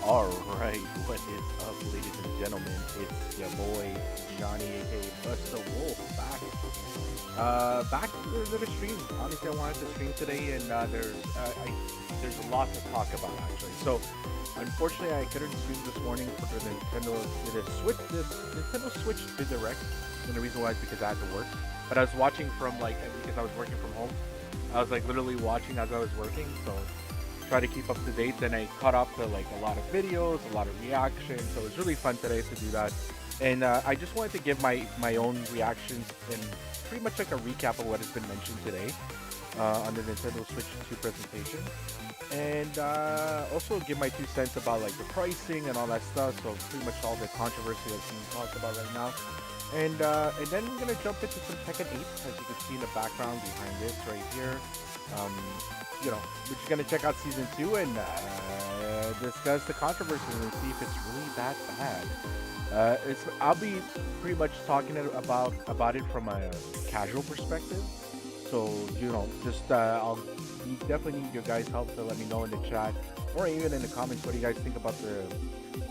Alright, what is up, ladies and gentlemen? It's your boy Johnny, aka Bust the Wolf, back. Back for another stream. Honestly, I wanted to stream today, and there's a lot to talk about actually. So, unfortunately, I couldn't stream this morning for the Nintendo Switch did direct, and the reason why is because I had to work. But I was watching from because I was working from home. I was like literally watching as I was working, so try to keep up to date. Then I caught up to like a lot of videos, a lot of reactions. So it was really fun today to do that. And I just wanted to give my own reactions and pretty much like a recap of what has been mentioned today on the Nintendo Switch 2 presentation. And also give my 2 cents about like the pricing and all that stuff. So pretty much all the controversy that's being talked about right now. And then we're gonna jump into some Tekken 8, as you can see in the background behind this right here. We're just gonna check out season 2 and discuss the controversies and see if it's really that bad. I'll be pretty much talking about it from a casual perspective. So I'll definitely need your guys' help to let me know in the chat or even in the comments. What do you guys think about the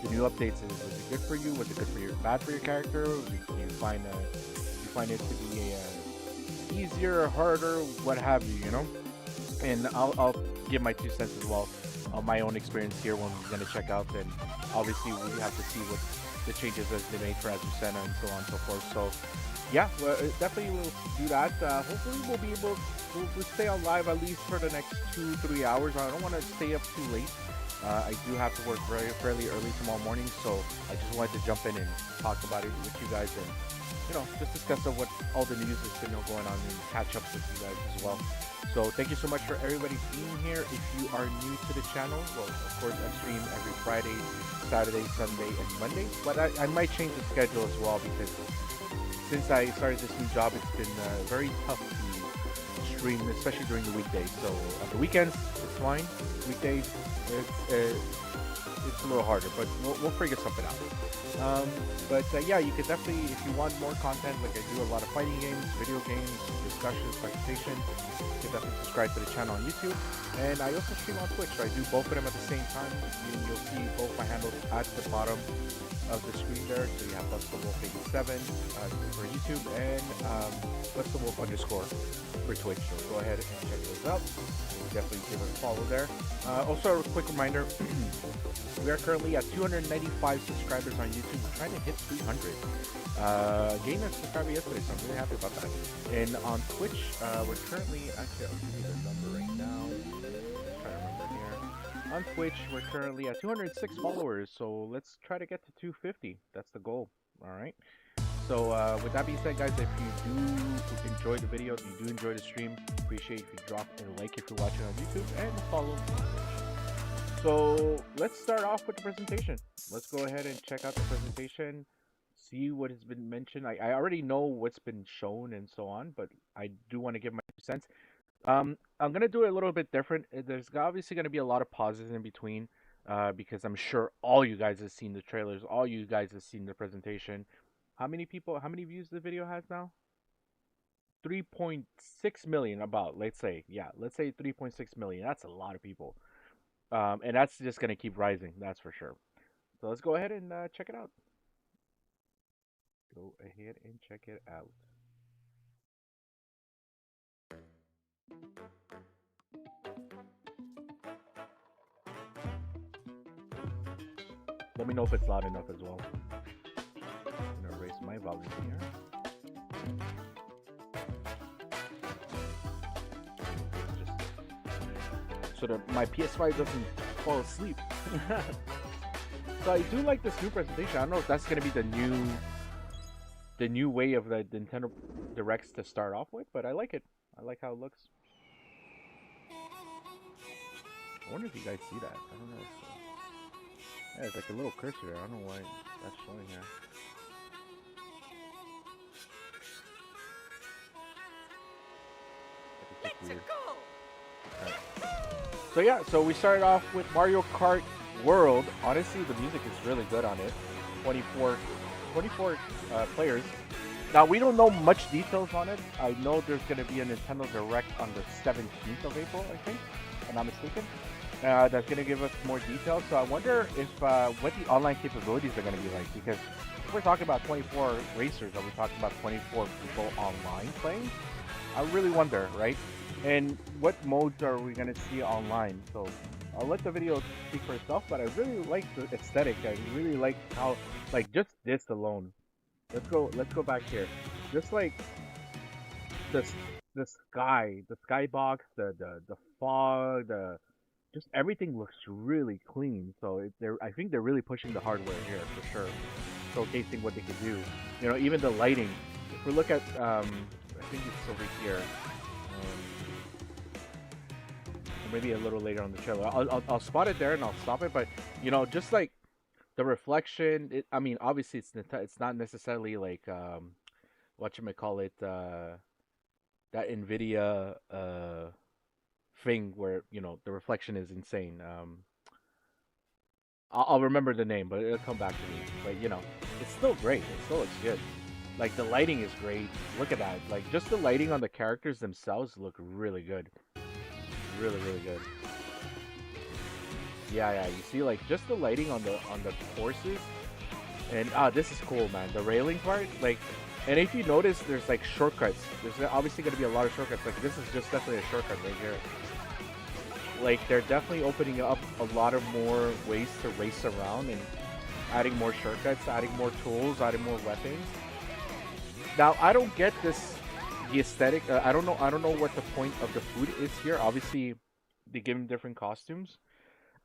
new updates? Is it good for you? Was it bad for your character? Do you find it to be easier, harder, what have you? And I'll give my 2 cents as well on my own experience here when we're gonna check out. And obviously we have to see what the changes that they made for Azucena and so on and so forth. So yeah, definitely we'll do that. Hopefully we'll stay on live at least for the next 2-3 hours. I don't want to stay up too late. I do have to work fairly early tomorrow morning, so I just wanted to jump in and talk about it with you guys and just discuss what all the news has been going on and catch up with you guys as well. So thank you so much for everybody being here. If you are new to the channel, well, of course, I stream every Friday, Saturday, Sunday, and Monday. But I might change the schedule as well because since I started this new job, it's been very tough to stream, especially during the weekdays. So on the weekends, it's fine. Weekdays, it's a little harder, but we'll figure something out. Yeah, you could definitely, if you want more content, like I do a lot of fighting games, video games, discussions, presentation, you can definitely subscribe to the channel on YouTube. And I also stream on Twitch, so I do both of them at the same time. You'll see both my handles at the bottom of the screen there. So you have Plus the Wolf 87 for YouTube and Plus the Wolf _ for Twitch. So go ahead and check those out. Definitely give us a follow there. Also, a quick reminder, we are currently at 295 subscribers on YouTube. We're trying to hit 300. Gained a subscriber yesterday, so I'm really happy about that. And on Twitch, we're currently, actually, I'll give you the number right now. Let's try to remember here. On Twitch, we're currently at 206 followers, so let's try to get to 250. That's the goal. All right. So with that being said, guys, if you do enjoy the video, if you do enjoy the stream, appreciate if you drop a like if you're watching on YouTube and follow on Twitch. So let's start off with the presentation. Let's go ahead and check out the presentation, see what has been mentioned. I already know what's been shown and so on, but I do want to give my 2 cents. I'm gonna do it a little bit different. There's obviously gonna be a lot of pauses in between because I'm sure all you guys have seen the trailers, all you guys have seen the presentation. How many views the video has now? 3.6 million about, let's say 3.6 million. That's a lot of people. And that's just going to keep rising, that's for sure. So let's go ahead and check it out. Go ahead and check it out. Let me know if it's loud enough as well. I'm going to raise my volume here. So that my PS5 doesn't fall asleep. So I do like this new presentation. I don't know if that's gonna be the new way of the Nintendo Directs to start off with, but I like it. I like how it looks. I wonder if you guys see that. I don't know. Yeah, it's like a little cursor there. I don't know why that's showing here. Let's go. Right. So yeah, so we started off with Mario Kart World. Honestly, the music is really good on it. 24 players. Now, we don't know much details on it. I know there's going to be a Nintendo Direct on the 17th of April, I think, if I'm not mistaken. That's gonna give us more details. So I wonder if what the online capabilities are gonna be like, because if we're talking about 24 racers, are we talking about 24 people online playing? I really wonder, right? And what modes are we gonna see online? So I'll let the video speak for itself, but I really like the aesthetic. I really like how, like, just this alone. Let's go back here. Just like the the skybox, the fog, the just everything looks really clean. So I think they're really pushing the hardware here for sure, showcasing what they can do. You know, even the lighting. If we look at, I think it's over here, or maybe a little later on the trailer. I'll spot it there and I'll stop it. But you know, just like the reflection. I mean, obviously it's not necessarily like what you might call it, that Nvidia thing where you know the reflection is insane. I'll remember the name, but it'll come back to me. But you know, it's still great. It still looks good. Like the lighting is great. Look at that. Like just the lighting on the characters themselves look really good. Really, really good. Yeah, yeah. You see, like just the lighting on the courses, and this is cool, man. The railing part, like, and if you notice, there's like shortcuts. There's obviously gonna be a lot of shortcuts. Like this is just definitely a shortcut right here. Like they're definitely opening up a lot of more ways to race around and adding more shortcuts, adding more tools, adding more weapons. Now I don't get this the aesthetic. I don't know. I don't know what the point of the food is here. Obviously, they give them different costumes.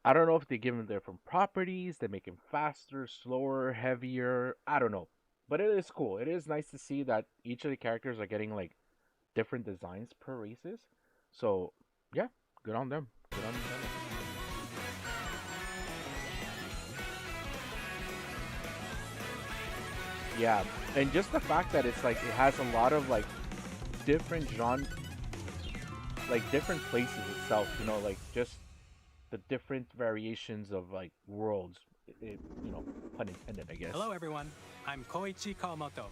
I don't know if they give them different properties. They make him faster, slower, heavier. I don't know, but it is cool. It is nice to see that each of the characters are getting like different designs per races. So yeah, good on them. Good on them. Yeah, and just the fact that it's like it has a lot of like different genre, like different places itself. You know, like just the different variations of like worlds. You know, pun intended, I guess. Hello everyone, I'm Koichi Kawamoto,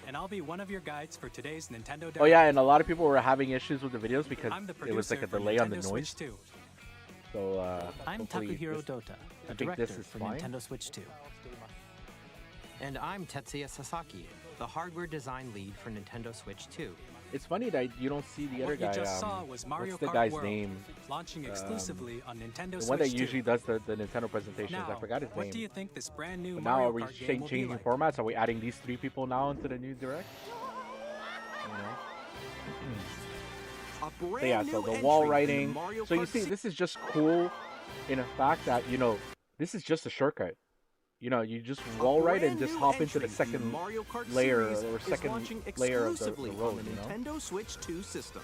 and I'll be one of your guides for today's Nintendo Direct. Oh yeah, and a lot of people were having issues with the videos because I'm the it was like a producer for delay on the Nintendo noise. Switch 2. So I'm hopefully Takuhiro this- Dota, I a think director this is for fine. Nintendo Switch 2. And I'm Tetsuya Sasaki, the hardware design lead for Nintendo Switch 2. It's funny that you don't see the other What you guy. just saw was Mario What's the Kart guy's World, name? launching exclusively on Nintendo The Switch one that 2. usually does the Nintendo presentations. Now, I forgot his what do you name. think this brand new But now Mario are we Kart game will be changing like? formats? Are we adding these three people now into the new direct? You know? A brand So yeah, new so the entry wall in the writing. Mario So you Kart see, se- this is just cool in a fact that, you know, this is just a shortcut. You know, you just A wall right and brand just new hop into the entry in second Mario Kart layer series or is second launching layer of the exclusively road, on the you know? Nintendo Switch 2 system.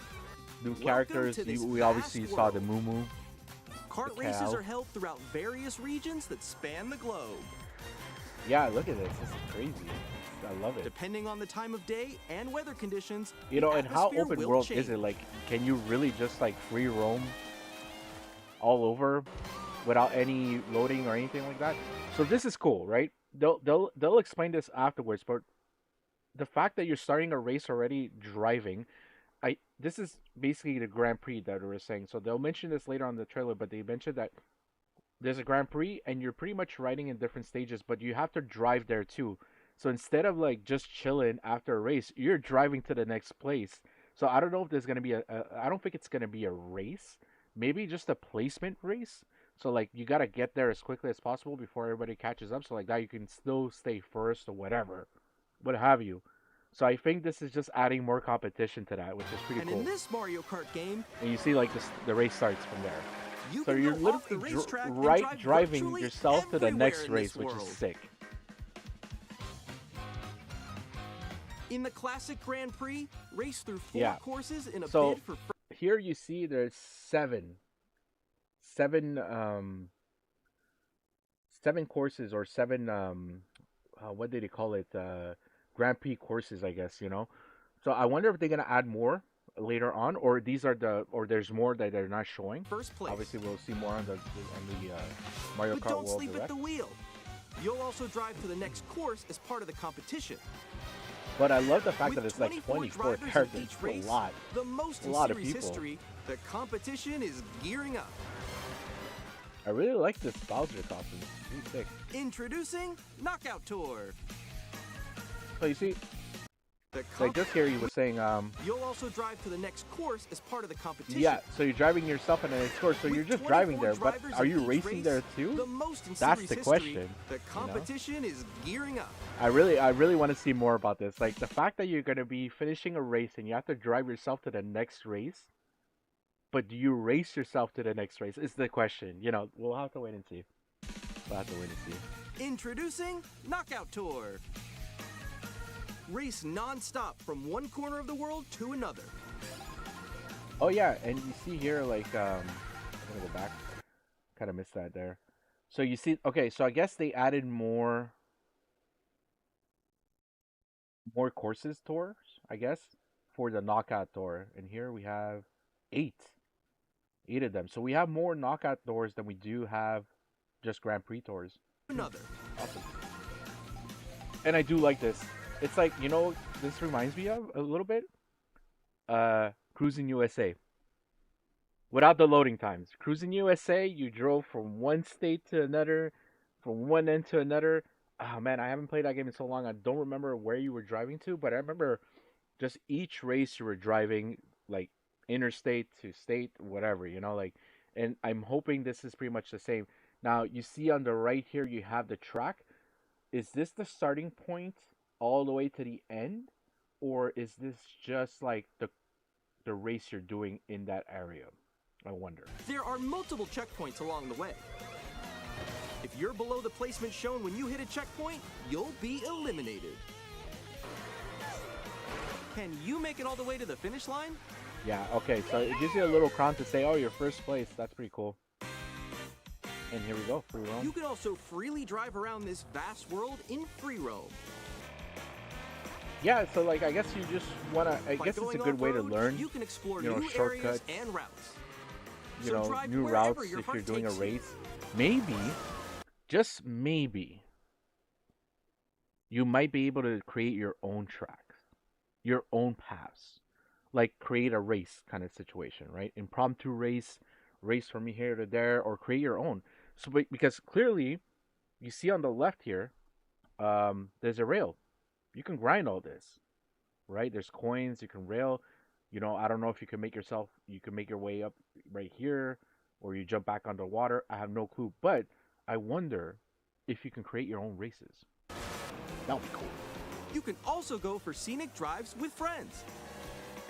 New Welcome characters. to this We obviously vast saw the world. Moo Moo. Kart The races cow. are held throughout various regions that span the globe. Yeah, look at this. This is crazy. I love it. Depending on the time of day and weather conditions, You know, the and how atmosphere open will world change. is it? Like, can you really just like free roam all over without any loading or anything like that? So this is cool, right? They'll explain this afterwards, but the fact that you're starting a race already driving, this is basically the Grand Prix that we were saying. So they'll mention this later on in the trailer, but they mentioned that there's a Grand Prix and you're pretty much riding in different stages, but you have to drive there too. So instead of like just chilling after a race, you're driving to the next place. So I don't know if there's gonna be I don't think it's gonna be a race. Maybe just a placement race. So like you gotta get there as quickly as possible before everybody catches up. So like that you can still stay first or whatever, what have you. So I think this is just adding more competition to that, which is pretty And cool. in this Mario Kart game, And you see like this, the race starts from there. you So can you're go off the literally racetrack and right drive driving virtually yourself to the everywhere next in race, this which world. is sick. In the classic Grand Prix, race through 4 Yeah. courses in a So bid for here you see there's seven seven courses or seven what did they call it, Grand Prix courses, I guess, you know. So I wonder if they're gonna add more later on, or these are or there's more that they're not showing. first place. Obviously we'll see more on the Mario But Kart don't World sleep Direct. at the wheel. You'll also drive to the next course as part of the competition. But I love the fact With that it's like 24 drivers in characters. each It's a race, lot. the most A in lot of series people. history, the competition is gearing up. I really like this Bowser costume. It's pretty sick. Introducing Knockout Tour. So you see, The like just here, he was saying, You'll also drive to the next course as part of the competition. yeah. So you're driving yourself in the next course. So With you're just 24 driving there, but drivers are in you each racing race, there too? The most in That's series the history, question. The competition is gearing up. I really want to see more about this. Like the fact that you're gonna be finishing a race and you have to drive yourself to the next race, but do you race yourself to the next race? Is the question. You know, we'll have to wait and see. We'll have to wait and see. Introducing Knockout Tour. Race non-stop from one corner of the world to another. Oh yeah, and you see here, like, I'm gonna go back. Kind of missed that there. So you see, okay, so I guess they added more courses tours, I guess, for the knockout tour. And here we have eight of them. So we have more knockout tours than we do have just Grand Prix tours. Another. Awesome. And I do like this. It's like, you know, this reminds me of a little bit Cruising USA. Without the loading times. Cruising USA, you drove from one state to another, from one end to another. Oh man, I haven't played that game in so long. I don't remember where you were driving to, but I remember just each race you were driving, like interstate to state, whatever, you know, like. And I'm hoping this is pretty much the same. Now you see on the right here, you have the track. Is this the starting point all the way to the end, or is this just like the race you're doing in that area? I wonder. There are multiple checkpoints along the way. If you're below the placement shown when you hit a checkpoint, you'll be eliminated. Can you make it all the way to the finish line? Yeah, okay, so it gives you a little crown to say, oh, you're first place. That's pretty cool. And here we go, free roam. You can also freely drive around this vast world in free roam. Yeah, so like I guess you just wanna. I By guess it's a going good way to off-road, learn. You can explore you know, new shortcuts. areas and routes. You So know, drive new wherever routes your if you're heart doing a takes you. race. Maybe, just maybe, you might be able to create your own tracks, your own paths, like create a race kind of situation, right? Impromptu race from here to there, or create your own. So because clearly, you see on the left here, there's a rail. You can grind all this, right? There's coins. You can rail. You know, I don't know if you can make your way up right here, or you jump back underwater. I have no clue, but I wonder if you can create your own races. That would be cool. You can also go for scenic drives with friends.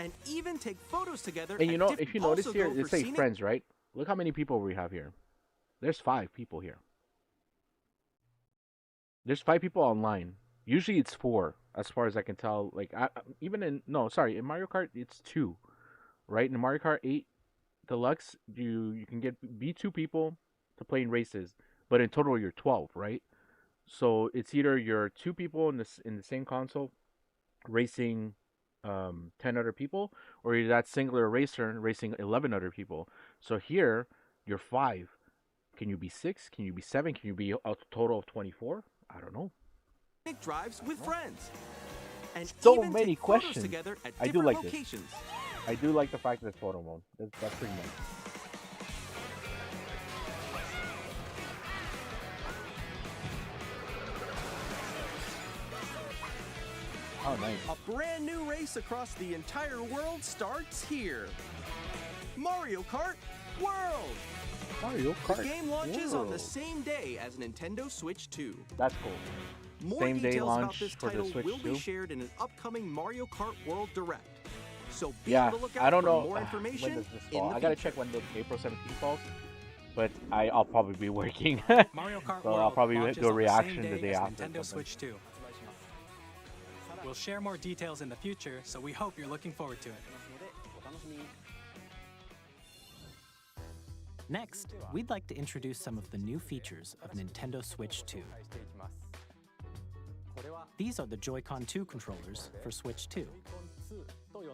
And even take photos together. And you know, at if you also notice here, go it for says scenic- friends, right? Look how many people we have here. There's 5 people here. There's 5 people online. Usually it's 4, as far as I can tell. Like in Mario Kart it's 2, right? In Mario Kart 8 Deluxe, you can be 2 people to play in races, but in total you're 12, right? So it's either you're 2 people in the same console racing 10 other people, or you're that singular racer racing 11 other people. So here you're 5. Can you be 6? Can you be 7? Can you be a total of 24? I don't know. drives with friends. And So even many take photos questions. together at I do different like this. locations. I do like the fact that it's photo mode. That's pretty nice. Oh, nice. A brand new race across the entire world starts here. Mario Kart World! Mario Kart. The game launches on the World. same day as Nintendo Switch 2. That's cool. More Same day details about launch this for the title Switch will 2. be shared in an upcoming Mario Kart World Direct. So be Yeah, on the lookout I don't for know more when information does this in fall. the I gotta future. check when the April 17th falls, but I'll probably be working. Mario Kart So World I'll probably launches do a on the reaction same the day as after or Nintendo something. Switch 2. We'll share more details in the future, so we hope you're looking forward to it. Next, we'd like to introduce some of the new features of Nintendo Switch 2. These are the Joy-Con 2 controllers for Switch 2.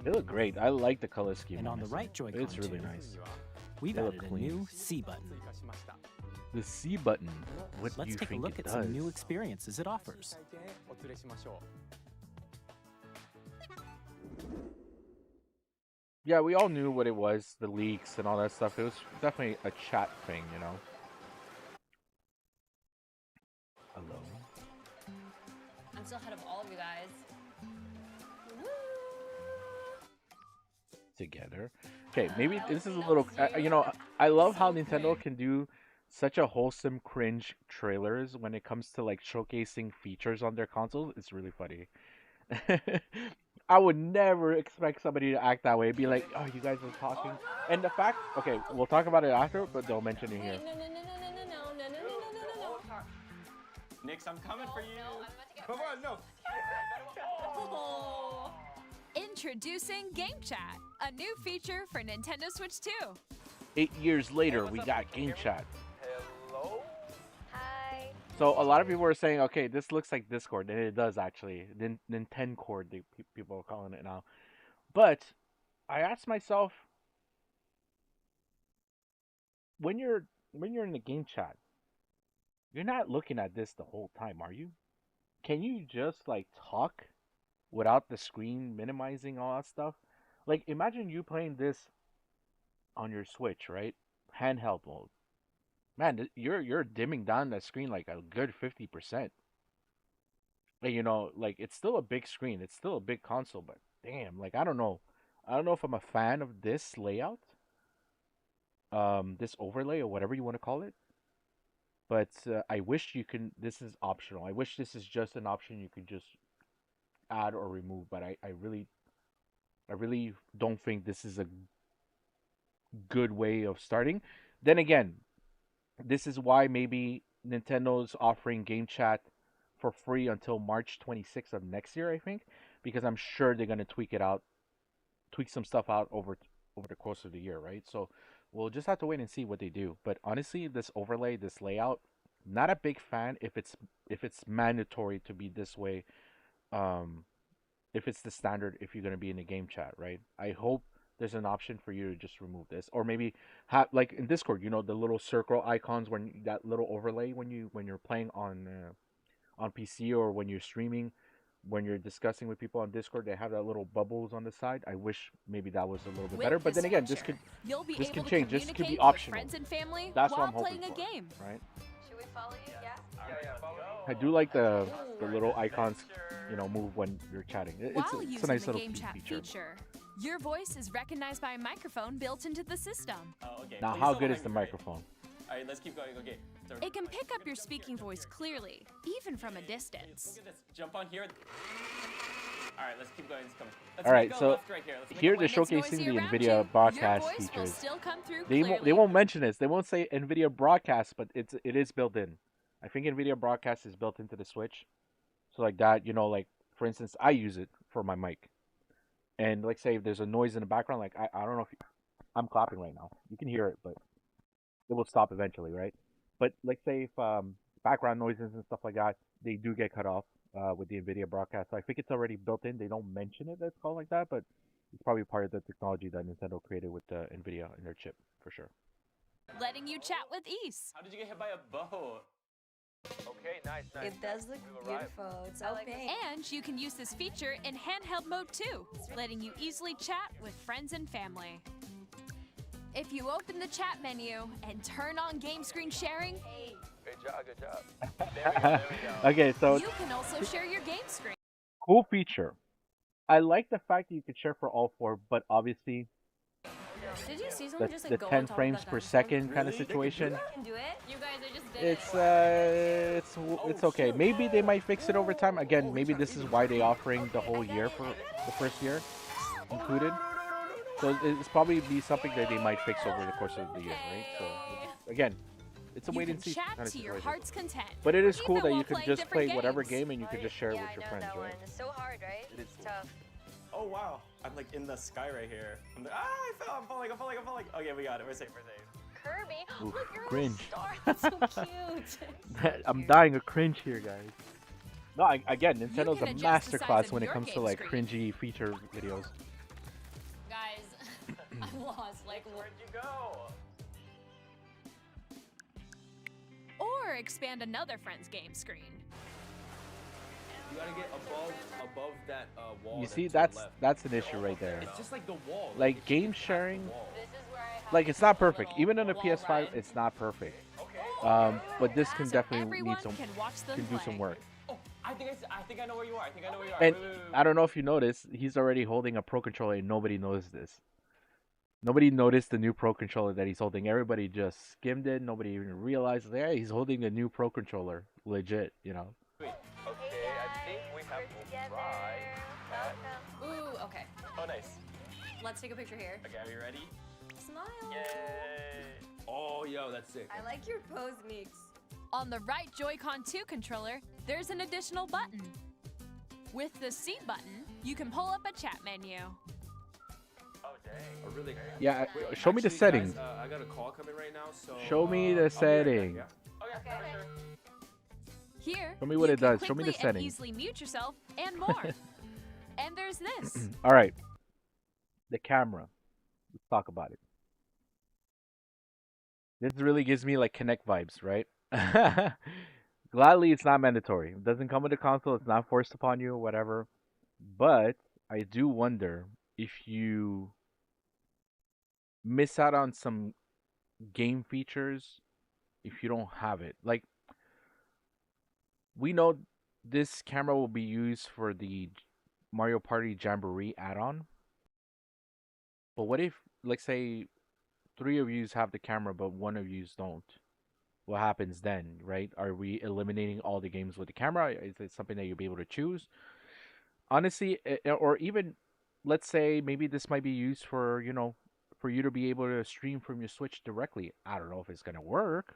They look great. I like the color scheme. And on the honestly. right Joy-Con it's really 2, nice. we've They look added a clean. new C button. The C button. What do Let's you take a think look it at some does? new experiences it offers. Yeah, we all knew what it was, the leaks and all that stuff. It was definitely a chat thing, you know. still ahead of all of you guys. Woo! Together. Okay, maybe this is a little. You know, I love how Nintendo can do such a wholesome cringe trailers when it comes to like showcasing features on their consoles. It's really funny. I would never expect somebody to act that way. Be like, oh, you guys are talking, and the fact. Okay, we'll talk about it after, but don't mention it here. Wait, no. Nix, I'm coming for you. No, I'm about to get Come on, no. Oh. Introducing Game Chat, a new feature for Nintendo Switch 2. 8 years later, we got Game Chat. Hello? Hi. So a lot of people are saying, okay, this looks like Discord, and it does actually. Nintendo Cord, people are calling it now. But I asked myself, when you're in the game chat, you're not looking at this the whole time, are you? Can you just like talk without the screen minimizing all that stuff? Like imagine you playing this on your Switch, right? Handheld mode. Man, you're dimming down that screen like a good 50%. And you know, like it's still a big screen, it's still a big console, but damn, like I don't know. I don't know if I'm a fan of this layout. This overlay or whatever you want to call it. But I wish you can. This is optional. I wish this is just an option you could just add or remove. But I really don't think this is a good way of starting. Then again, this is why maybe Nintendo's offering Game Chat for free until March 26th of next year. I think because I'm sure they're gonna tweak some stuff out over the course of the year, right? So we'll just have to wait and see what they do. But honestly, this overlay, this layout, not a big fan if it's mandatory to be this way. If it's the standard, if you're gonna be in a game chat, right? I hope there's an option for you to just remove this, or maybe have like in Discord, you know, the little circle icons when that little overlay when you're playing on PC or when you're streaming. When you're discussing with people on Discord, they have that little bubbles on the side. I wish maybe that was a little bit better. But then again, this can change. This could be optional. Friends and family That's what while I'm hoping playing for, a game. right? Should we follow you? Yeah. I do like the little icons, you know, move when you're chatting. While It's a using nice the little Game Chat feature. your voice is recognized by a microphone built into the system. Oh, okay. Now, Please how don't good hang is the me, right? microphone? All right, let's keep going. Okay. It can pick up your speaking voice clearly, even from a distance. Look at this. Jump on here. All right, let's keep going. It's coming. Let's All right, make a so left right here. Let's make here a they're When it's showcasing noisy the around NVIDIA you, broadcast your voice will features. still come through They clearly. won't mention this. They won't say NVIDIA broadcast, but it is built in. I think NVIDIA broadcast is built into the Switch. So like that, you know, like for instance, I use it for my mic. And like say if there's a noise in the background, like I don't know if I'm clapping right now. You can hear it, but it will stop eventually, right? But like say if background noises and stuff like that, they do get cut off with the NVIDIA broadcast. So I think it's already built in. They don't mention it that's called like that, but it's probably part of the technology that Nintendo created with NVIDIA in their chip for sure. Letting you chat with ease. How did you get hit by a bow? Okay, nice. It does look beautiful. It's so pink. And you can use this feature in handheld mode too, letting you easily chat with friends and family. If you open the chat menu and turn on game screen sharing, Good job, good job. There we go. Okay, so you can also share your game screen. cool feature. I like the fact that you could share for all four, but obviously Did you see someone just like the go 10 on top frames of that per dinosaur? second kind of situation. You can do it. You guys are just doing It's okay. Maybe they might fix it over time. Again, maybe this is why they're offering the whole year for the first year included. So it's probably be something that they might fix over the course of the year, right? So again, it's a You wait can and see chat kind of to your situation. heart's content. But it is cool even that you while can playing just play different whatever games. game and you can just share it Yeah, with I your know friends, that right? one. It's so hard, right? It is It's tough. Oh wow, I'm like in the sky right here. I fell. I'm falling. Okay, we got it. We're safe. Kirby, Oof, look, you're cringe. a star. That's so cute. I'm dying of cringe here, guys. No, again, Nintendo's can a adjust the size masterclass of when it your comes to game like screen. cringy feature videos. Guys, I'm lost. Like, Where'd you go? Or expand another friend's game screen. You gotta get above that wall. You that's see, to the that's left. an issue right there. It's just like the wall. Like it should game be past the sharing, wall. this is where I have like it's to not do a perfect. little Even on the wall PS5, ride. it's not perfect. Okay. But this can So definitely everyone need some can watch them can do some play. work. Oh, I think I know where you are. I think I know where you are. And Wait. I don't know if you noticed, he's already holding a Pro Controller and nobody knows this. Nobody noticed the new Pro Controller that he's holding. Everybody just skimmed it. Nobody even realized, yeah, he's holding the new Pro Controller. Legit, you know. Wait. Okay, I think we have to try. Ooh, okay. Oh, nice. Let's take a picture here. Okay, are you ready? Smile. Yay! Oh, yo, that's sick. I like your pose, Meeks. On the right Joy-Con 2 controller, there's an additional button. With the C button, you can pull up a chat menu. Oh, dang. Oh, really? Yeah, Wait, show me the actually, settings. Guys, I got a call coming right now, so. Show me the I'll be right back, setting. yeah? Okay. For sure. Here, Show me what you it can does. Show me the quickly and settings. easily mute yourself and more. And there's this. All right. The camera. Let's talk about it. This really gives me like Kinect vibes, right? Gladly, it's not mandatory. It doesn't come with the console. It's not forced upon you or whatever. But I do wonder if you miss out on some game features if you don't have it. Like, we know this camera will be used for the Mario Party Jamboree add-on. But what if, let's say, 3 of yous have the camera, but 1 of yous don't? What happens then, right? Are we eliminating all the games with the camera? Is it something that you'll be able to choose? Honestly, or even, let's say, maybe this might be used for, for you to be able to stream from your Switch directly. I don't know if it's going to work,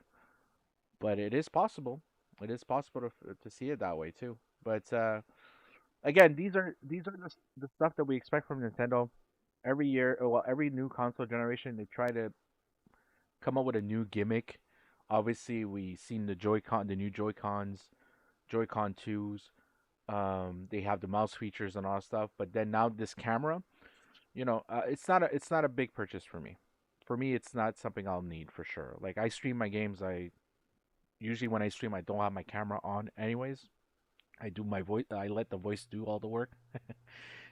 but it is possible. It is possible to see it that way too. But again, these are the stuff that we expect from Nintendo every year. Well, every new console generation, they try to come up with a new gimmick. Obviously, we seen the new Joy-Cons, Joy-Con 2s. They have the mouse features and all that stuff. But then now this camera, it's not a big purchase for me. For me, it's not something I'll need for sure. Like, I stream my games. Usually when I stream, I don't have my camera on anyways. I do my voice. I let the voice do all the work.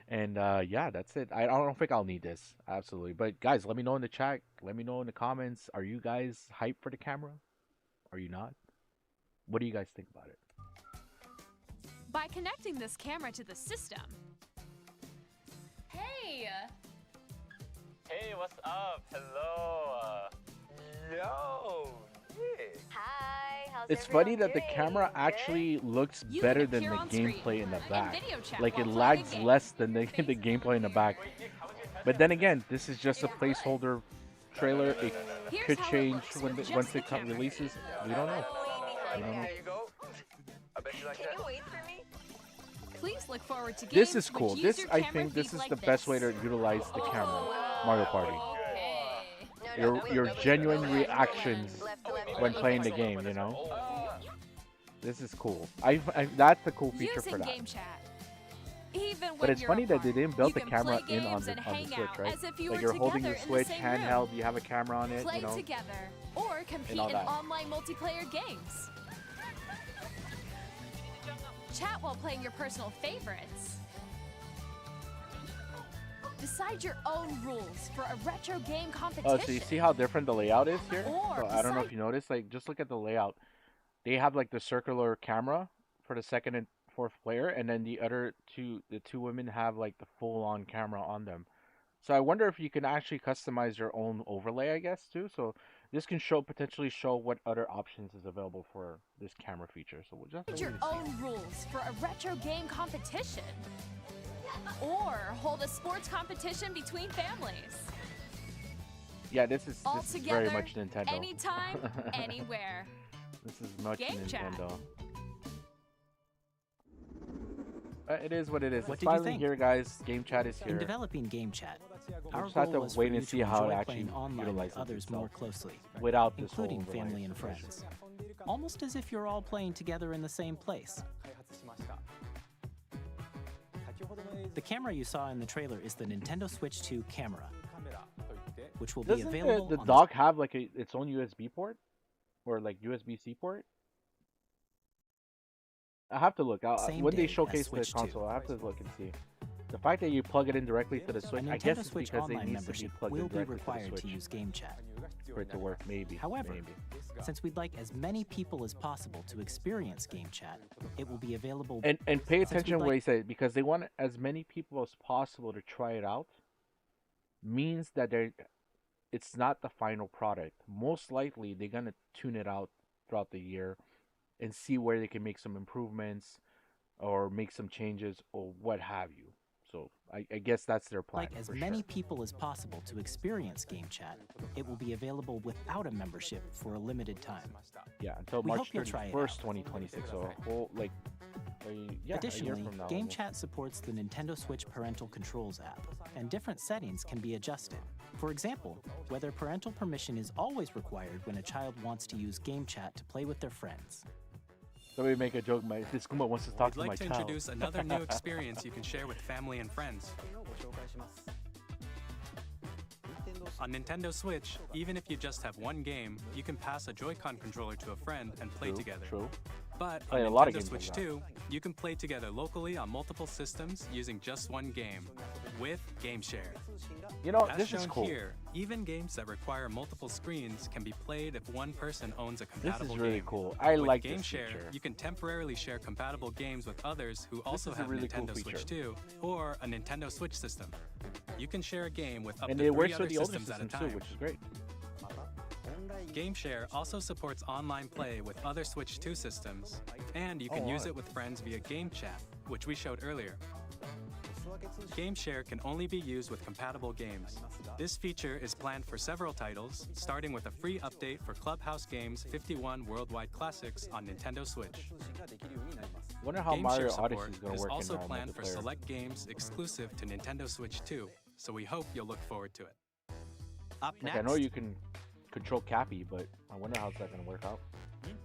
And yeah, that's it. I don't think I'll need this. Absolutely. But guys, let me know in the chat. Let me know in the comments. Are you guys hyped for the camera? Are you not? What do you guys think about it? By connecting this camera to the system, Hey! Hey, what's up? Hello. Yo. Nick. Hi, how's It's everyone funny that the doing? camera Good? actually looks you better can than appear the on screen gameplay in the and back. video chat Like, while it playing a lags game. less than the gameplay in the back. Wait, Nick, how was your Tekken But then again, this is just a placeholder trailer. It Here's could how it change looks when with once just the it camera. releases. We don't know. We don't know. There you go. I bet you like Can that. you wait for me? Please look forward to games This is which cool. use This, your I camera think, this feed is like the best way this. to utilize the camera. Mario Party. Okay. Your genuine reactions Left to left. when playing the game, This is cool. That's a cool feature Using for that. game chat. Even But when it's you're funny that they apart, didn't build you the can camera play in on games the and Switch, hang out right? as if you Like, were you're holding your together in the Switch same handheld, room. you have a camera on it, Play together or compete all in that. online multiplayer games. Chat while playing your personal favorites. Decide your own rules for a retro game competition. Oh, so you see how different the layout is here? Or So I don't know if decide- you noticed, like, just look at the layout. They have like the circular camera for the second and fourth player, and then the two women have like the full-on camera on them. So I wonder if you can actually customize your own overlay, I guess, too. So this can potentially show what other options is available for this camera feature. So we'll just Decide your own rules for a retro game competition. Or hold a sports competition between families. Yeah, this is All very together, much Nintendo. anytime, anywhere. This is much Game chat. Nintendo. It is what it is. What It's did you finally think? here, guys. Game chat is In here. developing Game Chat, our just have goal to was wait for and you see to how it enjoy actually playing online with utilizes others itself more closely, without this whole including overlay family and situation. friends. Almost as if you're all playing together in the same place. The camera you saw in the trailer is the Nintendo Switch 2 camera, which will be Doesn't available the on dock have like its own USB port or like USB-C port? I have to look. Same When they day as showcase the Switch 2. console, I have to look and see. The fact that you plug it in directly to the A Switch, I guess Nintendo it's Switch because it Online needs to be membership plugged in will be directly to the required to Switch use Game Chat. for it to work. Maybe. However, maybe. since we'd like as many people as possible to experience Game Chat, it will be available. And pay since we'd attention to what like- he said, because they want as many people as possible to try it out. Means that it's not the final product. Most likely, they're gonna tune it out throughout the year and see where they can make some improvements or make some changes or what have you. So I guess that's their plan. Like as for many sure. people as possible to experience Game Chat, it will be available without a membership for a limited time. Yeah, until We March hope you'll try it 31st, out. 2026. So a whole a year Additionally, from now. Game almost. Chat supports the Nintendo Switch Parental Controls app, and different settings can be adjusted. For example, whether parental permission is always required when a child wants to use Game Chat to play with their friends. Somebody make a joke. This Kuma wants to talk We'd to my like to child. introduce another new experience you can share with family and friends. On Nintendo Switch, even if you just have one game, you can pass a Joy-Con controller to a friend and play True, together. True. But Played on a lot of Nintendo games Switch like that. 2, you can play together locally on multiple systems using just one game with Game Share. You know, As this shown is cool. here, even games that require multiple screens can be played if one person owns a This compatible is really game. cool. I With like Game this Share, feature. you can temporarily share compatible games with others who also is a have really cool Nintendo Switch feature. 2 or a Nintendo Switch system. You can share a game with up And to it 3 works other with the older systems at a systems time. too, which is great. Game Share also supports online play with other Switch 2 systems, and you can use it with friends via Game Chat, which we showed earlier. Game Share can only be used with compatible games. This feature is planned for several titles, starting with a free update for Clubhouse Games 51 Worldwide Classics on Nintendo Switch. Wonder how Game Mario Share Odyssey support is gonna is work also in planned for multiplayer. select games exclusive to Nintendo Switch 2, so we hope you'll look forward to it. Up Like, next, I know you can control Cappy, but I wonder how's that gonna work out.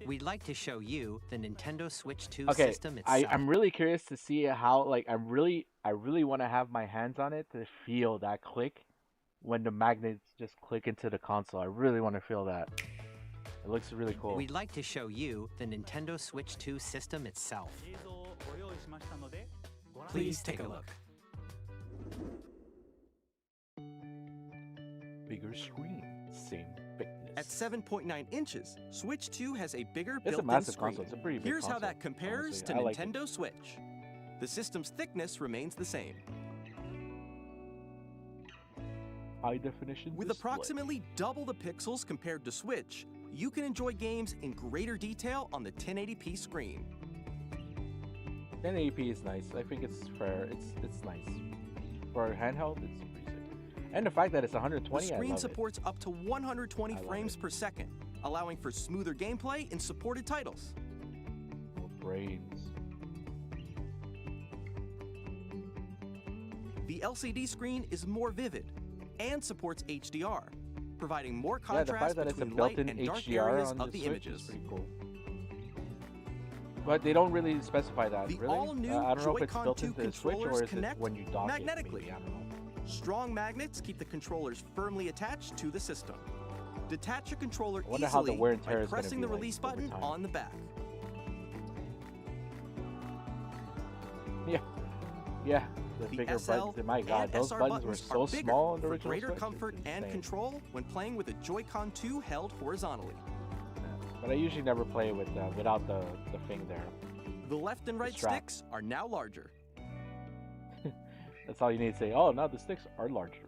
we'd like to show you the Nintendo Switch 2 Okay, system itself. I'm really curious to see how. Like, I really want to have my hands on it to feel that click when the magnets just click into the console. I really want to feel that. It looks really cool. We'd like to show you the Nintendo Switch 2 system itself. Please take a look. Bigger screen, same thickness. At 7.9 inches, Switch 2 has a bigger It's a built-in massive screen. console. It's a pretty big Here's how console, that compares honestly. to I like it. Nintendo Switch. The system's thickness remains the same. High definition With display. approximately double the pixels compared to Switch, you can enjoy games in greater detail on the 1080p screen. 1080p is nice. I think it's fair. It's nice. For a handheld, it's pretty sick. And the fact that it's The 120, I screen love it. supports up to 120 I love frames it. per second, allowing for smoother gameplay in supported titles. No brains. The LCD screen is more vivid and supports HDR, providing more Yeah, the contrast fact that it's a between light built-in and dark HDR areas on of the the Switch images. is pretty cool. But they don't really specify that, The really? all-new I don't know if it's Joy-Con built 2 into the Switch or controllers is it connect when you dock magnetically. it, maybe, I don't know. Strong magnets keep the controllers firmly attached to the system. Detach a controller I wonder how the easily wear and by tear is gonna pressing be the like release over button time. on the back. Yeah, the The bigger SL buttons. My God, and those SR buttons were buttons so are bigger small in the for original greater Switch. comfort It's and insane. control when playing with a Joy-Con 2 held horizontally. But I usually never play with without the thing there. The left and right strap. sticks are now larger. That's all you need to say. Oh, now the sticks are larger.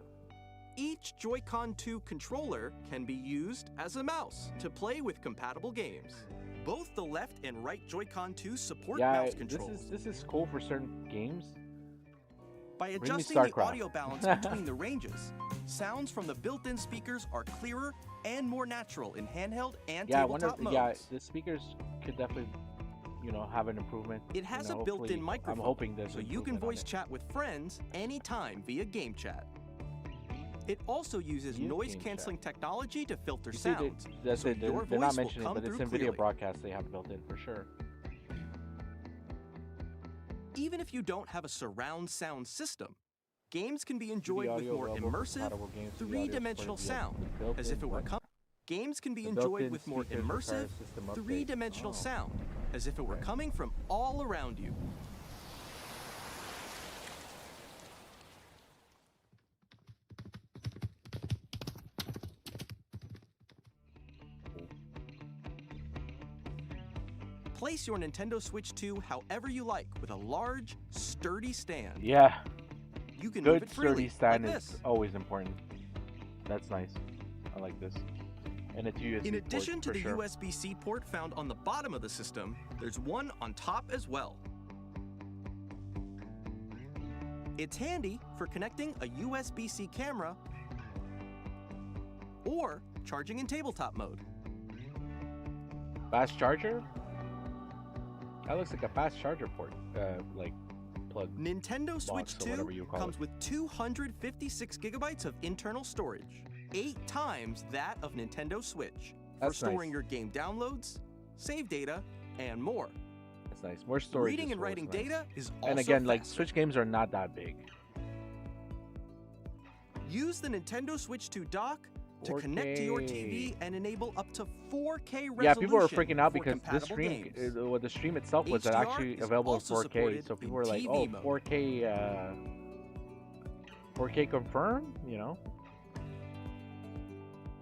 Each Joy-Con 2 controller can be used as a mouse to play with compatible games. Both the left and right Joy-Con 2 support Yeah, mouse this controls. is cool for certain games. By me adjusting the StarCraft. audio balance between the ranges, sounds from the built-in speakers are clearer and more natural in handheld and Yeah, I wonder. tabletop modes. Yeah, the speakers could definitely, have an improvement. It has You know, a built-in hopefully- microphone, I'm hoping there's so you can improvement on voice it. chat with friends anytime via Game Chat. It also uses Via Game noise-canceling technology to filter You see, sounds, that's so it. your They're voice not will mentioning, come but it's through in video clearly. broadcast. They have it built in for sure. Even if you don't have a surround sound system, games can be The enjoyed with audio more available for immersive, compatible games to the audio three-dimensional supported via sound, the built-in as if it were what? games can be The enjoyed built-in with more speakers require immersive, system update. three-dimensional Oh. sound, as if it were Okay. coming from all around you. Place your Nintendo Switch 2 however you like with a large, sturdy stand. Yeah. You can move Good it freely, sturdy stand like is this. always important. That's nice. I like this. And it's USB In port, addition to for the sure. USB-C port found on the bottom of the system, there's one on top as well. It's handy for connecting a USB-C camera or charging in tabletop mode. Fast charger? That looks like a fast charger port, like plug. Nintendo Switch or 2 whatever you call comes it. with 256 gigabytes of internal storage, 8 times that of Nintendo Switch, That's for storing nice. your game downloads, save data, and more. That's nice. More storage. Reading is and always writing nice. data is also And again, like faster. Switch games are not that big. Use the Nintendo Switch 2 dock to connect to your 4K. TV and enable up to 4K resolution. Yeah, people were freaking out for because this compatible stream, games. the stream itself was HDR actually is available in also 4K. supported So people in were like, TV "Oh, mode. 4K, 4K confirmed," you know.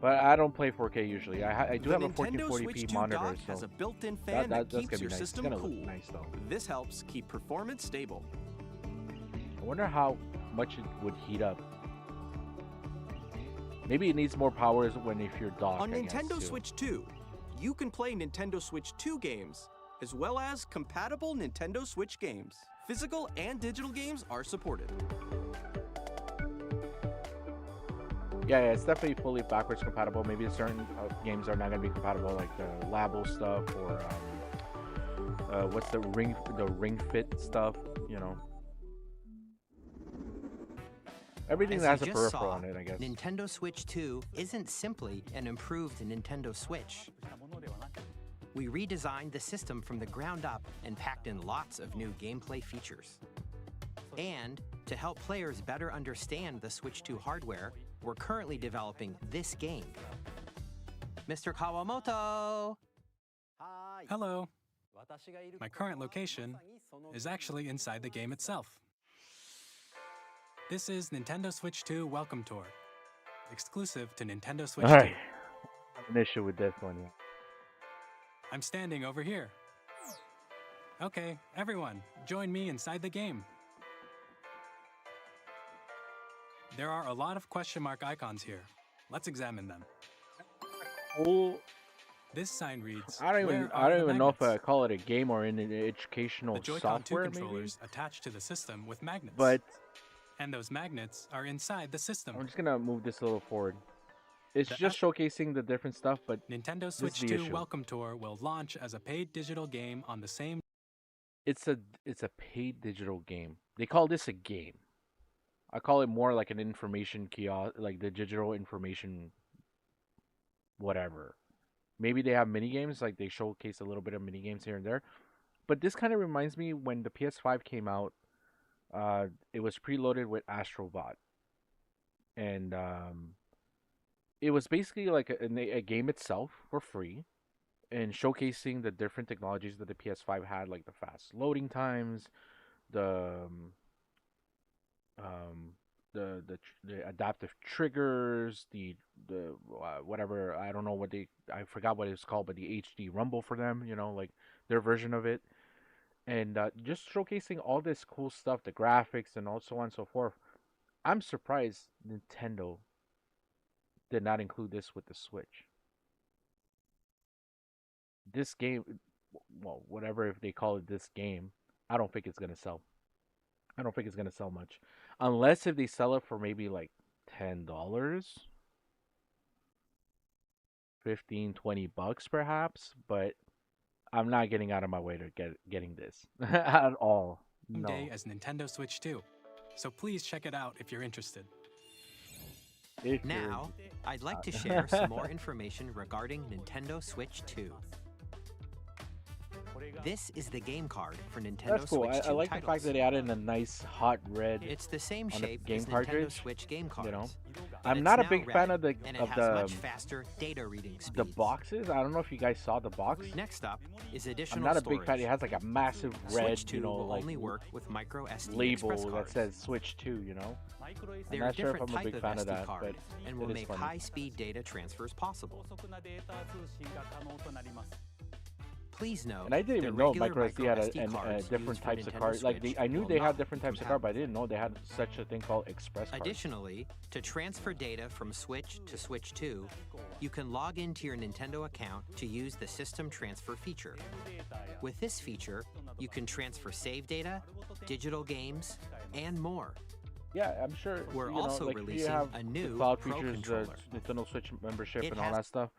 But I don't play 4K usually. I do The have a Nintendo Switch 1440p 2 monitor, dock so has a built-in fan that that's keeps gonna be your nice. system It's gonna cool. look nice though. This helps keep performance stable. I wonder how much it would heat up. Maybe it needs more power when if you're docked. On I guess, Nintendo too. Switch 2, you can play Nintendo Switch 2 games, as well as compatible Nintendo Switch games. Physical and digital games are supported. Yeah, it's definitely fully backwards compatible. Maybe certain games are not gonna be compatible, like the Labo stuff or what's the Ring Fit stuff. You know, everything As that has you a just peripheral saw, on it, I guess. Nintendo Switch 2 isn't simply an improved Nintendo Switch. We redesigned the system from the ground up and packed in lots of new gameplay features. And to help players better understand the Switch 2 hardware, we're currently developing this game. Mr. Kawamoto! Hello. My current location is actually inside the game itself. This is Nintendo Switch 2 Welcome Tour, exclusive to Nintendo Switch All 2. right, I have an issue with this one. Yeah. I'm standing over here. Okay, everyone, join me inside the game. There are a lot of question mark icons here. Let's examine them. Well, This sign reads, I don't "Where even are the know if I magnets?" call it a game or an educational The Joy-Con 2 software, maybe. controllers attached to the system with magnets. But And those magnets are inside the system. I'm just gonna move this a little forward. It's The just showcasing the different stuff, but Nintendo is Switch the 2 issue. Welcome Tour will launch as a paid digital game on the same it's a paid digital game. They call this a game. I call it more like an information kiosk, like the digital information whatever. Maybe they have mini games, like they showcase a little bit of mini games here and there. But this kind of reminds me when the PS5 came out. It was preloaded with Astrobot, and it was basically like a game itself for free, and showcasing the different technologies that the PS5 had, like the fast loading times, the adaptive triggers, the whatever, I don't know what I forgot what it's called, but the HD rumble for them, you know, like their version of it, and just showcasing all this cool stuff, the graphics and all so on and so forth. I'm surprised Nintendo did not include this with the Switch. This game, well, whatever if they call it this game, I don't think it's gonna sell. I don't think it's gonna sell much, unless if they sell it for maybe like $10, 15, $20 perhaps. But I'm not getting out of my way to getting this at all. No. day as Nintendo Switch 2. So please check it out if you're interested. If you're Now, I'd like to share some more information regarding Nintendo Switch 2. This is the game card for Nintendo That's cool. Switch 2 I like the titles. fact that they added a nice hot red. It's the same on the shape game as cartridge, Nintendo Switch game cards. you know. but I'm it's not a now big fan red, of the and it has much faster data reading speeds. the boxes. I don't know if you guys saw the box. Next up is I'm additional not a storage. big fan. It has like a massive red, Switch 2 you know, will like only work with micro SD label express that cards. says Switch 2. You know. I'm They're a not sure if different I'm a type big fan of of SD that, card but and will it is make funny. high-speed data transfers possible. Please note, And I didn't the even know regular micro SD had micro SD a cards different used for types of Nintendo cards. Like Switch I knew will they had not different be types of cards, but I compatible. didn't know they had such a thing called express cards. Additionally, to transfer data from Switch to Switch 2, you can log into your Nintendo account to use the System Transfer feature. With this feature, you can transfer save data, digital games, and more. Yeah, I'm sure. We're you know, also like, if you releasing have a the new cloud Pro features, controller. Nintendo Switch membership, It and all has- that stuff.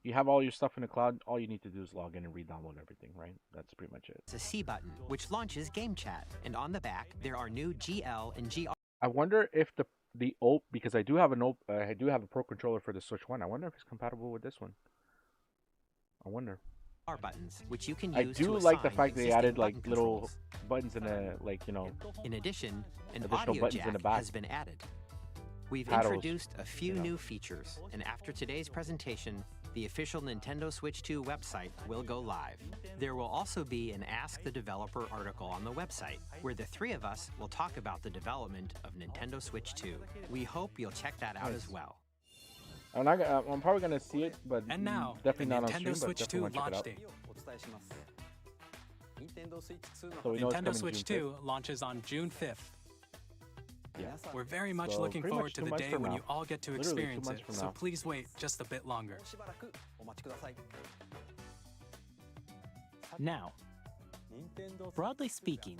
You have all your stuff in the cloud. All you need to do is log in and re-download everything, right? That's pretty much it. It's a C button, which launches Game Chat, and on the back there are new GL and GR I wonder if the OP, because I do have I do have a Pro controller for the Switch One. I wonder if it's compatible with this one. I wonder. buttons, which you can I use do to like the assign fact they existing added like button little controls. buttons in the In addition, an additional audio buttons in jack the back. has been added. We've Paddles, introduced a few you know. new features, and after today's presentation, the official Nintendo Switch 2 website will go live. There will also be an Ask the Developer article on the website, where the three of us will talk about the development of Nintendo Switch 2. We hope you'll check that out as well. I'm probably gonna see it, but And now, definitely the not on Nintendo stream. But Switch 2 definitely want launch to check it date. So we know it's Nintendo coming Switch June 2 launches on June 5th. 5th. Yeah. We're very much So looking pretty forward much to 2 the months day from when now. you all get to Literally 2 experience months it, from so now. please wait just a bit longer. Now, broadly speaking,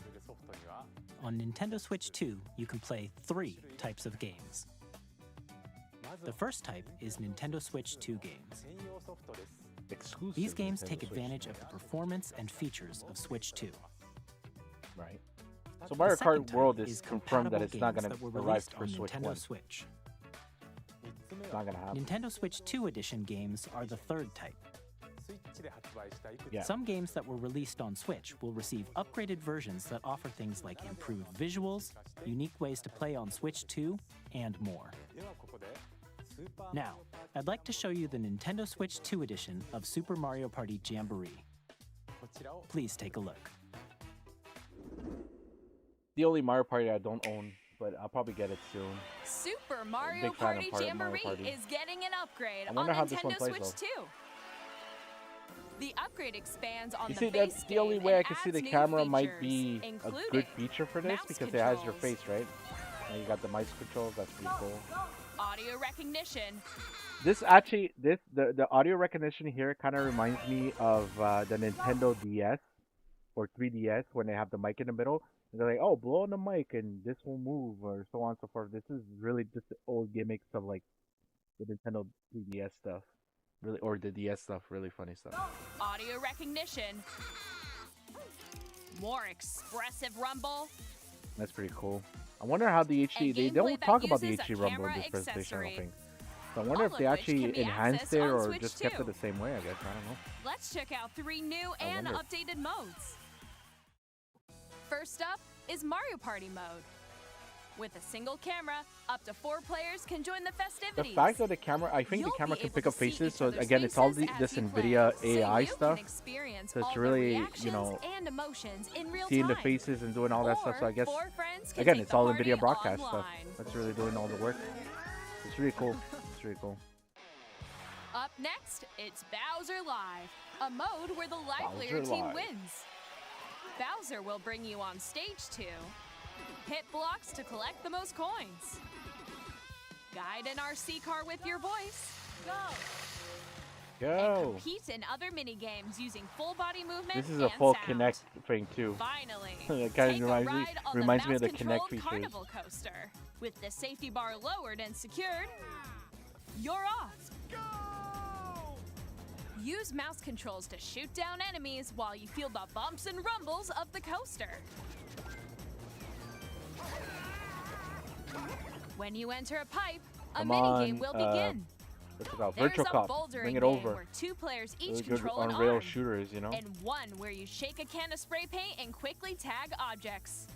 on Nintendo Switch 2, you can play 3 types of games. The first type is Nintendo Switch 2 games. Exclusive. These games Nintendo take Switch. advantage of the performance and features of Switch 2. Right. So The Mario second Kart type World is confirmed that compatible it's not games gonna that were arrive released for on Switch Nintendo 1. Switch. It's not gonna happen. Nintendo Switch 2 Edition games are the third type. Yeah. Some games that were released on Switch will receive upgraded versions that offer things like improved visuals, unique ways to play on Switch 2, and more. Now, I'd like to show you the Nintendo Switch 2 edition of Super Mario Party Jamboree. Please take a look. The only Mario Party I don't own, but I'll probably get it soon. Super Mario Big fan of Party Mario Jamboree Party. is getting an upgrade I on wonder how this one Nintendo plays, Switch 2. The upgrade expands on You the see, base that's the only game way I and can see the adds new camera might features, be a good including feature for this mouse because it has your controls, face, right? And you got the mice controls. That's pretty cool. audio recognition, This actually, the audio recognition here kind of reminds me of the Nintendo DS or 3DS when they have the mic in the middle. And they're like, oh, blow on the mic and this will move, or so on and so forth. This is really just the old gimmicks of like the Nintendo 3DS stuff, really, or the DS stuff. Really funny stuff. audio recognition, more expressive rumble, That's pretty cool. I wonder how the HD. And They gameplay don't that talk about the uses a HD rumble in camera this presentation. I don't accessory. think. So I wonder All if they of which actually can be enhanced accessed it on or Switch just kept it 2. the same way. I guess I don't know. Let's check out 3 new I and wonder. updated modes. First up is Mario Party mode. With a single camera, up to 4 players can join the The festivities. fact that the camera, I think You'll the camera be can able pick to up see faces. each So other's again, it's all faces this as you NVIDIA play, AI so you stuff. Can experience So it's all the really, reactions you know, and emotions in real seeing time. the faces and doing all that stuff. So I guess, 4 friends can again, take it's the all party NVIDIA broadcast stuff. online. That's really doing all the work. It's really cool. It's really cool. Up next, it's Bowser Live, a mode where the livelier Bowser team Live. wins. Bowser will bring you on stage 2. Hit blocks to collect the most coins. Guide an RC car with your voice. Go! And Go. compete in other mini games using full body movement. This is a and full sound. Kinect thing too. Finally, It take kinda a reminds me- ride on reminds the me of the Kinect mouse-controlled features. carnival coaster. With the safety bar lowered and secured, you're off. Use mouse controls to shoot down enemies while you feel the bumps and rumbles of the coaster. When you enter a pipe, a Come minigame on, will begin. What's it called? There's Virtual a Cop. bouldering Bring it game over. where 2 players each Really good control an on rail arm. shooters, you know. And one where you shake a can of spray paint and quickly tag objects.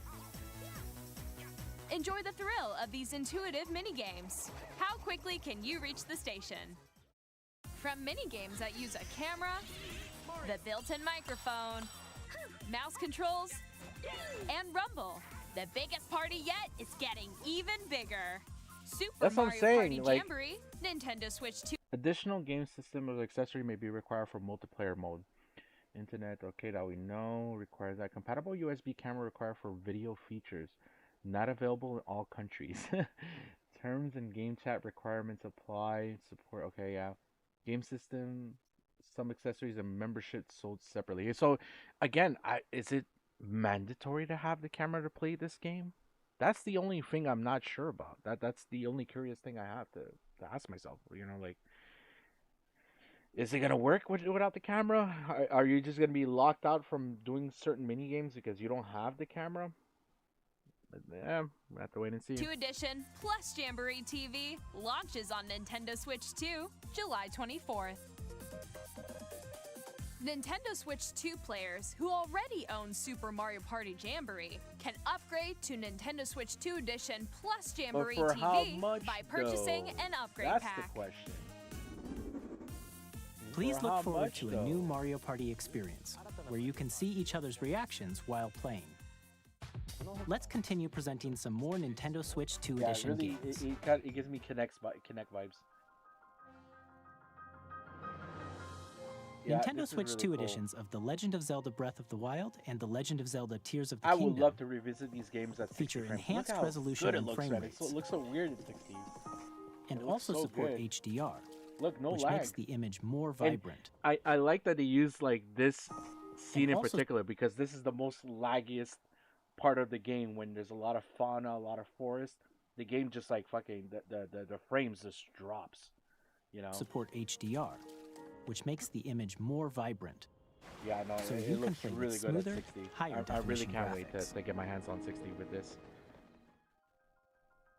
Enjoy the thrill of these intuitive mini-games. How quickly can you reach the station? From mini-games that use a camera, the built-in microphone, mouse controls, and rumble, the biggest party yet is getting even bigger. Super That's what I'm Mario saying, Party like- Jamboree, Nintendo Switch 2. Additional game system or accessory may be required for multiplayer mode. Internet, okay, that we know. Requires that. Compatible USB camera required for video features. Not available in all countries. Terms and game chat requirements apply. Support, okay, yeah. Game system, some accessories and membership sold separately. So, again, is it mandatory to have the camera to play this game? That's the only thing I'm not sure about. That's the only curious thing I have to ask myself. Like, is it gonna work without the camera? Are you just gonna be locked out from doing certain mini games because you don't have the camera? But, yeah, we'll have to wait and see. 2 Edition plus Jamboree TV launches on Nintendo Switch 2, July 24th. Nintendo Switch 2 players who already own Super Mario Party Jamboree can upgrade to Nintendo Switch 2 Edition plus Jamboree But for how TV much, by purchasing though? an upgrade That's pack. the question. Please For how look forward much, to a though? new Mario Party experience, where you can see each other's reactions while playing. Let's continue presenting some more Nintendo Switch 2 Yeah, Edition really, games. it gives me Kinect vibes. Yeah, Nintendo this is Switch really 2 cool. editions of The Legend of Zelda Breath of the Wild and The Legend of Zelda Tears of the I Kingdom would love to revisit these games at 60 feature frames. enhanced Look how resolution good it and looks, frame man. rates. It looks so weird in 60. and It looks also so support good. HDR, Look, no which lag. makes the image more And vibrant. I like that they use like this scene And in also- particular because this is the most laggiest part of the game when there's a lot of fauna, a lot of forest. The game just like fucking the frames just drops, Support HDR, which makes the image more vibrant. Yeah, no, So it you can looks play with really good at smoother, 60. higher I really definition can't wait graphics. to get my hands on 60 with this.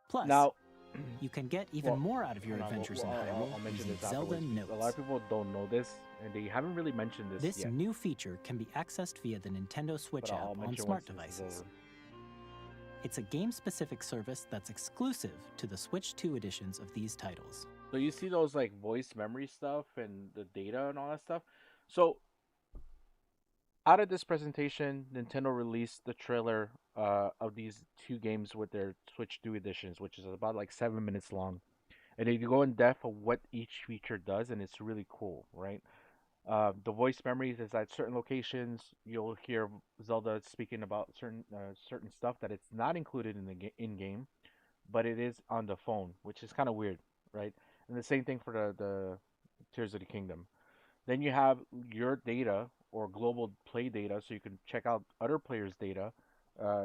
Plus, Now, you can get even well, more out of your hold on, adventures in I'll Hyrule mention using this Zelda afterwards. Notes. A lot of people don't know this, and they haven't really mentioned this, This yet. new feature can be accessed via the Nintendo Switch but I'll app on mention smart once this is devices. over. It's a game-specific service that's exclusive to the Switch 2 editions of these titles. So you see those like voice memory stuff and the data and all that stuff. So out of this presentation, Nintendo released the trailer of these two games with their Switch 2 editions, which is about like 7 minutes long. And they go in depth of what each feature does, and it's really cool, right? The voice memories is at certain locations you'll hear Zelda speaking about certain stuff that it's not included in the in game, but it is on the phone, which is kind of weird, right? And the same thing for the Tears of the Kingdom. Then you have your data or global play data, so you can check out other players' data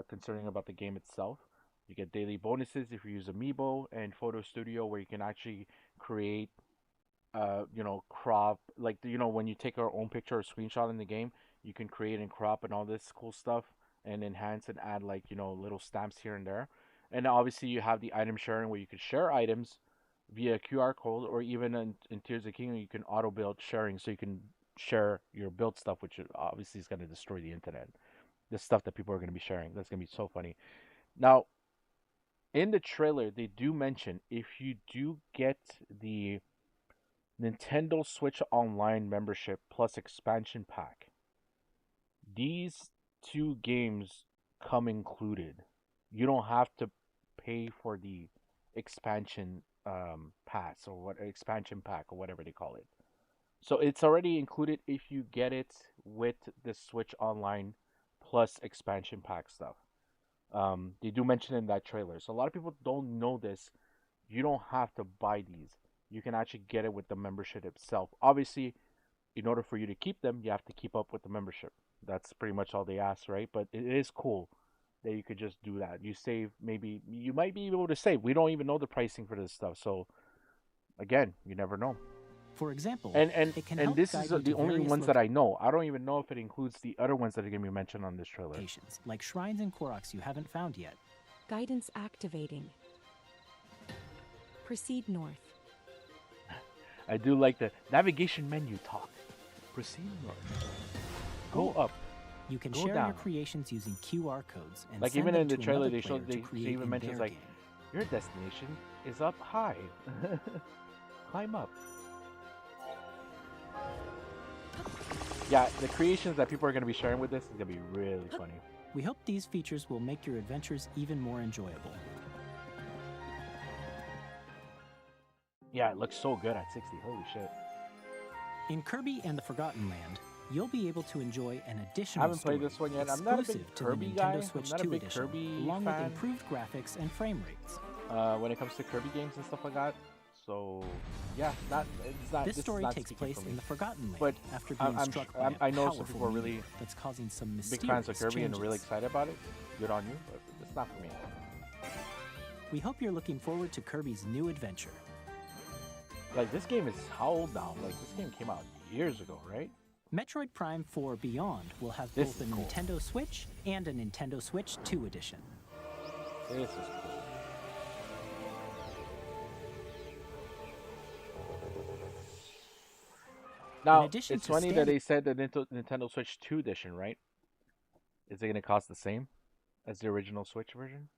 concerning about the game itself. You get daily bonuses if you use Amiibo and Photo Studio, where you can actually create, crop, like, when you take our own picture or screenshot in the game, you can create and crop and all this cool stuff and enhance and add, like, little stamps here and there. And obviously you have the item sharing where you can share items via QR code, or even in Tears of the Kingdom, you can auto build sharing, so you can share your build stuff, which obviously is going to destroy the internet. The stuff that people are going to be sharing. That's going to be so funny. Now, in the trailer, they do mention if you do get the Nintendo Switch Online membership plus expansion pack, these two games come included. You don't have to pay for the expansion pass or expansion pack or whatever they call it. So it's already included if you get it with the Switch Online plus expansion pack stuff. They do mention in that trailer. So a lot of people don't know this. You don't have to buy these. You can actually get it with the membership itself. Obviously, in order for you to keep them, you have to keep up with the membership. That's pretty much all they ask, right? But it is cool that you could just do that. You save, maybe you might be able to save. We don't even know the pricing for this stuff. So again, you never know. For example, And it can help this guide is you the to only various ones that I know. I don't even know if it includes the other ones that are going to be mentioned on this trailer. locations, like shrines and Koroks you haven't found yet. Guidance activating. Proceed north. I do like the navigation menu talk. Proceed north. Go up. You can Go share down. your creations using QR codes and Like send even them in the to trailer, another they showed player to they create even in mentions their like game. your destination is up high. Climb up. Yeah, the creations that people are going to be sharing with this is going to be really funny. We hope these features will make your adventures even more enjoyable. Yeah, it looks so good at 60. Holy shit. In Kirby and the Forgotten Land, you'll be able to enjoy an I additional haven't played story this one yet. I'm not a big exclusive to Kirby the guy. Nintendo Switch I'm not a 2 big edition, Kirby along fan. with improved graphics and frame rates. When it comes to Kirby games and stuff like that. So yeah, it's not. This story not takes speaking place for me. in the Forgotten Land But after being struck by a I know some powerful people are really meteor that's causing some big mysterious fans of Kirby and are really changes. excited about it. Good on you, but it's not for me. We hope you're looking forward to Kirby's new adventure. Like this game is how old now? Like this game came out years ago, right? Metroid Prime 4 Beyond will have This both a is cool. Nintendo Switch and a Nintendo Switch 2 edition. This is cool. Now, addition it's to funny that standard- they said the Nintendo Switch 2 edition, right? Is it going to cost the same as the original Switch version?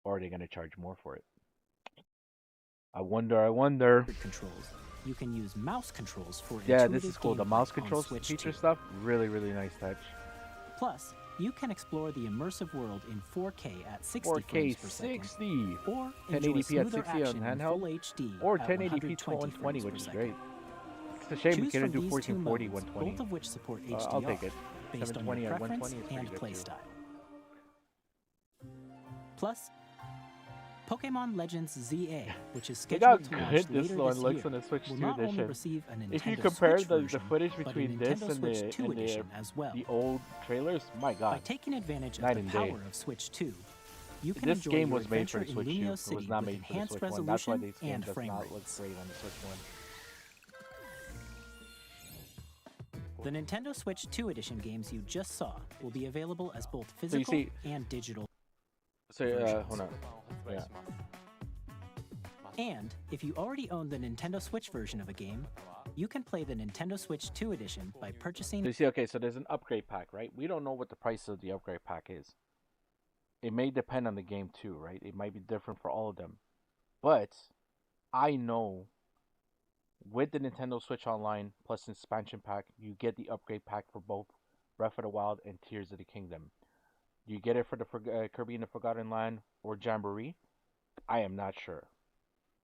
Or are they going to charge more for it? I wonder. Controls. You can use mouse controls for Yeah, intuitive this is cool. The gameplay mouse on controls Switch feature 2. stuff, really, really nice touch. Plus, you can explore the immersive world in 4K at 60 4K frames per second, 60, or enjoy 1080p at smoother 60 on action in handheld, full HD or at 1080p 120 120, frames which per is second. great. It's a shame we Choose couldn't from do these two 1440, modes, 120. both of which support HDR, I'll take it. based on 720 your at preference 120 is pretty and good too. playstyle. Plus, Pokemon Legends ZA, which is Look how scheduled to launch good this later one this looks year, on the Switch will 2 not only edition. receive a Nintendo If you compare Switch the version, footage but a between this Nintendo and Switch 2 the edition as well. old trailers, my By god. taking advantage Night of the and day. power of Switch 2, you can This enjoy game your was made for adventure the in Switch 2. Lumio It City was not with made for the enhanced Switch 1. That's why resolution this game and does frame not look rates. great on the Switch 1. The Nintendo Switch 2 edition games you just saw will be available as both you physical see- and digital. So, hold on. Yeah. And if you already own the Nintendo Switch version of a game, you can play the Nintendo Switch 2 edition by purchasing. So you see, okay, so there's an upgrade pack, right? We don't know what the price of the upgrade pack is. It may depend on the game too, right? It might be different for all of them. But I know with the Nintendo Switch Online plus expansion pack, you get the upgrade pack for both Breath of the Wild and Tears of the Kingdom. Do you get it for the Kirby and the Forgotten Land or Jamboree? I am not sure.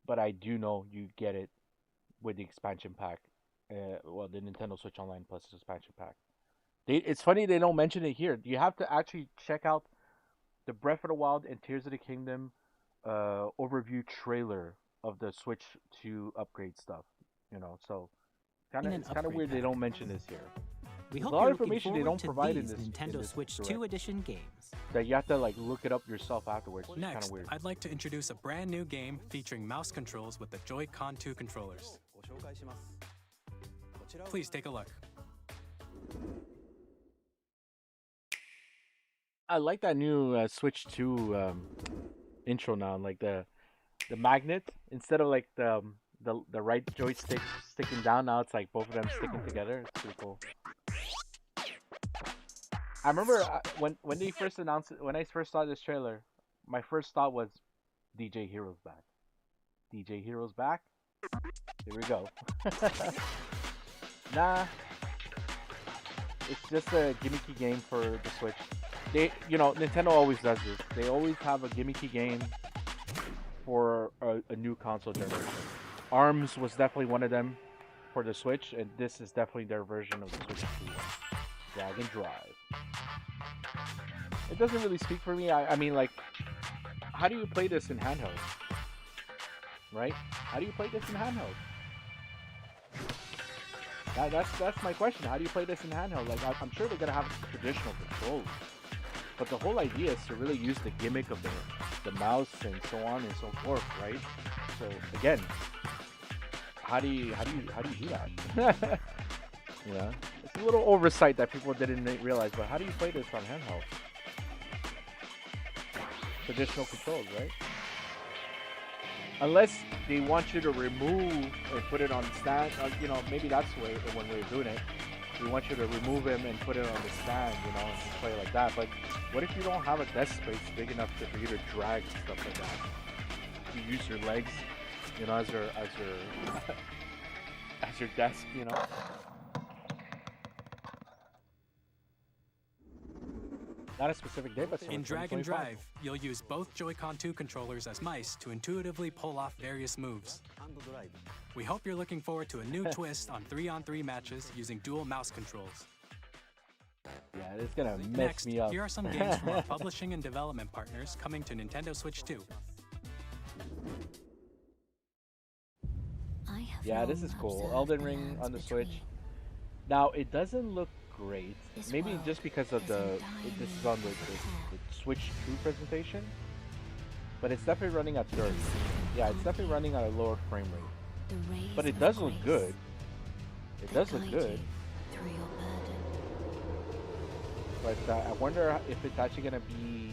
But I do know you get it with the expansion pack. Well, the Nintendo Switch Online plus the expansion pack. It's funny they don't mention it here. You have to actually check out the Breath of the Wild and Tears of the Kingdom overview trailer of the Switch 2 upgrade stuff. You know, so it's kind of weird they don't mention this here. We There's hope a lot you're of looking information they forward don't to provide in these this Nintendo in this Switch direct. 2 edition games. That you have to like look it up yourself afterwards. It's kind Next, of weird. I'd like to introduce a brand new game featuring mouse controls with the Joy-Con 2 controllers. Please take a look. I like that new Switch 2 intro now. Like the magnet instead of like the right joystick sticking down. Now it's like both of them sticking together. It's pretty cool. I remember when they first announced it, when I first saw this trailer, my first thought was DJ Hero's back. DJ Hero's back. Here we go. Nah. It's just a gimmicky game for the Switch. Nintendo always does this. They always have a gimmicky game for a new console generation. ARMS was definitely one of them for the Switch, and this is definitely their version of the Switch 2. Drag and Drive. It doesn't really speak for me. I mean, like, how do you play this in handheld? Right? How do you play this in handheld? That's my question. How do you play this in handheld? Like, I'm sure they're gonna have traditional controls, but the whole idea is to really use the gimmick of the mouse and so on and so forth, right? So again, how do you do that? Yeah, it's a little oversight that people didn't realize. But how do you play this on handheld? Traditional controls, right? Unless they want you to remove and put it on stand, maybe that's one way of doing it. We want you to remove him and put it on the stand, and play like that. But what if you don't have a desk space big enough for you to drag stuff like that? You use your legs, as your as your desk, Not a specific day, but In Drag and Drive, you'll use both Joy-Con 2 controllers as mice to intuitively pull off various moves. We hope you're looking forward to a new twist on 3-on-3 matches using dual mouse controls. Yeah, it's gonna mess Next, me up. here are some games from our publishing and development partners coming to Nintendo Switch 2. Yeah, this is cool. Elden Ring on the Switch. Now, it doesn't look great. Maybe just because of this is on the Switch 2 presentation. But it's definitely running at 30. Yeah, it's definitely running at a lower frame rate. But it does look good. It does look good. But I wonder if it's actually going to be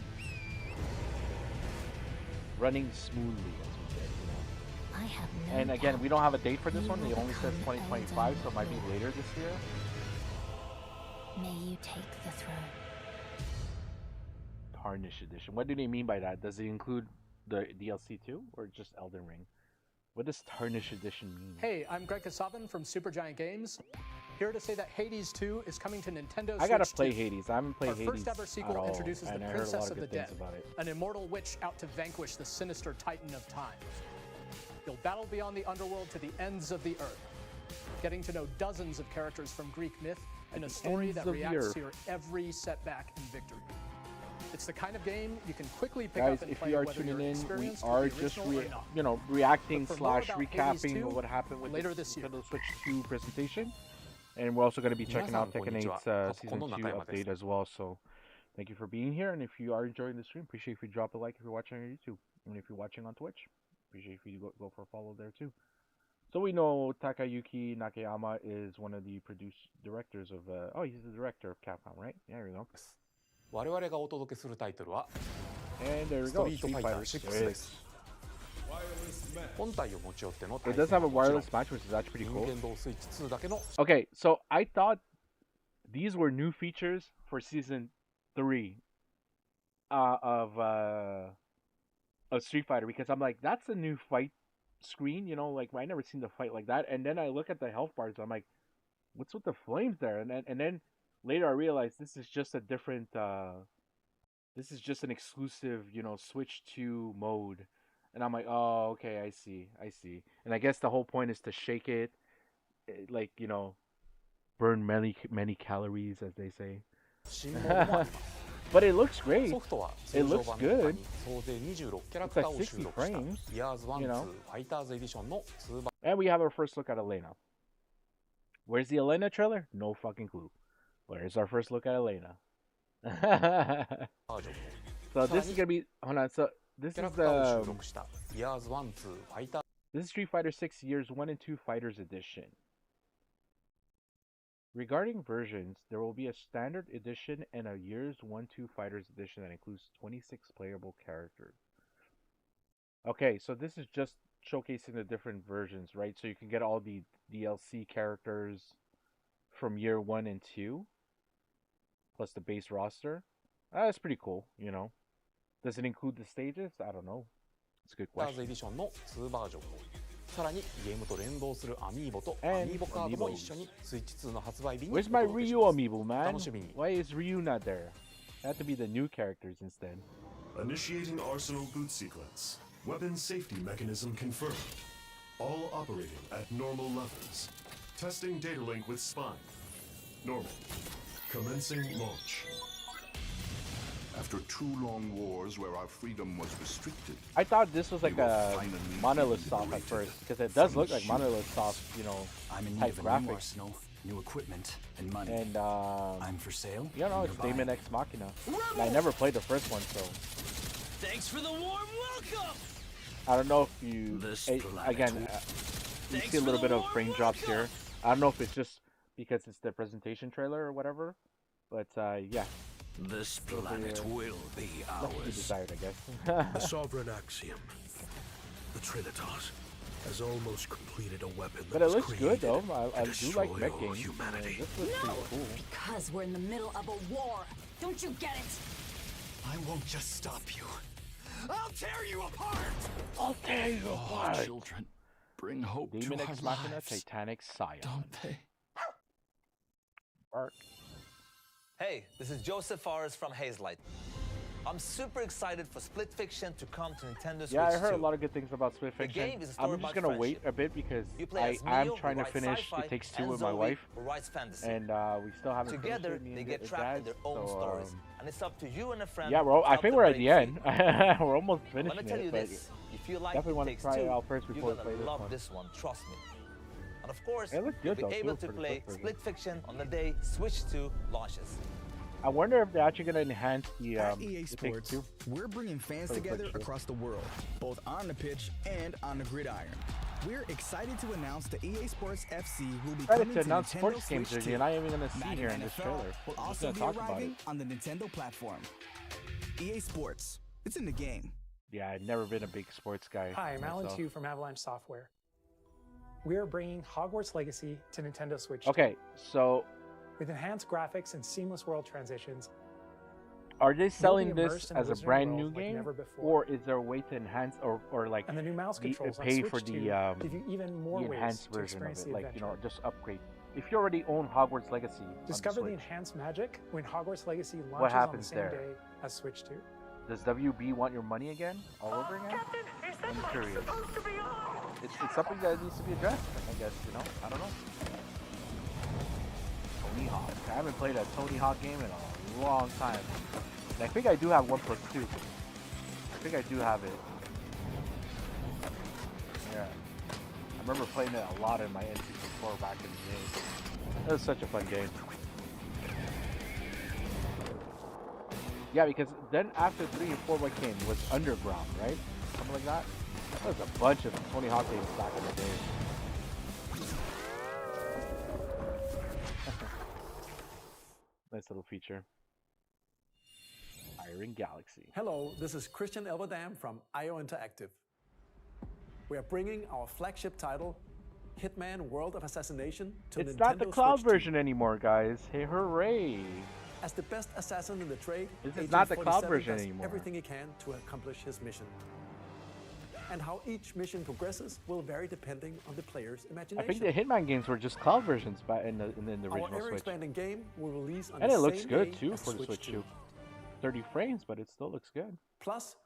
running smoothly, as we said, you know. And again, we don't have a date for this one. It only says 2025, so it might be later this year. May you take the throne. Tarnish Edition. What do they mean by that? Does it include the DLC too, or just Elden Ring? What does Tarnish Edition mean? Hey, I'm Greg Kasavin from Supergiant Games. Here to say that Hades 2 is coming to Nintendo Switch. I gotta play 2. Hades. I haven't played Our Hades first ever sequel at all, introduces the and I heard a Princess lot of of the good Dead, things about it. an immortal witch out to vanquish the sinister Titan of Time. You'll battle beyond the underworld to the ends of the earth, getting to know dozens of characters from Greek myth in a story that reacts to your every setback and victory. It's the kind of game you can quickly pick Guys, up and if play you are whether tuning you're in, we experienced are with the just original or not. reacting But for more slash about Hades recapping 2, what happened with later the this year. Nintendo Switch 2 presentation. And we're also going to be checking out Tekken 8's Season 2 update as well. So thank you for being here. And if you are enjoying the stream, appreciate if you drop a like if you're watching on YouTube. And if you're watching on Twitch, appreciate if you go for a follow there too. So we know Takayuki Nakayama is one of the directors of... oh, he's the director of Capcom, right? Yeah, there we go. 我々がお届けするタイトルは And there we スト go, リート Street ファイター Fighter 6 で 6. す。本体を持ち寄っての It does have a wireless match, which is actually pretty cool. 任天堂スイッチ2だけの Okay, so I thought these were new features for Season 3 of Street Fighter, because I'm like, that's a new fight screen, you know, like I never seen the fight like that. And then I look at the health bars, I'm like, what's with the flames there? And then later I realized this is just a different this is just an exclusive, you know, Switch 2 mode. And I'm like, oh, okay, I see. And I guess the whole point is to shake it, like, you know, burn many calories, as they say. But it looks great. ソフトは It 通常 looks 版の他 good. に総勢26キャラ It's クタ like ーを収60録した frames, Years 1 you 2 know. ファイターズエディションの2版 And we have our first look at Elena. Where's the Elena trailer? No fucking clue. Where's our first look at Elena? バージョン So this is gonna be, hold on, so this キャラ is クターを the 収録した Years 1 2ファイター this is Street Fighter 6 Years 1 and 2 Fighters Edition. Regarding versions, there will be a standard edition and a Years 1 2 Fighters Edition that includes 26 playable characters. Okay, so this is just showcasing the different versions, right? So you can get all the DLC characters from year 1 and 2, plus the base roster. That's pretty cool, you know. Does it include the stages? I don't know. It's a good ファイターズ question. エディションの2バージョンをさらにゲームと連動するアミーボとア And ミーボカードも amiibos. 一緒にスイッチ2の発売日に Where's my お届けし Ryu ます amiibo, man? 楽しみに Why is Ryu not there? It had to be the new characters instead. Initiating arsenal boot sequence. Weapon safety mechanism confirmed. All operating at normal levels. Testing data link with spine. Normal. Commencing launch. After 2 long wars where our freedom was restricted, I thought this was like we will a finally be Monolith Soft at liberated first, because it does from look like the Monolith Soft, you know, I'm in need type of a new graphics. arsenal, new equipment, and money. And I'm for sale. you know, it's You're Daemon buying. X Machina. And I never played the first one, so Thanks for the warm welcome. I don't know if you This again planet you Thanks see a for little the bit of warm frame drops here. I don't know if it's just because it's the presentation trailer or whatever, but yeah. This Those are planet your- will be nothing to be ours. desired, I guess. The sovereign axiom, the Trinitas, has almost completed a weapon that But it was looks good created though. I to do like destroy mech all games. humanity. This looks pretty cool. Because we're in the middle of a war. Don't you get it? I won't just stop you. I'll tear you apart. I'll tear you apart. Children, bring hope Daemon to X our Machina, lives. Titanic Scion. Don't they? Hey, this is Joseph Forrest from Hazelight. I'm super excited for Split Fiction to come to Nintendo Switch 2. Yeah, I heard a lot of good things about Split Fiction. game is a story I'm just about gonna wait friendship. a bit because You play as I'm Mio, trying who to writes finish sci-fi, It Takes Two and with my Zoe, wife, who writes fantasy. and we still haven't Together, finished it. Me they and get trapped in their own stories, and it's up to you and a friend. Yeah, bro. to I help think them we're at break the end. free. We're almost Let finishing me tell you it, but this: if you like definitely It want to Takes try it Two, out first you're before we gonna play this love one. this one. Trust me. And of course, It looks you'll good be though, able too, to for the play first version. Split Fiction on the day Switch 2 launches. I wonder if they're actually gonna enhance the At EA It Takes Sports, Two. we're bringing fans For the together Switch 2. across the world, both on the pitch and on the gridiron. We're excited to announce the EA Sports FC will be Excited coming to to announce Nintendo sports games, Switch 2. you're not even gonna see Madden here in this NFL trailer. will We're just also gonna be talk about arriving it. on the Nintendo platform. EA Sports, it's in the game. Yeah, I've never been a big sports guy. Hi, I'm Alan myself. Tu from Avalanche Software. We are bringing Hogwarts Legacy to Nintendo Switch 2. Okay, so With enhanced graphics and seamless world transitions, are they selling you'll be this immersed in the as a Wizarding brand world new like game, never before. or is there a way to enhance or like And the new mouse controls on pay Switch for 2 the give you even more ways enhanced to version of experience it, the like adventure. just upgrade? If you already own Hogwarts Legacy, Discover on the the Switch, enhanced magic when Hogwarts Legacy launches what on the happens same there? day as Switch 2. Does WB want your money again, all over again? I'm curious. It's something that needs to be addressed, I guess. I don't know. Tony Hawk. I haven't played a Tony Hawk game in a long time. And I think I do have 1+2. I think I do have it. Yeah. I remember playing it a lot in my N64 back in the day. It was such a fun game. Yeah, because then after 3 and 4, what came? Was Underground, right? Something like that? There was a bunch of Tony Hawk games back in the day. Nice little feature. Iron Galaxy. Hello, this is Christian Elverdam from IO Interactive. We are bringing our flagship title, Hitman World of Assassination, to It's Nintendo not the cloud Switch 2. version anymore, guys. Hey, hooray! As the best assassin in the trade, This is Agent not the cloud 47 version does anymore. everything he can to accomplish his mission. And how each mission progresses will vary depending on the player's I imagination. think the Hitman games were just cloud versions back in the Our original Switch. ever-expanding game will release on And the it looks same good day too as for the Switch 2. 2. 30 frames, but it still looks good. Plus,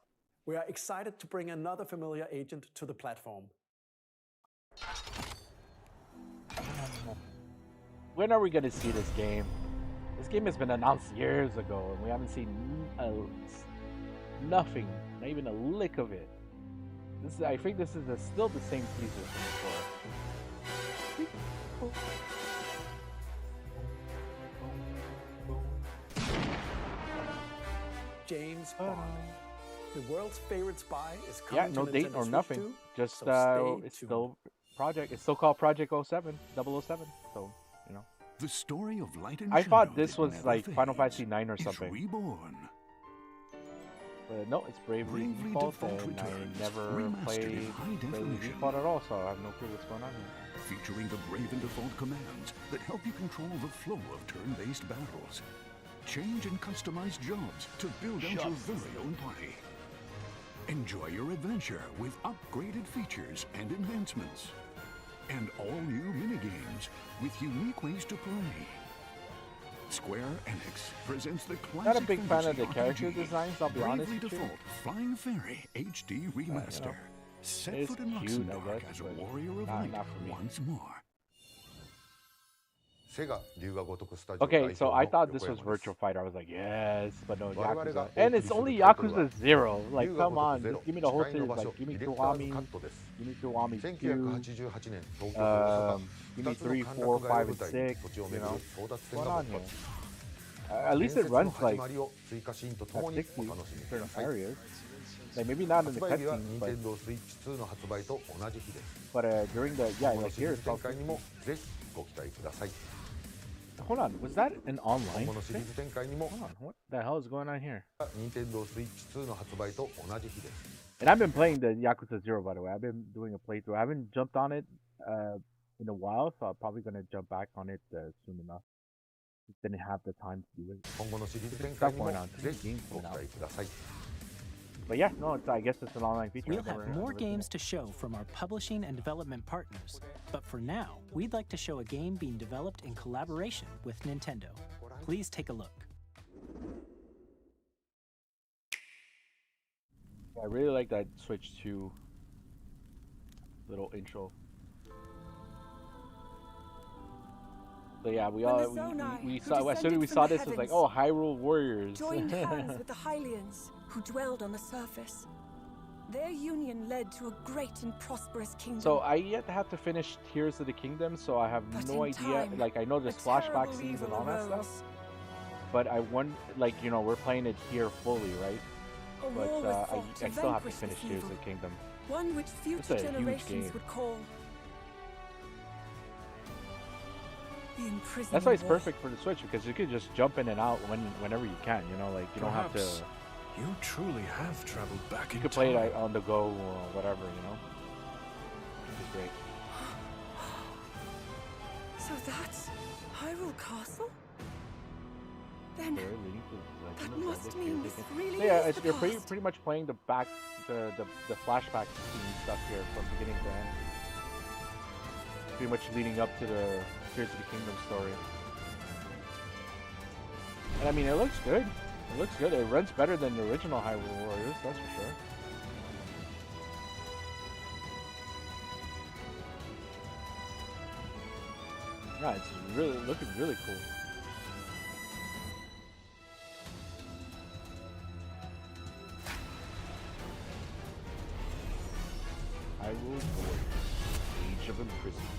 we are excited to bring another familiar agent to the platform. When are we gonna see this game? This game has been announced years ago, and we haven't seen nothing, not even a lick of it. I think this is still the same teaser from before. James Bond. The world's favorite spy is coming Yeah, no to date Nintendo or Switch nothing. 2, Just so stay it's tuned. still project. It's still called Project 07, 007. So The story of light and I thought shadow this that was never like Final fades Fantasy 9 or is something. reborn. But no, it's Bravely Bravely Default, Default and returns, I never remastered played in high Bravely definition. Default at all, so I have no clue what's going on here. Featuring the Brave and Default commands that help you control the flow of turn-based battles. Change and customize jobs to build out your very own party. Enjoy your adventure with upgraded features and enhancements. And all new minigames with unique ways to play. Square Enix presents the classic Not a big fan of the fantasy character RPG, designs, I'll be honest Bravely with you. Default Flying Fairy HD Remaster. Set It's foot in cute, I Luxembourg guess, as a but warrior of light not for me. once more. Okay, so I thought this was Virtual Fighter. I was like, yes, but no, Yakuza. And it's only Yakuza 0. Like, come on, just give me the whole series. Like, give me Kiwami, give me Kiwami 2, give me 3, 4, 5, and 6, you know? What's going on here? At least it runs like at 60 in certain areas. Like, maybe not in the cutscenes, but during the, yeah, like here, it's all 60. Hold on, was that an online thing? Hold on, what the hell is going on here? And I've been playing the Yakuza 0, by the way. I've been doing a playthrough. I haven't jumped on it in a while, so I'm probably going to jump back on it soon enough. Just didn't have the time to do it. Stuff going on. Games going out. But yeah, no, I guess it's an online feature. We'll have more games to show from our publishing and development partners, but for now, we'd like to show a game being developed in collaboration with Nintendo. Please take a look. I really like that Switch 2 little intro. So yeah, we saw as soon as we saw this, it was like, oh, Hyrule Warriors. Joined hands with the Hylians, who dwelled on the surface. Their union led to a great and prosperous kingdom. So I yet have to finish Tears of the Kingdom, so I have no idea. Like I know there's flashback scenes and all that stuff, but I want, like, you know, we're playing it here fully, right? But I still have to finish Tears of the Kingdom. One which future generations would call the Imprisoning That's why it's War. perfect for the Switch, because you could just jump in and out whenever you can. You know, like you don't have to. You truly have traveled back in time. You could play it on the go or whatever, you know. It's great. So that's Hyrule Castle? Then that must mean this really yeah, is the you're past. pretty much playing the flashback scene stuff here from beginning to end. Pretty much leading up to the Tears of the Kingdom story. And I mean, it looks good. It looks good. It runs better than the original Hyrule Warriors, that's for sure. Yeah, it's really looking really cool. Hyrule Warriors, Age of Imprisonment.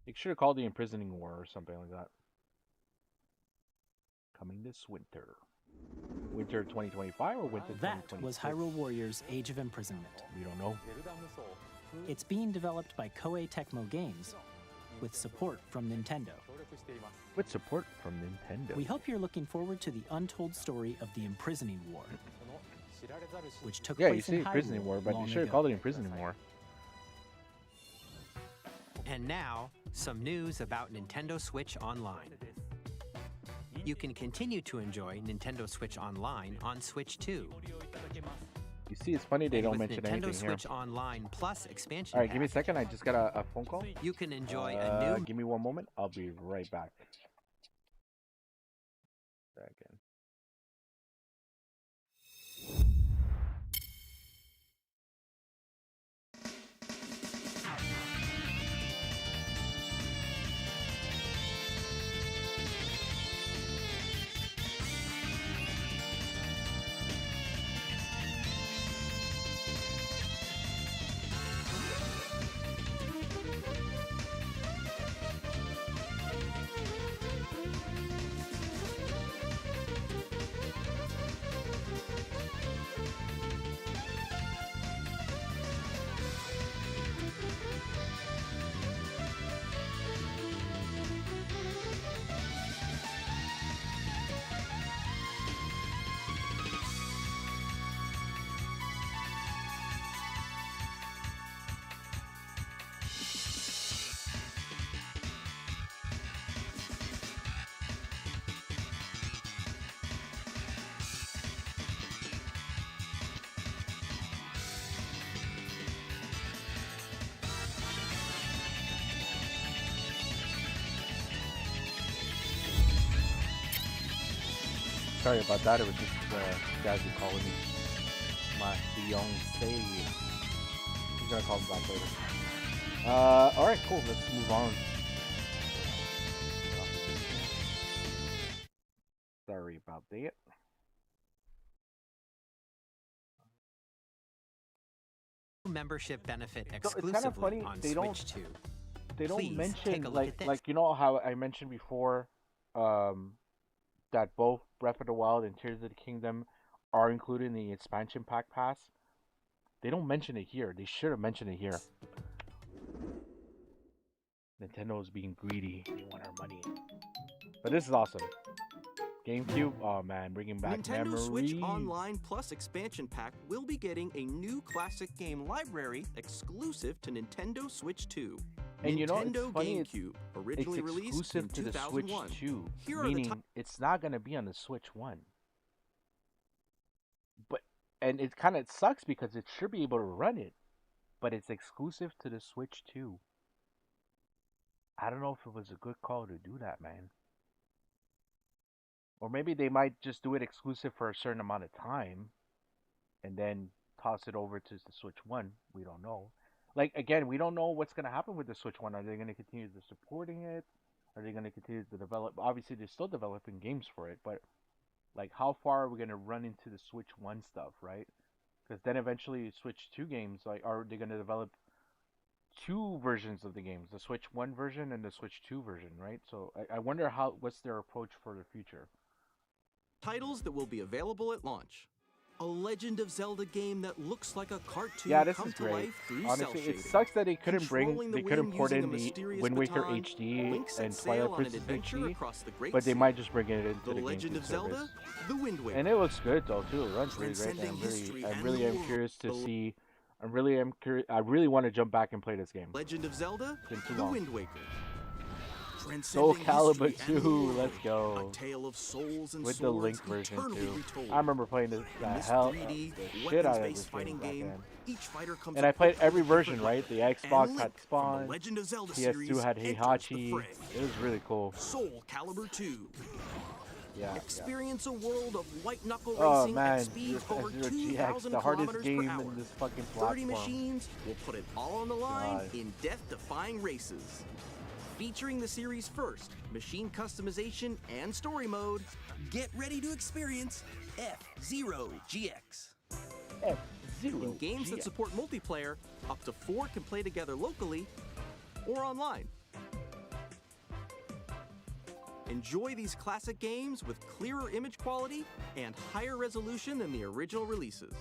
They should have called the Imprisoning War or something like that. Coming this winter. Winter 2025 or winter 2026? That was Hyrule Warriors Age of Imprisonment. We don't know. It's being developed by Koei Tecmo Games with support from Nintendo. With support from Nintendo. We hope you're looking forward to the untold story of the Imprisoning War, which took Yeah, you place say in Hyrule Imprisoning War, but you long should have ago. called it Imprisoning War. And now, some news about Nintendo Switch Online. You can continue to enjoy Nintendo Switch Online on Switch 2. You see, it's funny they don't With mention Nintendo anything Switch here. Online Plus expansion Alright, give me a pack, second. I just got a phone call. you can enjoy a new... Give me one moment. I'll be right back. Second. Sorry about that. It was just guys who calling me. My fiance. He's gonna call me back later. All right, cool. Let's move on. Sorry about that. membership benefit So it's exclusively kind of funny. on They Switch 2. They don't Please mention take a look at this. like you know how I mentioned before, that both Breath of the Wild and Tears of the Kingdom are included in the expansion pack pass. They don't mention it here. They should have mentioned it here. Nintendo is being greedy. They want our money. But this is awesome. GameCube, oh man, bringing back Nintendo memories. Switch Online Plus expansion pack will be getting a new classic game library exclusive to Nintendo Switch 2. And you know, it's Nintendo funny, GameCube, originally it's released exclusive in to the 2001. Switch 2, Here are the meaning it's not going to be on the Switch 1. But and it kind of sucks because it should be able to run it, but it's exclusive to the Switch 2. I don't know if it was a good call to do that, man. Or maybe they might just do it exclusive for a certain amount of time, and then toss it over to the Switch One. We don't know. Like again, we don't know what's gonna happen with the Switch One. Are they gonna continue to supporting it? Are they gonna continue to develop? Obviously, they're still developing games for it, but like, how far are we gonna run into the Switch One stuff, right? Because then eventually, Switch Two games, like, are they gonna develop two versions of the games, the Switch One version and the Switch Two version, right? So I wonder what's their approach for the future. Titles that will be available at launch. A Legend of Zelda game that looks like a cartoon Yeah, this come is to great. life through Honestly, cell it shading. sucks that they couldn't Controlling the port wind using in a the mysterious Wind Waker baton, HD Link set and sail Twilight on an Princess adventure HD, across the Great but they Sea. might just bring it into The the Legend GameCube of Zelda, service. The Wind Waker. And it looks good though too. It runs really great. Transcending And history I and really the am world. curious to The see. I really want to jump back and play this game. Legend of Zelda, It's been too The long. Wind Waker. Soul Transcending Calibur history and the 2, world. let's go. A tale of souls and With the swords Link version eternally too. retold. I remember playing the In this hell 3D, the shit out of weapons-based this fighting game game, back then. each fighter comes And I played equipped every with a version, different right? The weapon. Xbox And had Link from Spawn. the Legend of Zelda PS2 series had enters the Heihachi. fray. It was really cool. Soul Calibur 2. Yeah. Experience a world of white knuckle Oh racing man, at speeds over F-Zero 2,000 GX, the hardest kilometers game per hour. in this fucking 30 platform. machines will put it all on the line God. in death-defying races. Featuring the series' first machine customization and story mode, get ready to experience F-Zero GX. F-Zero In games that GX. support multiplayer, up to 4 can play together locally or online. Enjoy these classic games with clearer image quality and higher resolution than the original releases.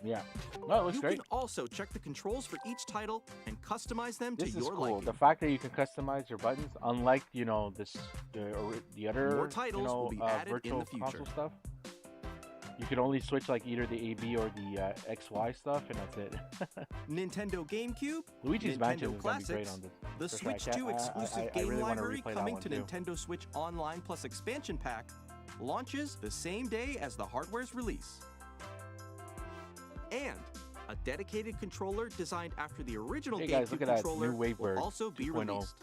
Yeah. No, it looks You great. can also check the controls for each title and customize them This to is your cool. liking. The fact that you can customize your buttons, unlike the other More titles will be added in virtual the future. console stuff. You can only switch like either the AB or the XY stuff, and that's it. Nintendo GameCube, Luigi's Nintendo Mansion is gonna be Classics, great on this. the For Switch sure. 2 exclusive game really wanna library replay that coming one to too. Nintendo Switch Online Plus expansion pack launches the same day as the hardware's release. And a dedicated controller designed after the original Hey guys, GameCube look at that controller new Wavebird will also be 2.0. released.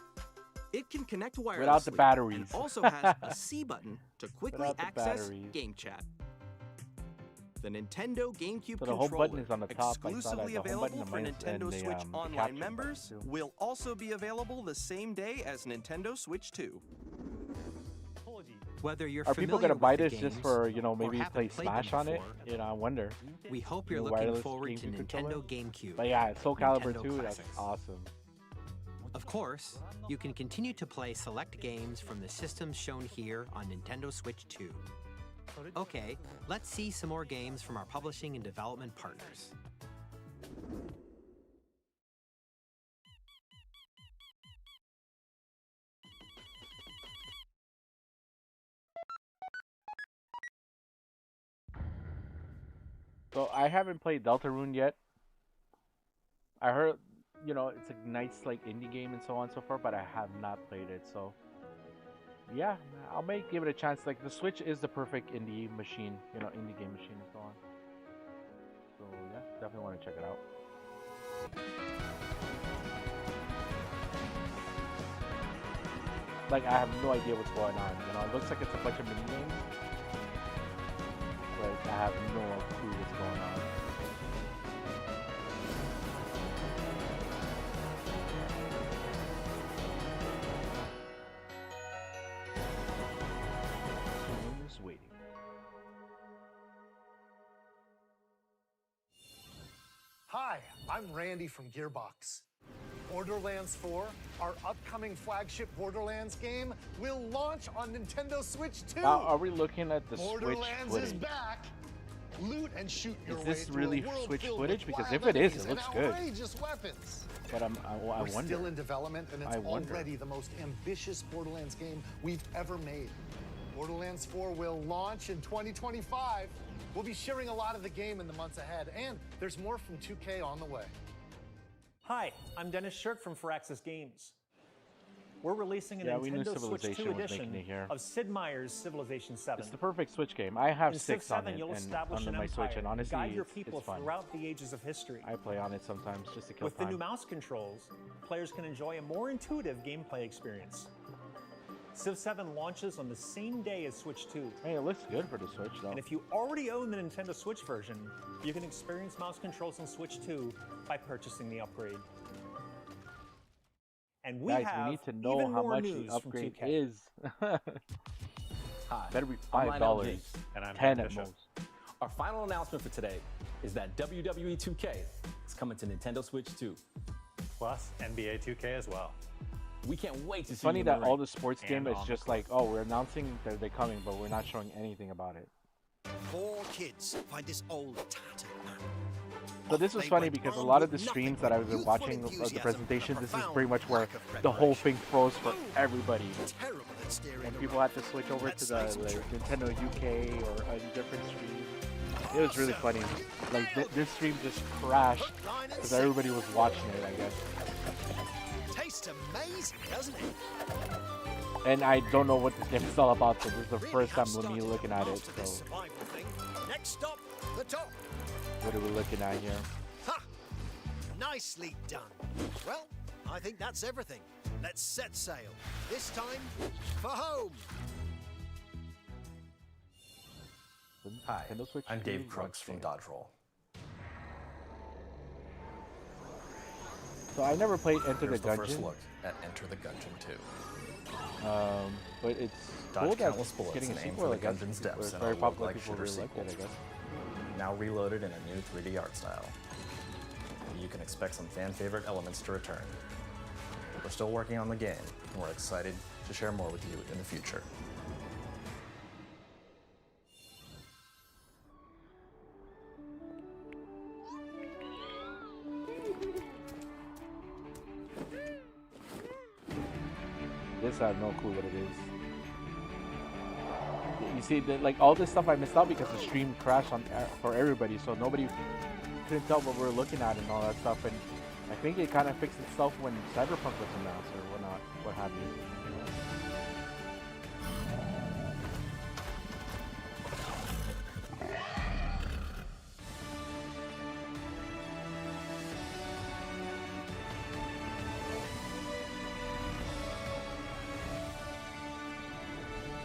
It can connect wirelessly Without the batteries. and also has a C button to quickly Without the access batteries. game chat. The Nintendo GameCube So the home controller, button is on the top. I saw that exclusively the home button available for and Nintendo the, Switch the Online capture members, button, too. will also be available the same day as Nintendo Switch 2. Whether you're Are people familiar gonna with buy the this just games for or maybe haven't play played Smash them on it? before, I wonder. we hope You you're know, looking wireless forward to GameCube controller? Nintendo GameCube. But yeah, Soul Calibur Nintendo 2, that's Classics. awesome. Of course, you can continue to play select games from the systems shown here on Nintendo Switch 2. Okay, let's see some more games from our publishing and development partners. So I haven't played Deltarune yet. I heard, it's a nice like indie game and so on and so forth, but I have not played it. So yeah, I may give it a chance. Like the Switch is the perfect indie machine, indie game machine and so on. So yeah, definitely want to check it out. Like I have no idea what's going on. It looks like it's a bunch of mini games, but I have no clue what's going on. Time is waiting. Hi, I'm Randy from Gearbox. Borderlands 4, our upcoming flagship Borderlands game, will launch on Nintendo Switch 2. Now, are we looking at the Switch Borderlands is footage? back. Loot and shoot your Is way this through really a world Switch filled footage? with Because wild if it is, enemies it looks and good. outrageous weapons. But I We're wonder. still in development, and it's I wonder. already the most ambitious Borderlands game we've ever made. Borderlands 4 will launch in 2025. We'll be sharing a lot of the game in the months ahead, and there's more from 2K on the way. Hi, I'm Dennis Shirk from Firaxis Games. We're releasing a Yeah, we knew Nintendo Switch 2 Civilization was edition making it here. of Sid Meier's Civilization 7. It's the perfect Switch game. I have In 6 Civ on 7, it you'll and establish on an my empire Switch, and honestly, guide your it's people fun. throughout the ages of history. I play on it sometimes just to kill With the time. new mouse controls, players can enjoy a more intuitive gameplay experience. Civ 7 launches on the same day as Switch 2. Hey, it looks good for the Switch, though. And if you already own the Nintendo Switch version, you can experience mouse controls on Switch 2 by purchasing the upgrade. And we Guys, have we need to know even how more much news the upgrade from 2K. is. Hi, Better be I'm $5. Lionel James. And I'm 10 Dan at Bishop. most. Our final announcement for today is that WWE 2K is coming to Nintendo Switch 2. Plus NBA 2K as well. We can't wait to It's see funny you in the that all ring. the sports And game is on the just like, oh, we're announcing that they're coming, but we're not showing anything about it. 4 kids find this old tattered man. So this was funny because a lot of the streams that I've been watching of the presentation, this is pretty much where the whole thing froze for everybody. Terrible at steering And the people right. had to switch over Let's to the say some Nintendo UK or a different stream. It was really funny. Like this stream just crashed because everybody was watching it, I guess. Tastes amazing, doesn't it? And I don't know what this game is all about, so this is the first time me looking at it. After this So survival thing. Next stop, the top. what are we looking at here? Ha! Nicely done. Well, I think that's everything. Let's set sail. This time, for home. Hi, Nintendo Switch I'm 2 Dave Crooks from game. Dodge Roll. So I never played Enter Here's the the first Gungeon. look at Enter the Gungeon 2. But it's Dodge cool that countless it's bullets getting a and aim sequel, for I the guess. Gungeon's depths It's in very a popular, roguelike people shooter really like it, I sequel. guess. Now reloaded in a new 3D art style. You can expect some fan favorite elements to return. We're still working on the game, and we're excited to share more with you in the future. This I have no clue what it is. You see, like all this stuff I missed out because the stream crashed on for everybody, so nobody couldn't tell what we were looking at and all that stuff. And I think it kind of fixed itself when Cyberpunk was announced or whatnot, what have you.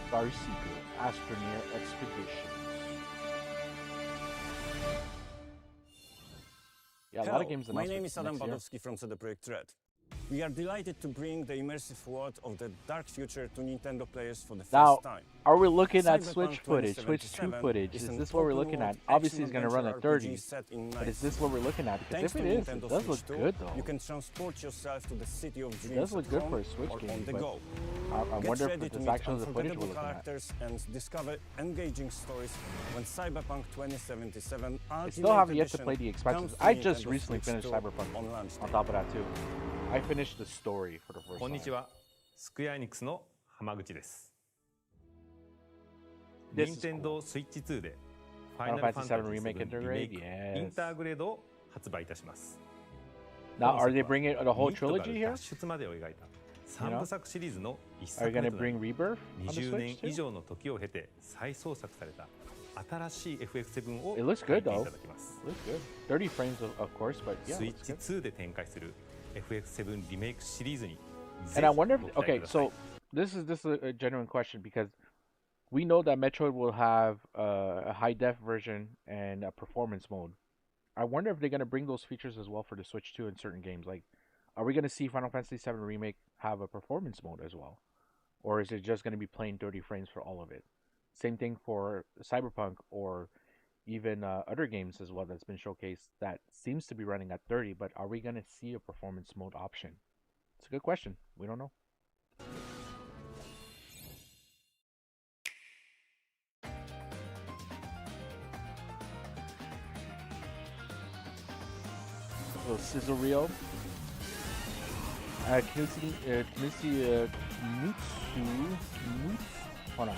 Starseeker Astroneer Expedition. Yeah, a lot of games my announced name is Adam next year. Badowski from CD Projekt Red. We are delighted to bring the immersive world of the dark future to Nintendo players for the Now, first time. are we looking at Cyberpunk Switch footage, Switch 2 2077 footage? is Is an this what we're open looking at? world Obviously, it's going to run at action-adventure 30, RPG set in but is Nice. this what we're looking at? Because Thanks if to it is, Nintendo it does Switch look 2, good, though. You can transport yourself to the city of dreams does look at good home for a Switch or game, on the but go. I Get wonder if ready to this meet actually the footage we're unforgettable looking at. characters and discover engaging stories when Cyberpunk 2077 I Ultimate still haven't yet to Edition play the expansions. comes to I just Nintendo recently Switch finished 2 Cyberpunk on launch on day. top of that, too. I finished the story for the first こんにち time. は。スクエアエニックスの浜口です。 This is 任天堂スイッチ2で Final Final Fantasy VII Fantasy Remake VII Intergrade? リメイク Yes. インターグレードを発売いたします。 Now, are they 本作は bringing the whole ニットが trilogy here? 脱出までを描いた You know? 3部作シリーズの一 Are 作 you 目 going to となり bring Rebirth on the 20 Switch 年 too? 以上の時を経て再創作された新しい FF7 を It looks 体 good 験 though. いただきます。 It looks good. 30 frames of course, but yeah, スイ it ッ looks チ good. 2で展開する FF7 リメイクシリーズに And I ぜひ wonder ご if 期待 okay, ください。 so this is a genuine question because we know that Metroid will have a high def version and a performance mode. I wonder if they're going to bring those features as well for the Switch 2 in certain games. Like, are we going to see Final Fantasy VII Remake have a performance mode as well? Or is it just going to be plain 30 frames for all of it? Same thing for Cyberpunk or even other games as well that's been showcased that seems to be running at 30, but are we going to see a performance mode option? It's a good question. We don't know. little sizzle reel. Kunitsu, hold on.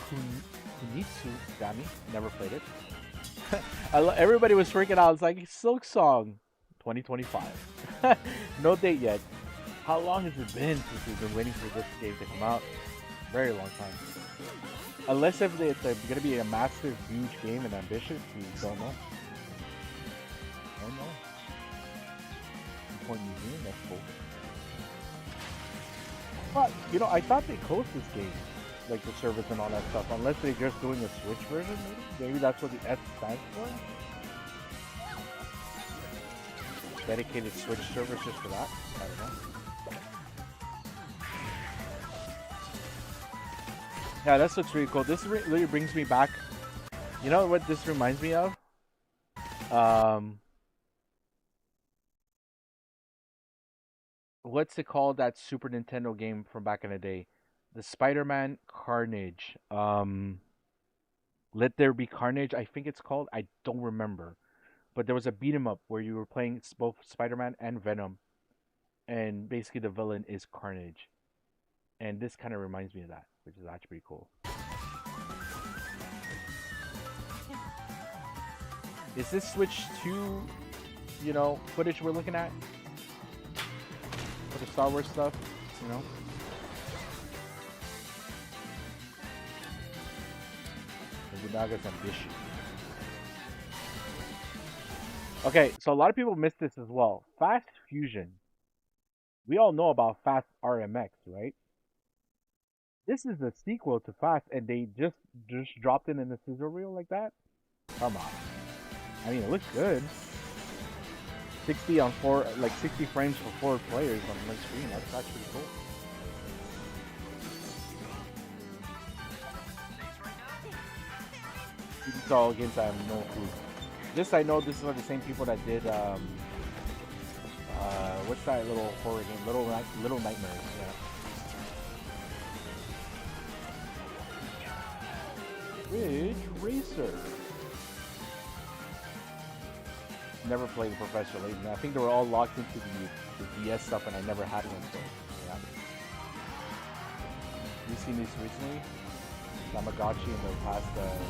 Kunitsu Gami, never played it. Everybody was freaking out. It's like Silk Song 2025. No date yet. How long has it been since we've been waiting for this game to come out? Very long time. Unless if it's going to be a massive, huge game and ambitious, we don't know. Don't know. Point Museum, that's cool. But you know, I thought they closed this game, like the service and all that stuff, unless they're just doing a Switch version. Maybe that's what the S stands for. Dedicated Switch service just for that. I don't know. Yeah, this looks really cool. This really brings me back. You know what this reminds me of? What's it called? That Super Nintendo game from back in the day, the Spider-Man Carnage. Let There Be Carnage, I think it's called. I don't remember, but there was a beat 'em up where you were playing both Spider-Man and Venom, and basically the villain is Carnage, and this kind of reminds me of that, which is actually pretty cool. Is this Switch 2, you know, footage we're looking at? For the Star Wars stuff, you know? Nobunaga's ambition. Okay, so a lot of people missed this as well. Fast Fusion. We all know about Fast RMX, right? This is the sequel to Fast, and they just dropped it in the scissor reel like that? Come on. I mean, it looks good. 60 on 4, like 60 frames for 4 players on one screen. That's actually cool. These are all games I have no clue. This I know. This are the same people that did what's that little horror game? Little Nightmares. Yeah. Ridge Racer. Never played Professor Layton. I think they were all locked into the DS stuff, and I never had one. So yeah. You seen these recently? Tamagotchi in the past direct.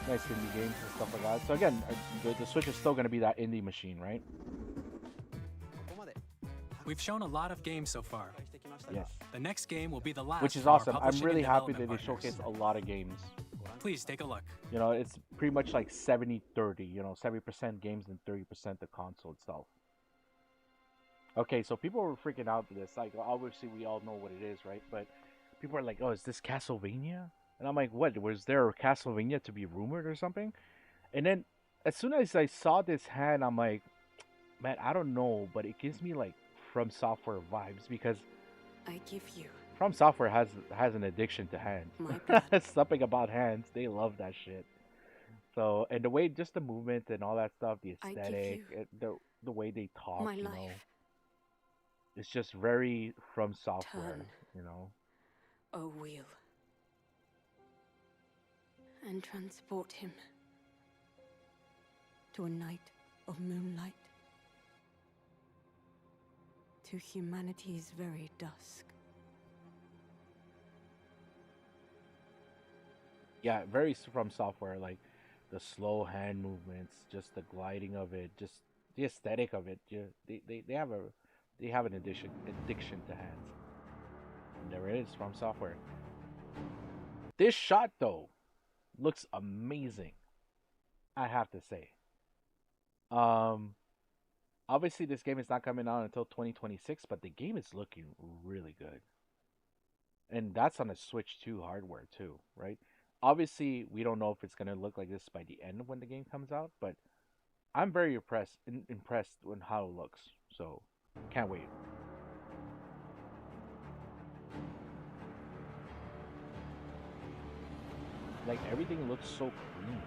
Nice indie games and stuff like that. So again, the Switch is still going to be that indie machine, right? We've shown a lot of games so far. Yes. The next game will be the last. Which is from our awesome. I'm publishing really and happy that development they partners. showcase a lot of games. Please take a look. You know, it's pretty much like 70-30. You know, 70% games and 30% the console itself. Okay, so people were freaking out to this. Like, obviously, we all know what it is, right? But people are like, "Oh, is this Castlevania?" And I'm like, "What? Was there a Castlevania to be rumored or something?" And then, as soon as I saw this hand, I'm like, "Man, I don't know, but it gives me like From Software vibes because I give you From Software has an addiction to hands. Something about hands, they love that shit. So, and the way, just the movement and all that stuff, the I give aesthetic, you the way they talk, my you know, life. it's just very From Software, Turn. you know. A wheel and transport him to a night of moonlight, to humanity's very dusk. Yeah, very From Software, like the slow hand movements, just the gliding of it, just the aesthetic of it. Yeah, they have an addiction to hands. And there it is, From Software. This shot though looks amazing, I have to say. Obviously this game is not coming out until 2026, but the game is looking really good. And that's on a Switch 2 hardware too, right? Obviously, we don't know if it's going to look like this by the end when the game comes out, but I'm very impressed with how it looks. So, can't wait. Like, everything looks so clean.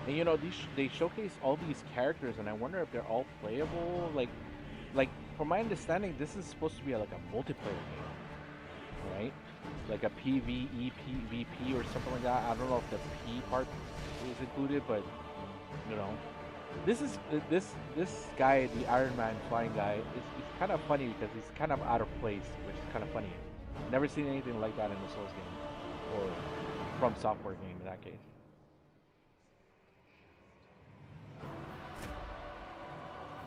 And you know, they showcase all these characters, and I wonder if they're all playable. Like from my understanding, this is supposed to be like a multiplayer game, right? Like a PvE, PvP, or something like that. I don't know if the P part is included, but you know, this guy, the Iron Man flying guy, is kind of funny because he's kind of out of place, which is kind of funny. Never seen anything like that in a Souls game or From Software game in that case.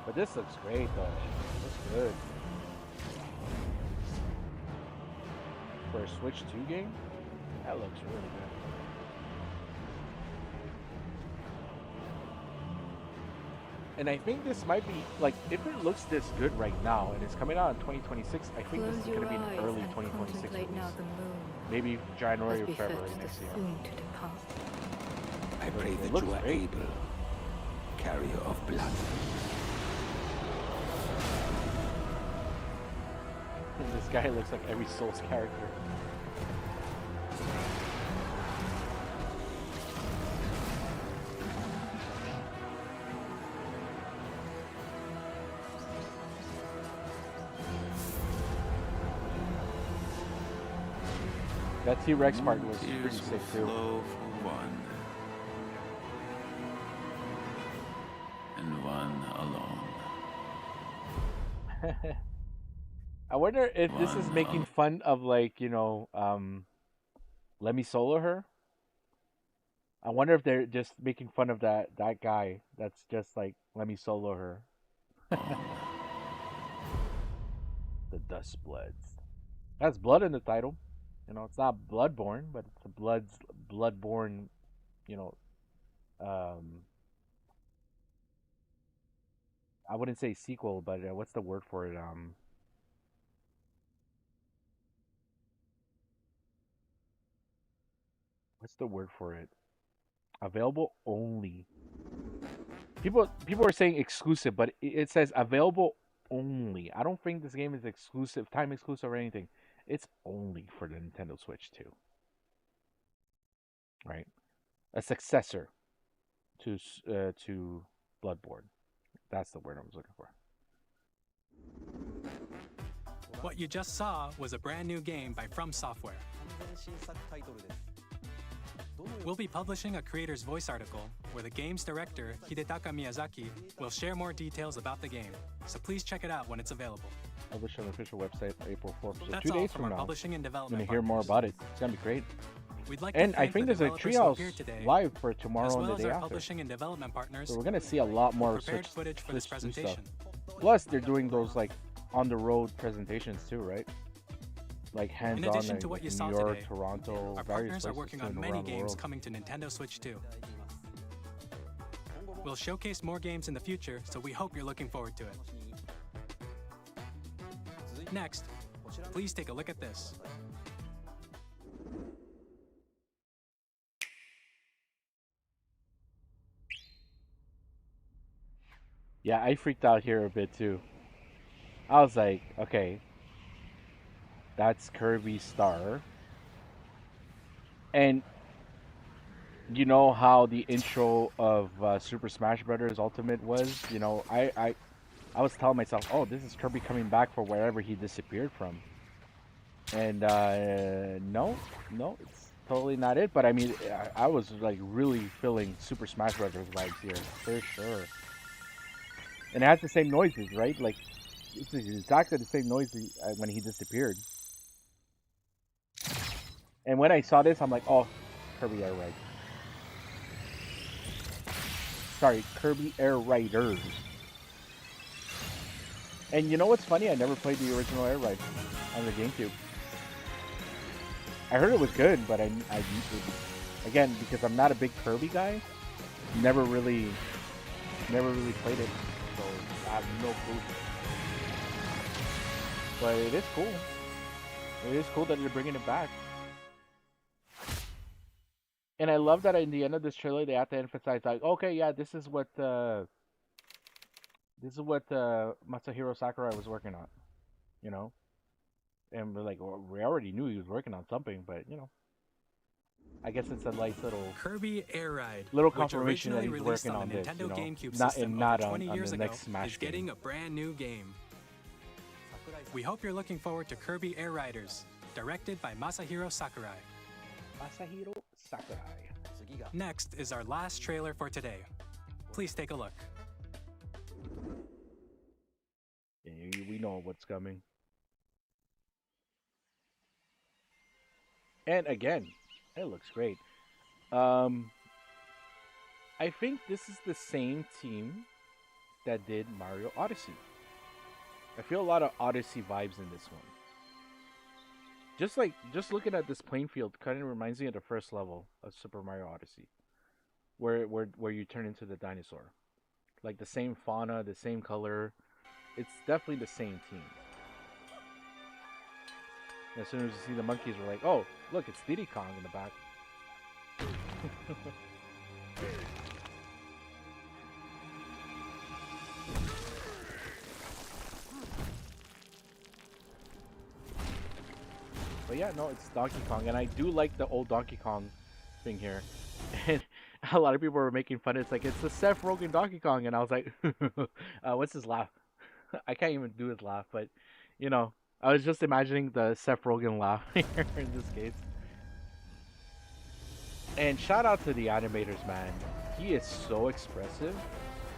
But this looks great though. Looks good. a Switch 2 game? That looks really good. And I think this might be, like, if it looks this good right now and it's coming out in 2026, I think this is going to be an early 2026 release. Maybe January or February next year. I pray that you are able, carrier of blood. This guy looks like every Souls character. That T-Rex part was pretty sick too. Flow for one, and one alone. I wonder if this is making fun of, like, you know, Let Me Solo Her. I wonder if they're just making fun of that guy that's just like, Let Me Solo Her. The Dust Bloods. That's blood in the title. You know, it's not Bloodborne, but it's a Bloodborne, you know, I wouldn't say sequel, but what's the word for it? What's the word for it? Available only. People are saying exclusive, but it says available only. I don't think this game is exclusive, time exclusive or anything. It's only for the Nintendo Switch 2. Right? A successor to Bloodborne. That's the word I was looking for. What you just saw was a brand new game by From Software. We'll be publishing a creator's voice article where the game's director, Hidetaka Miyazaki, will share more details about the game. So please check it out when it's available. Published on the official website April 4th. So That's 2 all days from from our now, publishing and I'm development going to hear more partners. about it. It's going to be great. We'd like And to I thank think the there's a developers who Treehouse appeared today, live for tomorrow as and well the as day our after. publishing and development partners So we're going to see a lot more prepared Switch, footage for this Switch 2 stuff. presentation. Plus, they're doing those, like, on-the-road presentations too, right? Like In hands-on, addition like to what you New saw York, today, Toronto, our various partners are places working too on many around the games world. coming to Nintendo Switch 2. We'll showcase more games in the future, so we hope you're looking forward to it. Next, please take a look at this. Yeah, I freaked out here a bit too. I was like, okay, that's Kirby Star. And you know how the intro of Super Smash Brothers Ultimate was? You know, I was telling myself, oh, this is Kirby coming back for wherever he disappeared from. And no, it's totally not it. But I mean, I was like really feeling Super Smash Brothers vibes here, for sure. And it has the same noises, right? Like, it's exactly the same noise when he disappeared. And when I saw this, I'm like, oh, Kirby Air Ride. Sorry, Kirby Air Riders. And you know what's funny? I never played the original Air Ride on the GameCube. I heard it was good, but I again, because I'm not a big Kirby guy, never really played it, so I have no clue. But it is cool. It is cool that they're bringing it back. And I love that in the end of this trailer they have to emphasize, like, okay, yeah, this is what Masahiro Sakurai was working on, you know. And we're like, well, we already knew he was working on something, but you know, I guess it's a nice little Kirby Air Ride, little which confirmation that originally he's released working on on the this, Nintendo you know, GameCube not system not over on 20 years the ago, next Smash is getting a brand new game. We hope you're looking forward to Kirby Air Riders, directed by Masahiro Sakurai. Masahiro Sakurai. Next is our last trailer for today. Please take a look. Yeah, we know what's coming. And again, it looks great. I think this is the same team that did Mario Odyssey. I feel a lot of Odyssey vibes in this one. just looking at this playing field kind of reminds me of the first level of Super Mario Odyssey, where you turn into the dinosaur, like the same fauna, the same color. It's definitely the same team. As soon as you see the monkeys, we're like, oh, look, it's Diddy Kong in the back. But yeah, no, it's Donkey Kong, and I do like the old Donkey Kong thing here. And a lot of people were making fun. It's like, it's the Seth Rogen Donkey Kong, and I was like, what's his laugh? I can't even do his laugh, but you know, I was just imagining the Seth Rogen laugh here in this case. And shout out to the animators, man. He is so expressive.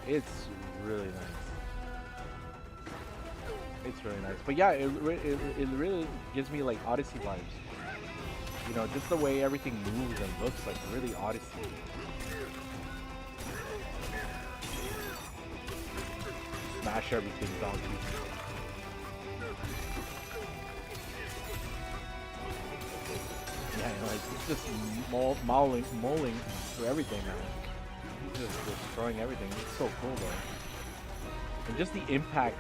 It's really nice. It's really nice. But yeah, it really gives me like Odyssey vibes. You know, just the way everything moves and looks like really Odyssey. Smash everything, donkey. Yeah, you know, it's just mauling through everything, man. He's just destroying everything. It's so cool, though. And just the impact,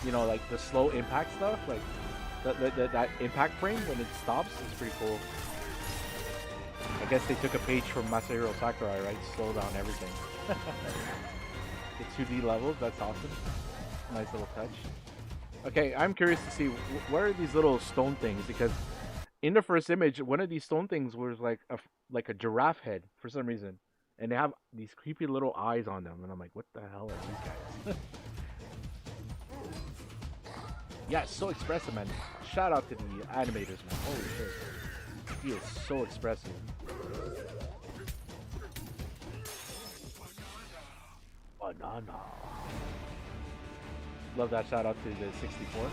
you know, like the slow impact stuff, like that impact frame when it stops is pretty cool. I guess they took a page from Masahiro Sakurai, right? Slow down everything. The 2D levels, that's awesome. Nice little touch. Okay, I'm curious to see what are these little stone things, because in the first image, one of these stone things was like a giraffe head for some reason, and they have these creepy little eyes on them, and I'm like, what the hell are these guys? Yeah, so expressive, man. Shout out to the animators, man. Holy shit, he is so expressive. Banana. Love that shout out to the 64.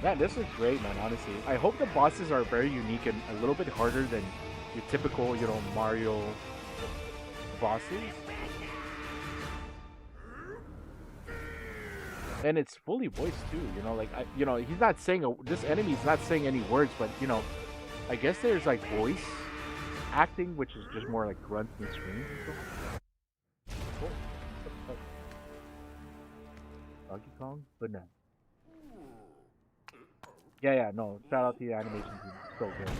Man, this looks great, man, honestly. I hope the bosses are very unique and a little bit harder than your typical, you know, Mario bosses. And it's fully voiced too, you know, like, you know, he's not saying, this enemy's not saying any words, but, you know, I guess there's like voice acting, which is just more like grunts and screams and stuff. Cool. Donkey Kong? Banana. Yeah, no, shout out to the animation team. It's so good.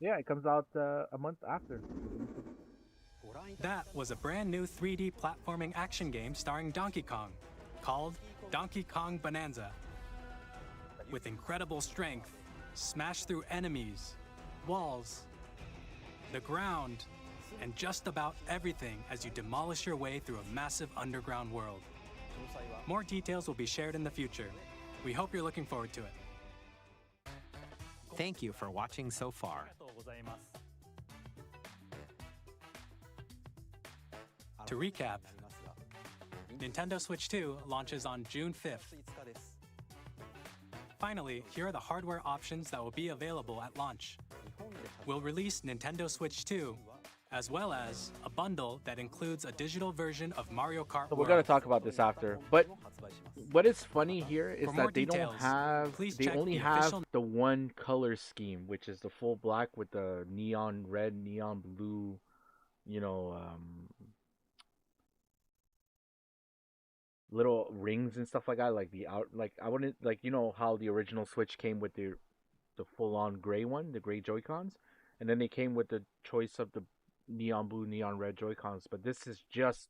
Yeah, it comes out a month after. That was a brand new 3D platforming action game starring Donkey Kong, called Donkey Kong Bonanza. With incredible strength, smash through enemies, walls, the ground, and just about everything as you demolish your way through a massive underground world. More details will be shared in the future. We hope you're looking forward to it. Thank you for watching so far. To recap, Nintendo Switch 2 launches on June 5th. Finally, here are the hardware options that will be available at launch. We'll release Nintendo Switch 2, as well as a bundle that includes a digital version of Mario Kart So we're World. gonna talk about this after. But what is funny here is For more that they don't details, have, please they check only the have official- the one color scheme, which is the full black with the neon red, neon blue, you know, little rings and stuff like that. Like the out, like I wouldn't, like, you know how the original Switch came with the full on gray one, the gray Joy-Cons, and then they came with the choice of the neon blue, neon red Joy-Cons. But this is just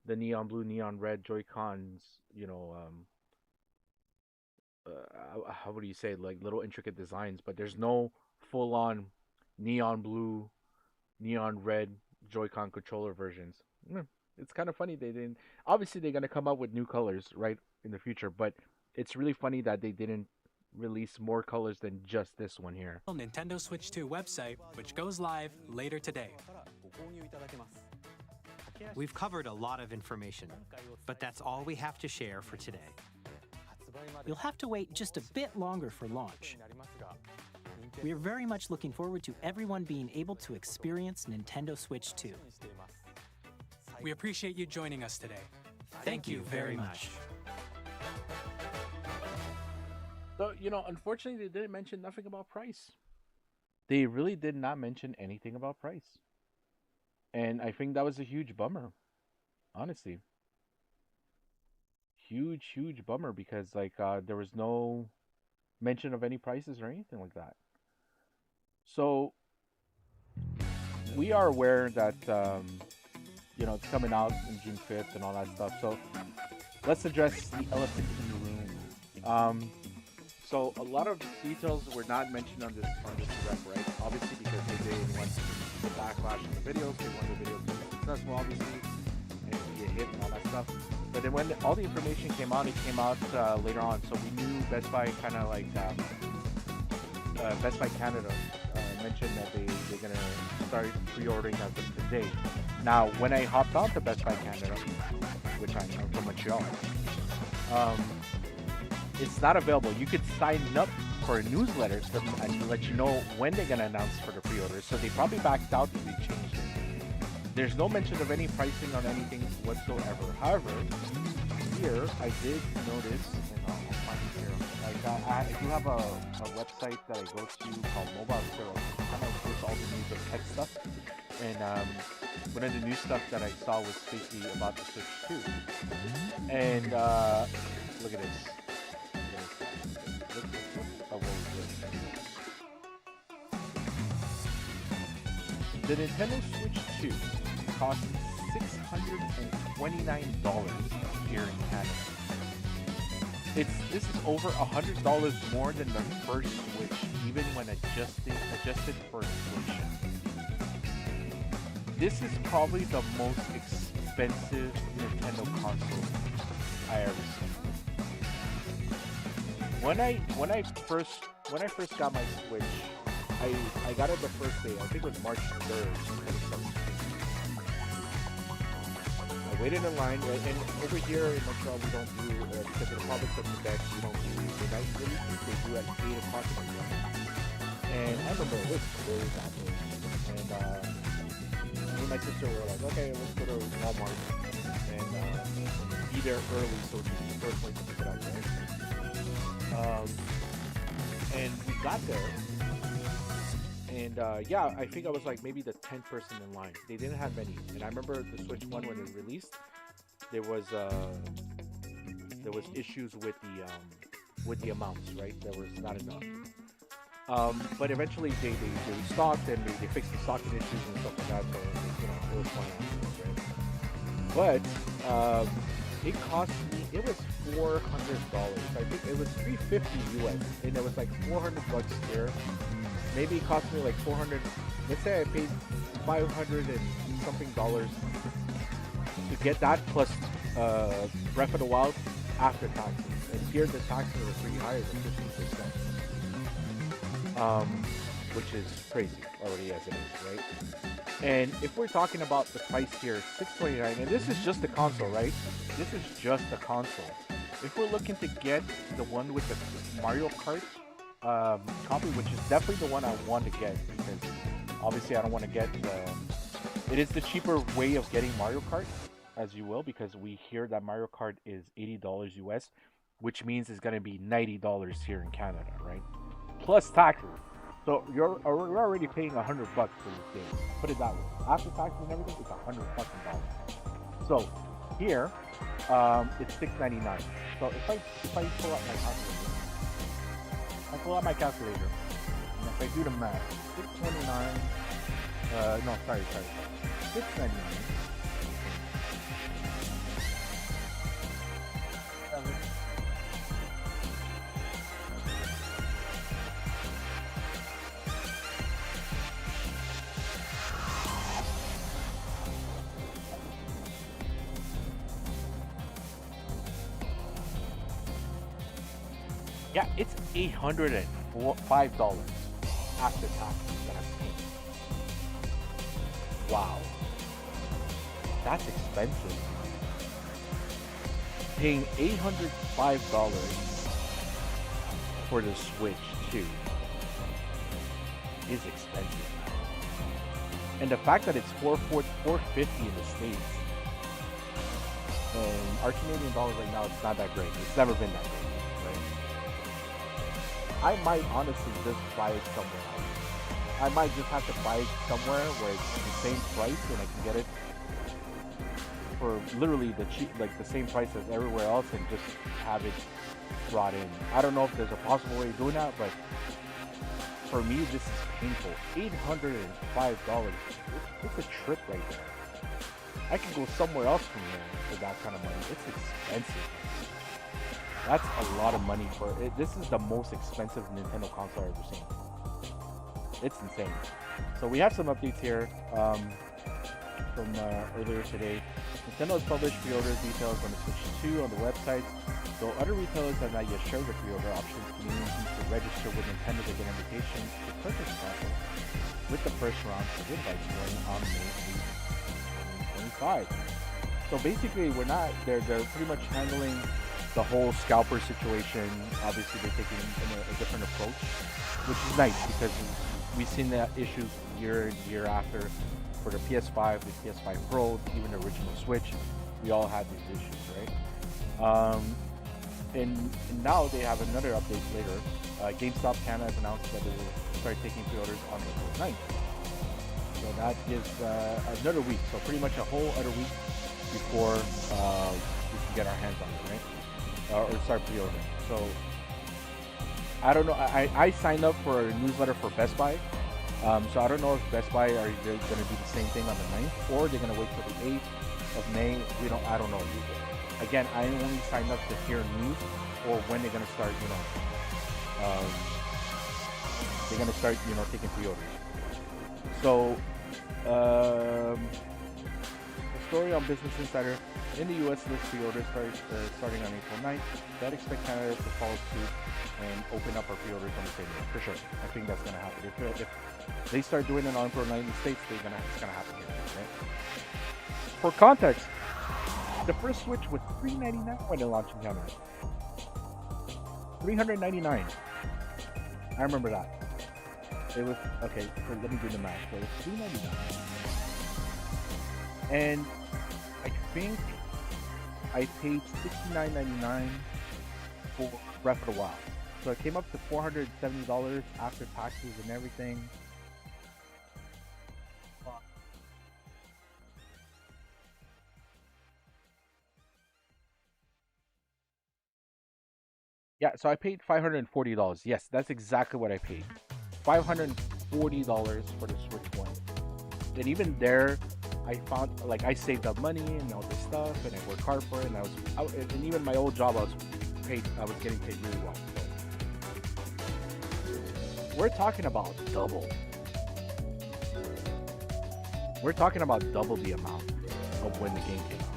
the neon blue, neon red Joy-Cons, you know, how would you say, like little intricate designs, but there's no full on neon blue, neon red Joy-Con controller versions. It's kind of funny they didn't. Obviously, they're gonna come out with new colors right in the future, but it's really funny that they didn't release more colors than just this one here. Nintendo Switch 2 website, which goes live later today. We've covered a lot of information, but that's all we have to share for today. You'll have to wait just a bit longer for launch. We are very much looking forward to everyone being able to experience Nintendo Switch 2. We appreciate you joining us today. Thank you very much. So, you know, unfortunately, they didn't mention nothing about price. They really did not mention anything about price. And I think that was a huge bummer, honestly. Huge, huge bummer because, like, there was no mention of any prices or anything like that. So, we are aware that, you know, it's coming out in June 5th and all that stuff. So, let's address the elephant in the room. So a lot of details were not mentioned on this direct, right? Obviously because they didn't want the backlash in the videos. They wanted the videos to be successful, obviously, and be a hit and all that stuff. But then when all the information came out, it came out later on. So we knew Best Buy kind of like Best Buy Canada mentioned that they're gonna start pre-ordering as of today. Now, when I hopped on to Best Buy Canada, which I'm from Montreal, it's not available. You could sign up for a newsletter and let you know when they're going to announce for the pre-orders. So they probably backed out and they changed it. There's no mention of any pricing on anything whatsoever. However, here I did notice, and I'll find it here. Like I do have a website that I go to called Mobile Zero. It kind of gives all the news of tech stuff. And one of the new stuff that I saw was basically about the Switch 2. And look at this. The Nintendo Switch 2 costs $629 here in Canada. This is over $100 more than the first Switch, even when adjusted for inflation. This is probably the most expensive Nintendo console I ever seen. When I first got my Switch, I got it the first day. I think it was March 3rd, 2017. I waited in line, and over here in Montreal we don't do, because of the province of Quebec, we don't do midnight releases. They do at 8 o'clock in the morning. And I remember it was very that day. And me and my sister were like, okay, let's go to Walmart and be there early so we can be the first place to pick it up, right? And we got there. And yeah, I think I was like maybe the 10th person in line. They didn't have many. And I remember the Switch 1 when it released, there was issues with the amounts, right? There was not enough. But eventually they restocked and they fixed the stocking issues and stuff like that. So you know, it was fine. But it cost me, it was $400. I think it was $350 US, and it was like $400 here. Maybe it cost me like 400. Let's say I paid 500 and something dollars to get that plus Breath of the Wild after taxes. And here the taxes are pretty higher than 15%, which is crazy already as it is, right? And if we're talking about the price here, $629, and this is just the console, right? This is just the console. If we're looking to get the one with the Mario Kart copy, which is definitely the one I want to get, because obviously I don't want to get it is the cheaper way of getting Mario Kart, as you will, because we hear that Mario Kart is $80 US, which means it's going to be $90 here in Canada, right? Plus taxes. So you're already paying $100 for this game. Put it that way. After taxes and everything, it's $100 fucking dollars. So here, it's $6.99. So if I pull up my calculator, and if I do the math, $6.29. No, sorry. $6.99. Yeah, it's $805 after taxes that I'm paying. Wow. That's expensive. Paying $805 for the Switch 2 is expensive. And the fact that it's $450 in the States And our Canadian dollar right now, it's not that great. It's never been that great, right? I might honestly just buy it somewhere else. I might just have to buy it somewhere where it's the same price and I can get it for literally the cheap, like the same price as everywhere else, and just have it brought in. I don't know if there's a possible way of doing that, but for me, this is painful. $805. It's a trip right there. I could go somewhere else from here for that kind of money. It's expensive. That's a lot of money for it. This is the most expensive Nintendo console I've ever seen. It's insane. So we have some updates here from earlier today. Nintendo has published pre-order details on the Switch 2 on the website, though other retailers have not yet shared the pre-order options, meaning you need to register with Nintendo to get invitations to purchase console, with the first round of invites going on May 8th, 2025. So basically, they're pretty much handling the whole scalper situation. Obviously, they're taking a different approach, which is nice because we've seen that issues year after for the PS5, the PS5 Pro, even the original Switch. We all had these issues, right? And now they have another update later. GameStop Canada has announced that they will start taking pre-orders on April 9th. So that gives another week, so pretty much a whole other week before we can get our hands on it, right? Or start pre-ordering. So I don't know. I signed up for a newsletter for Best Buy. So I don't know if Best Buy are going to do the same thing on the 9th, or they're going to wait till the 8th of May. I don't know. Again, I only signed up to hear news or when they're going to start, taking pre-orders. So, the story on Business Insider, in the U.S. list pre-orders starting on April 9th. That expect Canada to follow suit and open up our pre-orders on the same day, for sure. I think that's going to happen. If they start doing it on April 9th in the States, it's going to happen here, right? For context, the first Switch was $399 when it launched in Canada. $399. I remember that. It was, okay, so let me do the math. So it was $399. And I think I paid $69.99 for Breath of the Wild. So it came up to $470 after taxes and everything. Yeah, so I paid $540. Yes, that's exactly what I paid. $540 for the Switch 1. And even there, I found, like, I saved up money and all this stuff, and I worked hard for it, and and even my old job, I was getting paid really well. So we're talking about double. We're talking about double the amount of when the game came out.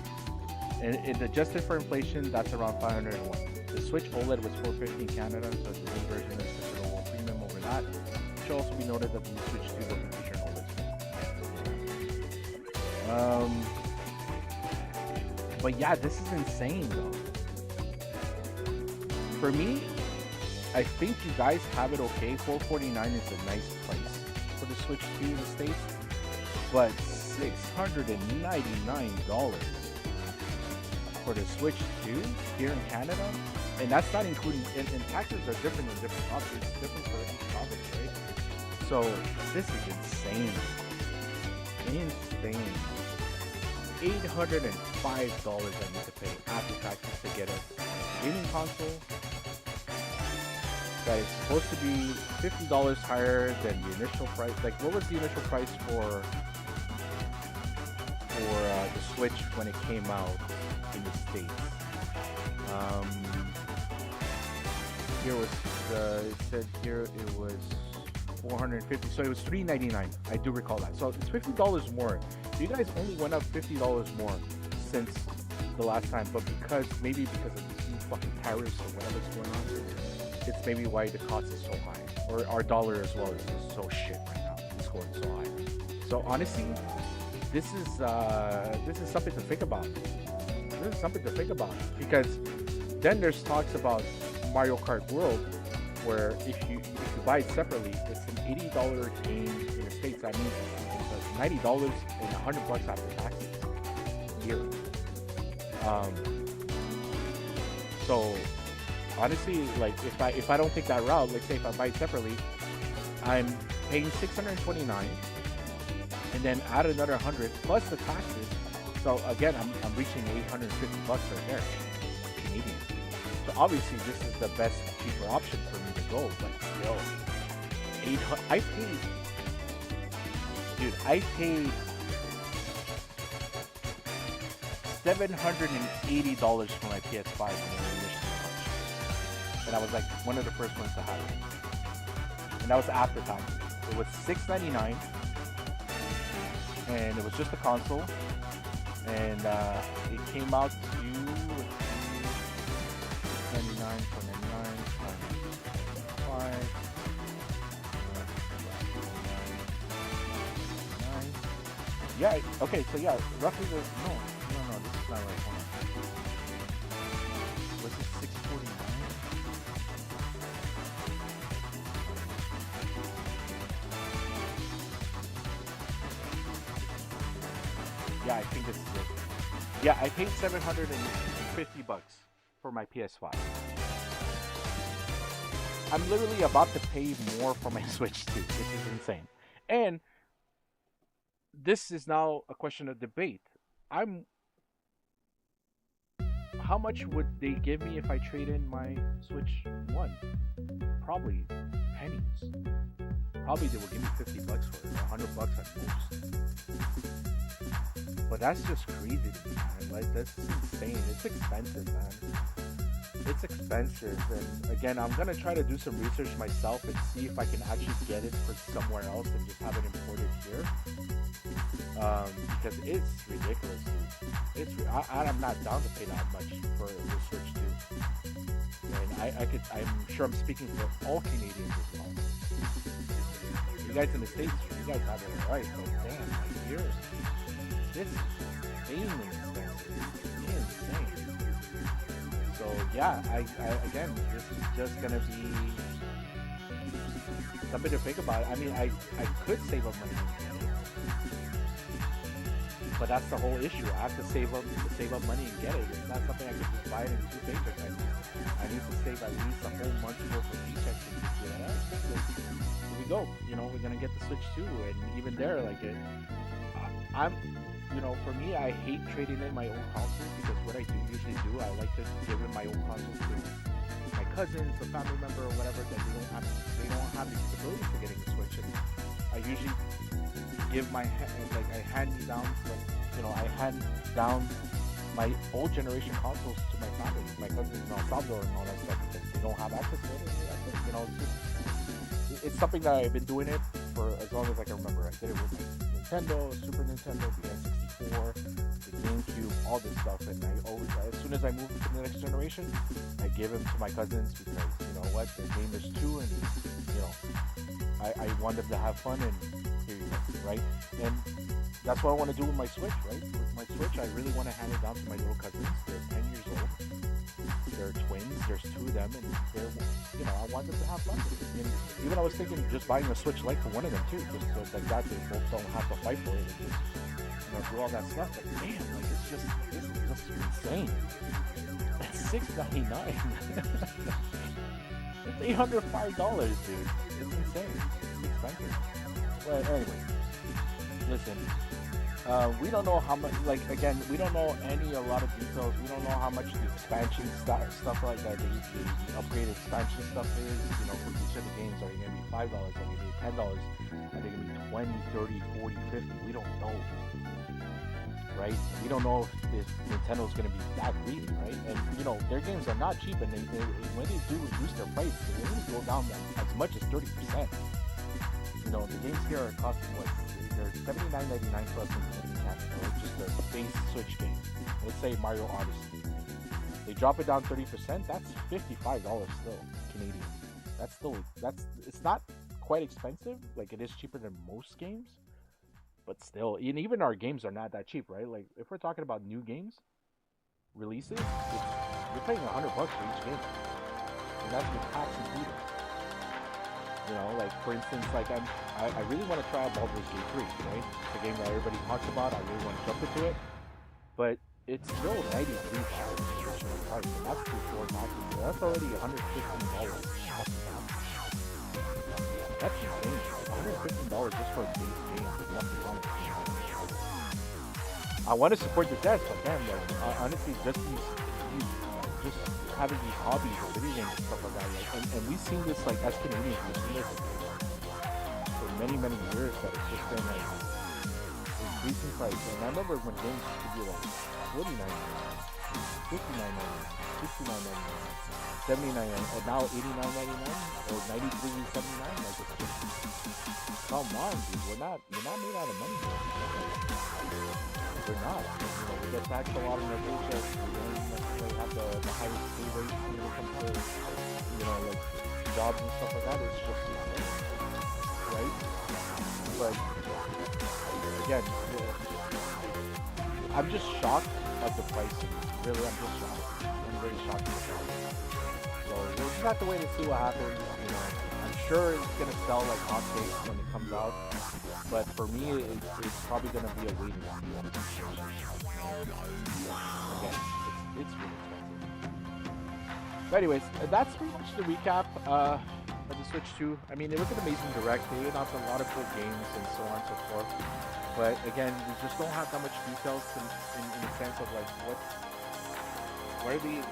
And it adjusted for inflation, that's around $501. The Switch OLED was $450 in Canada, so the new version is considered a little premium over that. It should also be noted that the new Switch 2 doesn't feature an OLED screen. But yeah, this is insane though. For me, I think you guys have it okay. $449 is a nice price for the Switch 2 in the States, but $699 for the Switch 2 here in Canada, and that's not including, and taxes are different in different provinces, it's different for each province, right? So this is insane. $805 I need to pay after taxes to get a gaming console that is supposed to be $50 higher than the initial price. Like, what was the initial price for the Switch when it came out in the States? Here was it said here it was $450, so it was $399. I do recall that. So it's $50 more. You guys only went up $50 more since the last time, but maybe because of these new fucking tariffs or whatever's going on, it's maybe why the cost is so high. Or our dollar as well is just so shit right now. It's going so high. So honestly, this is something to think about. This is something to think about, because then there's talks about Mario Kart World, where if you buy it separately, it's an $80 game in the States. That means it's $90 and $100 after taxes a year. So honestly, like if I don't take that route, like say if I buy it separately, I'm paying $629, and then add another 100 plus the taxes. So again, I'm reaching $850 right there, Canadian. So obviously this is the best cheaper option for me to go, but still, I paid $780 for my PS5 when it initially launched, and I was like one of the first ones to have it, and that was after tax. It was $699, and it was just a console, and it came out to $99 for 99 5. Yeah, okay, so yeah, roughly the, no, this is not right, hold on. Was it 649? Yeah, I think this is it. Yeah, I paid $750 for my PS5. I'm literally about to pay more for my Switch 2, which is insane. And this is now a question of debate. How much would they give me if I trade in my Switch 1? Probably pennies. Probably they will give me $50 for it, or $100 at most. But that's just crazy to me, man. Like, that's insane. It's expensive, man. It's expensive, and again, I'm gonna try to do some research myself and see if I can actually get it for somewhere else and just have it imported here. Because it's ridiculous, dude. I'm not down to pay that much for the Switch 2. And I'm sure I'm speaking for all Canadians as well. You guys in the States, you guys have it right, but damn, like here, this is insanely expensive. Insane. So yeah, I again, this is just gonna be something to think about. I mean, I could save up money, but that's the whole issue. I have to save up money and get it. It's not something I can just buy it in 2 paychecks. I need to save at least a whole month's worth of paychecks to just get it. Here we go. You know, we're gonna get the Switch 2, and even there, like for me, I hate trading in my own consoles, because what I usually do, I like to give in my own consoles to my cousins, a family member, or whatever, that they don't have the capability for getting the Switch. And I usually give I hand down my old generation consoles to my family, my cousins in El Salvador and all that stuff, because they don't have access to it. It's something that I've been doing it for as long as I can remember. I did it with my Nintendo, Super Nintendo, the N64, the GameCube, all this stuff, and as soon as I move to the next generation, I give them to my cousins, because you know what, they're gamers too, and you know, I want them to have fun, and here you go, right? And that's what I want to do with my Switch, right? With my Switch, I really want to hand it down to my little cousins. They're 10 years old. They're twins. There's 2 of them, and I want them to have fun with it. And even I was thinking just buying a Switch Lite for one of them too, just so like that they both don't have to fight for it and just do all that stuff. But man, like this is just insane. That's $699. It's $805, dude. It's insane. It's expensive. But anyway, listen. We don't know how much, we don't know a lot of details. We don't know how much the expansion stuff like that, the upgraded expansion stuff is, for each of the games. Are they going to be $5? Are they going to be $10? Are they going to be 20, 30, 40, 50? We don't know, right? We don't know if Nintendo's going to be that greedy, right? And, their games are not cheap, and when they do reduce their price, they really go down as much as 30%. The games here are costing what? They're $79.99 plus in Canada, right? Just a base Switch game. Let's say Mario Odyssey. They drop it down 30%. That's $55 still Canadian. It's not quite expensive. Like, it is cheaper than most games, but still, and even our games are not that cheap, right? Like, if we're talking about new games releases, you're paying $100 for each game, and that's with tax included. Like for instance, I really want to try out Baldur's Gate 3, right? It's a game that everybody talks about. I really want to jump into it, but it's still $93 additional price, and that's before taxes. So that's already $115. That's insane. $115 just for a base game with nothing on it. I want to support the devs, but damn, like, honestly, just just having these hobbies of video games and stuff like that, like, and we've seen this, like, as Canadians, we've seen this for many years, that it's just been like increasing price. And I remember when games used to be like $49, $59, $69, $79, and now $89.99 or $93.79. Like, it's just, come on, dude, we're not made out of money here. We're not. You know, we get taxed a lot in our paychecks. We don't necessarily have the highest pay rates when it comes to, you know, like, jobs and stuff like that. It's just insane, right? But again, I'm just shocked at the pricing. Really, I'm just shocked. I'm very shocked at the pricing. So we'll just have to wait and see what happens. You know, I'm sure it's gonna sell like hotcakes when it comes out. But for me, it's probably gonna be a waiting see. Again, it's really expensive. But anyways, that's pretty much the recap of the Switch 2. I mean, it was an amazing direct. They announced a lot of cool games and so on and so forth. But again, we just don't have that much details in the sense of like what are the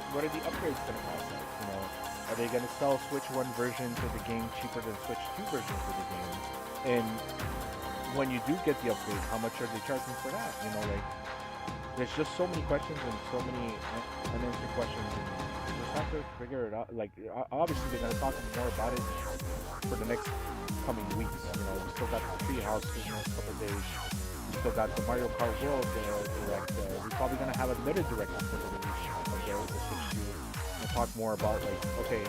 upgrades gonna cost? Like, you know, are they gonna sell Switch 1 versions of the game cheaper than Switch 2 versions of the game? And when you do get the upgrade, how much are they charging for that? You know, like, there's just so many questions and so many unanswered questions, and you just have to figure it out. Like, obviously they're gonna talk more about it for the next coming weeks. You know, we still got the Treehouse in the next couple days. We still got the Mario Kart World direct. We're probably gonna have another direct for the release of the Switch 2. We'll talk more about, like, okay,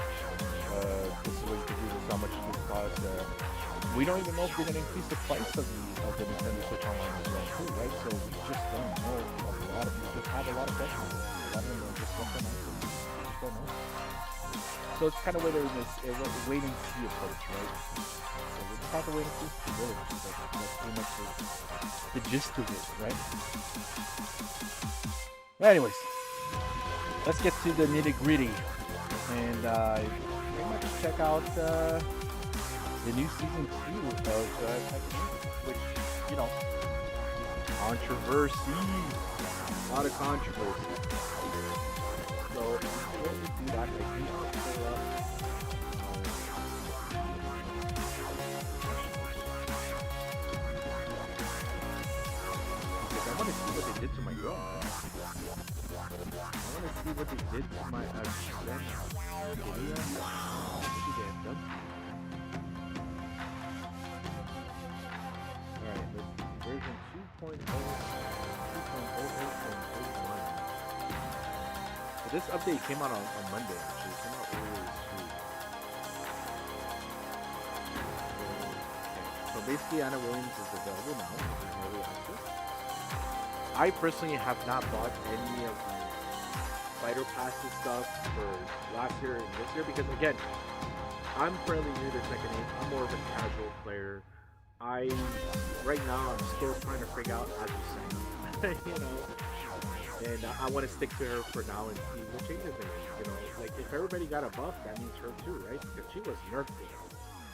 this is what you can do. This is how much this costs. We don't even know if they're gonna increase the price of the Nintendo Switch Online as well, too, right? So we just don't know. A lot of people just have a lot of questions. A lot of them are just left unanswered. We just don't know. So it's kind of wait and see approach, right? So we'll just have to wait and see. Really, that's pretty much the gist of it, right? But anyways, let's get to the nitty gritty and pretty much check out the new season 2 of Tekken, which, you know, controversy, a lot of controversy. So before we do that, I think because I want to see what they did to my girl. I want to see what they did to my Alright, version 2.0, 2.00.01. So this update came out on Monday, actually. It came out earlier this week. Okay, so basically Anna Williams is available now in early access. I personally have not bought any of the Fighter Passes stuff for last year and this year because, again, I'm fairly new to Tekken 8. I'm more of a casual player. Right now, I'm still trying to figure out how to sing, you know, and I want to stick to her for now and see what changes in it, you know, like, if everybody got a buff, that means her too, right, because she was nerfed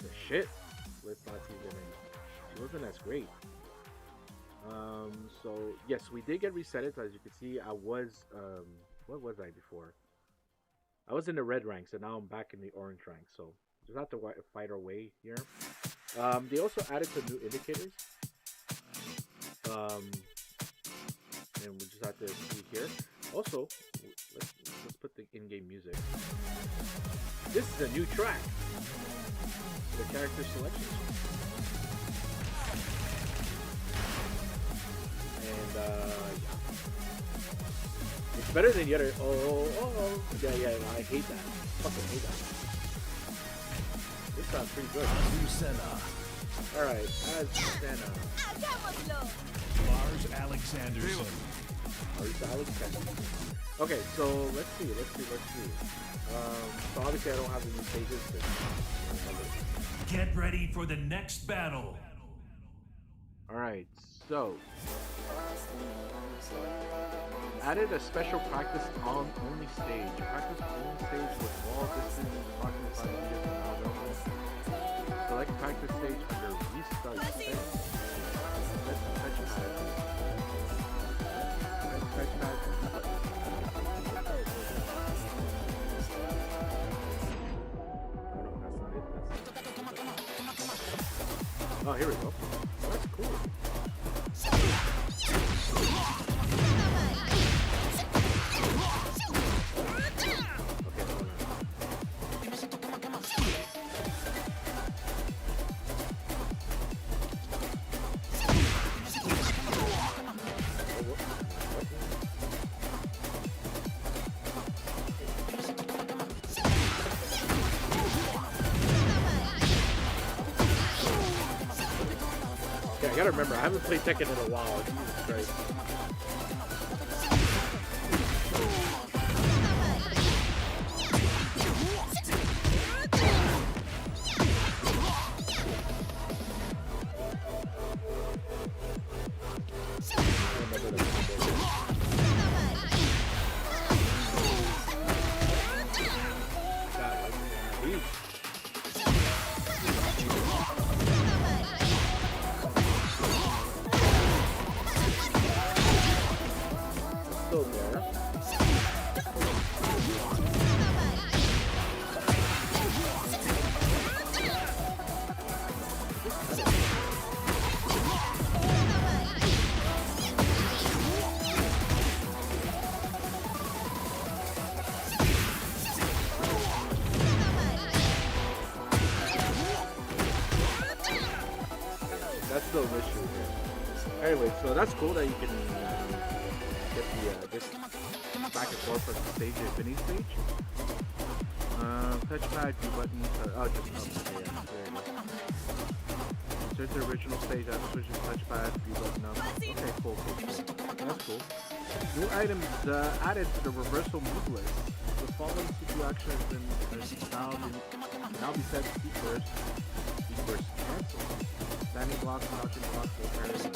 the shit with last season, and she wasn't as great. So, yes, we did get resetted, as you can see. I was, what was I before? I was in the red ranks, and now I'm back in the orange ranks, so just have to fight our way here. They also added some new indicators. And we just have to see here. Also, let's put the in-game music. This is a new track. The character selection. And yeah. It's better than the other. Oh. Yeah. I hate that. Fucking hate that. This sounds pretty good. Alright, as Senna. Lars Alexanderson. Okay, so let's see. So obviously I don't have the new stages. Get ready for the next battle. Alright, so added a special practice only stage. Practice only stage with wall distance approximately 5 meters from now relevant. Select practice stage under restart setting. Set touchpad. Touchpad. Oh, here we go. That's cool. Yeah, I gotta remember, I haven't played Tekken in a while. Jesus Christ. That's the issue here. Anyway, so that's cool that you can get the this back and forth from stage to finish stage. Touchpad, view button, just okay, yeah, there you go. Insert the original stage after switching touchpad, view button up. Okay, cool. That's cool. New items added to the reversal move list. The following CPU action has now be set to speed burst. Speed burst cancel. Standing block, crouching block, full parry, dash,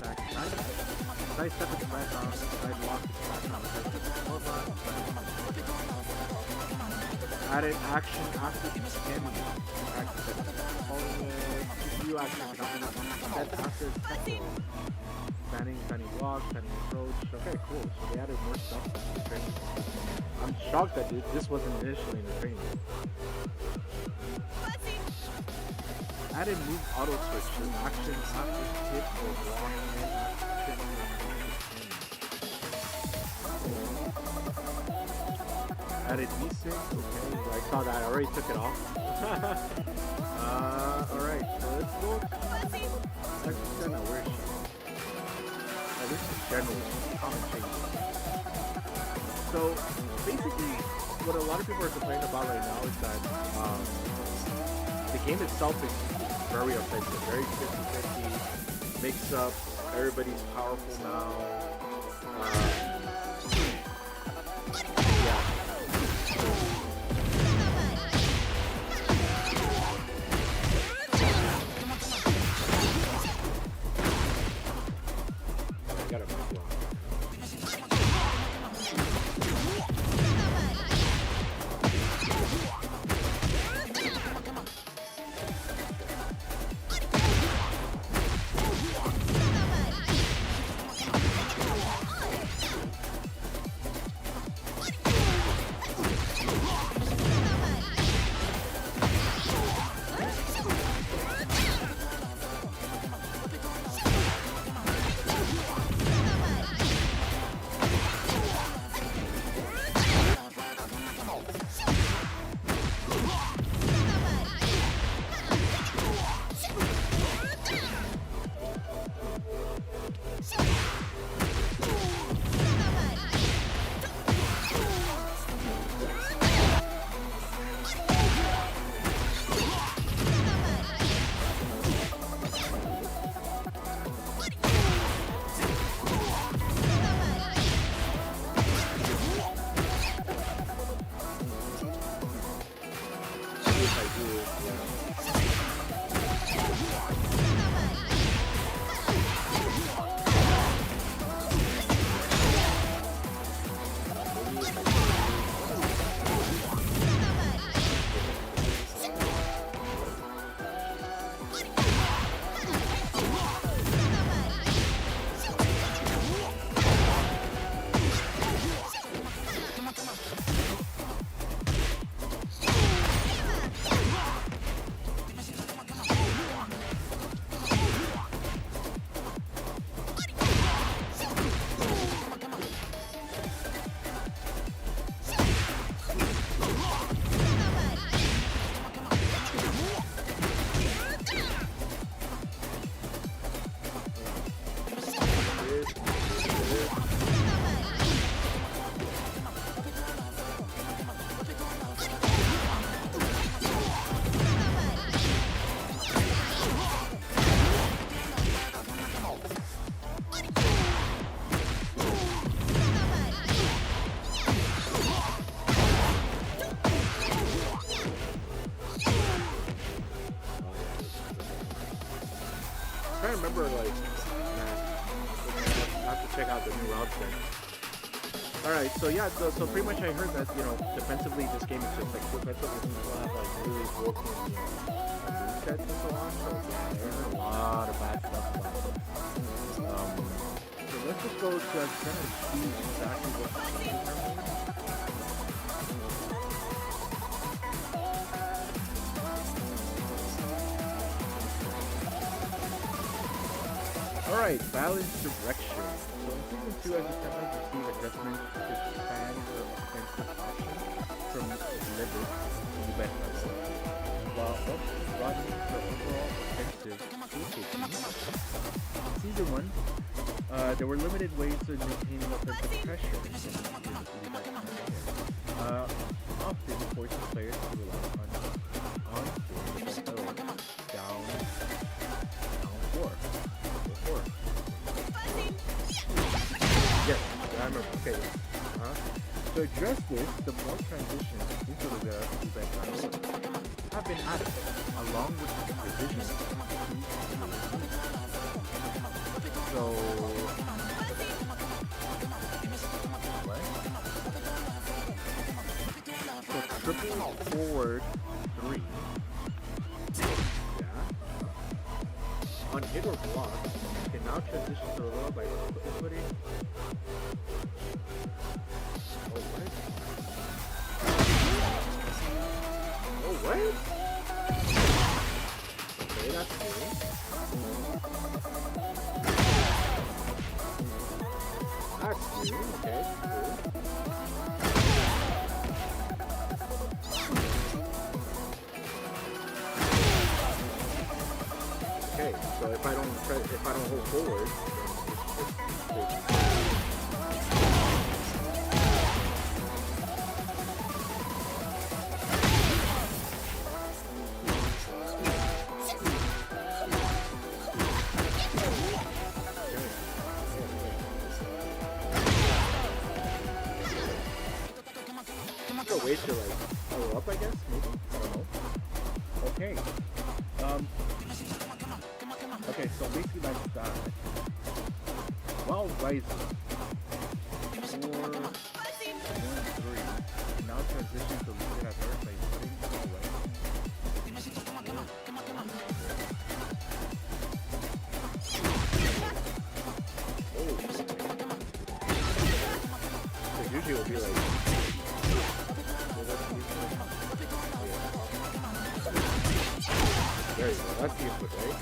attack, side step into background, side block into background, side step into forward, added action after scanning. Practice it. Following CPU action set after technical. Standing block, standing approach. Okay, cool. So they added more stuff to the training. I'm shocked that this wasn't initially in the training. Added move auto switch to action after hit or block and action after added desync. Okay, I saw that. I already took it off. Alright, so let's go. Actually, kind of weird. This is general common changes. So basically, what a lot of people are complaining about right now is that the game itself is very offensive, very 50-50, mix up, everybody's powerful now. Yeah. I gotta move on. remember like, man, I have to check out the new routes then. Alright, so yeah, so pretty much I heard that, you know, defensively this game is just like defensively people have like really broken, you know, movesets and so on. So yeah, there's a lot of bad stuff about it. So let's just go to kind of see exactly what the changes are made. Alright, balanced direction. So in Season 2, as you sometimes receive adjustments to expand your offensive options from delivered to the best level, while also broadening the overall offensive toolkit. In Season 1, there were limited ways of maintaining offensive pressure often forcing players to rely on down 4. Yes, I remember. Okay. To address this, the more transitions into the feedback battle have been added, along with revisions to so triple forward 3. Yeah. On hit or block, you can now transition to the lower by putting. Oh what? Oh what? Okay, that's cool. That's new. Okay, cool. Okay, so if I don't hold forward, then way to like follow up, I guess, maybe? I don't know. Okay. Okay, so basically that's that. While rising, 4, 1, 3, now transition to lead it at first by putting it away. Oh. So usually it will be like. There you go, that's the input, right?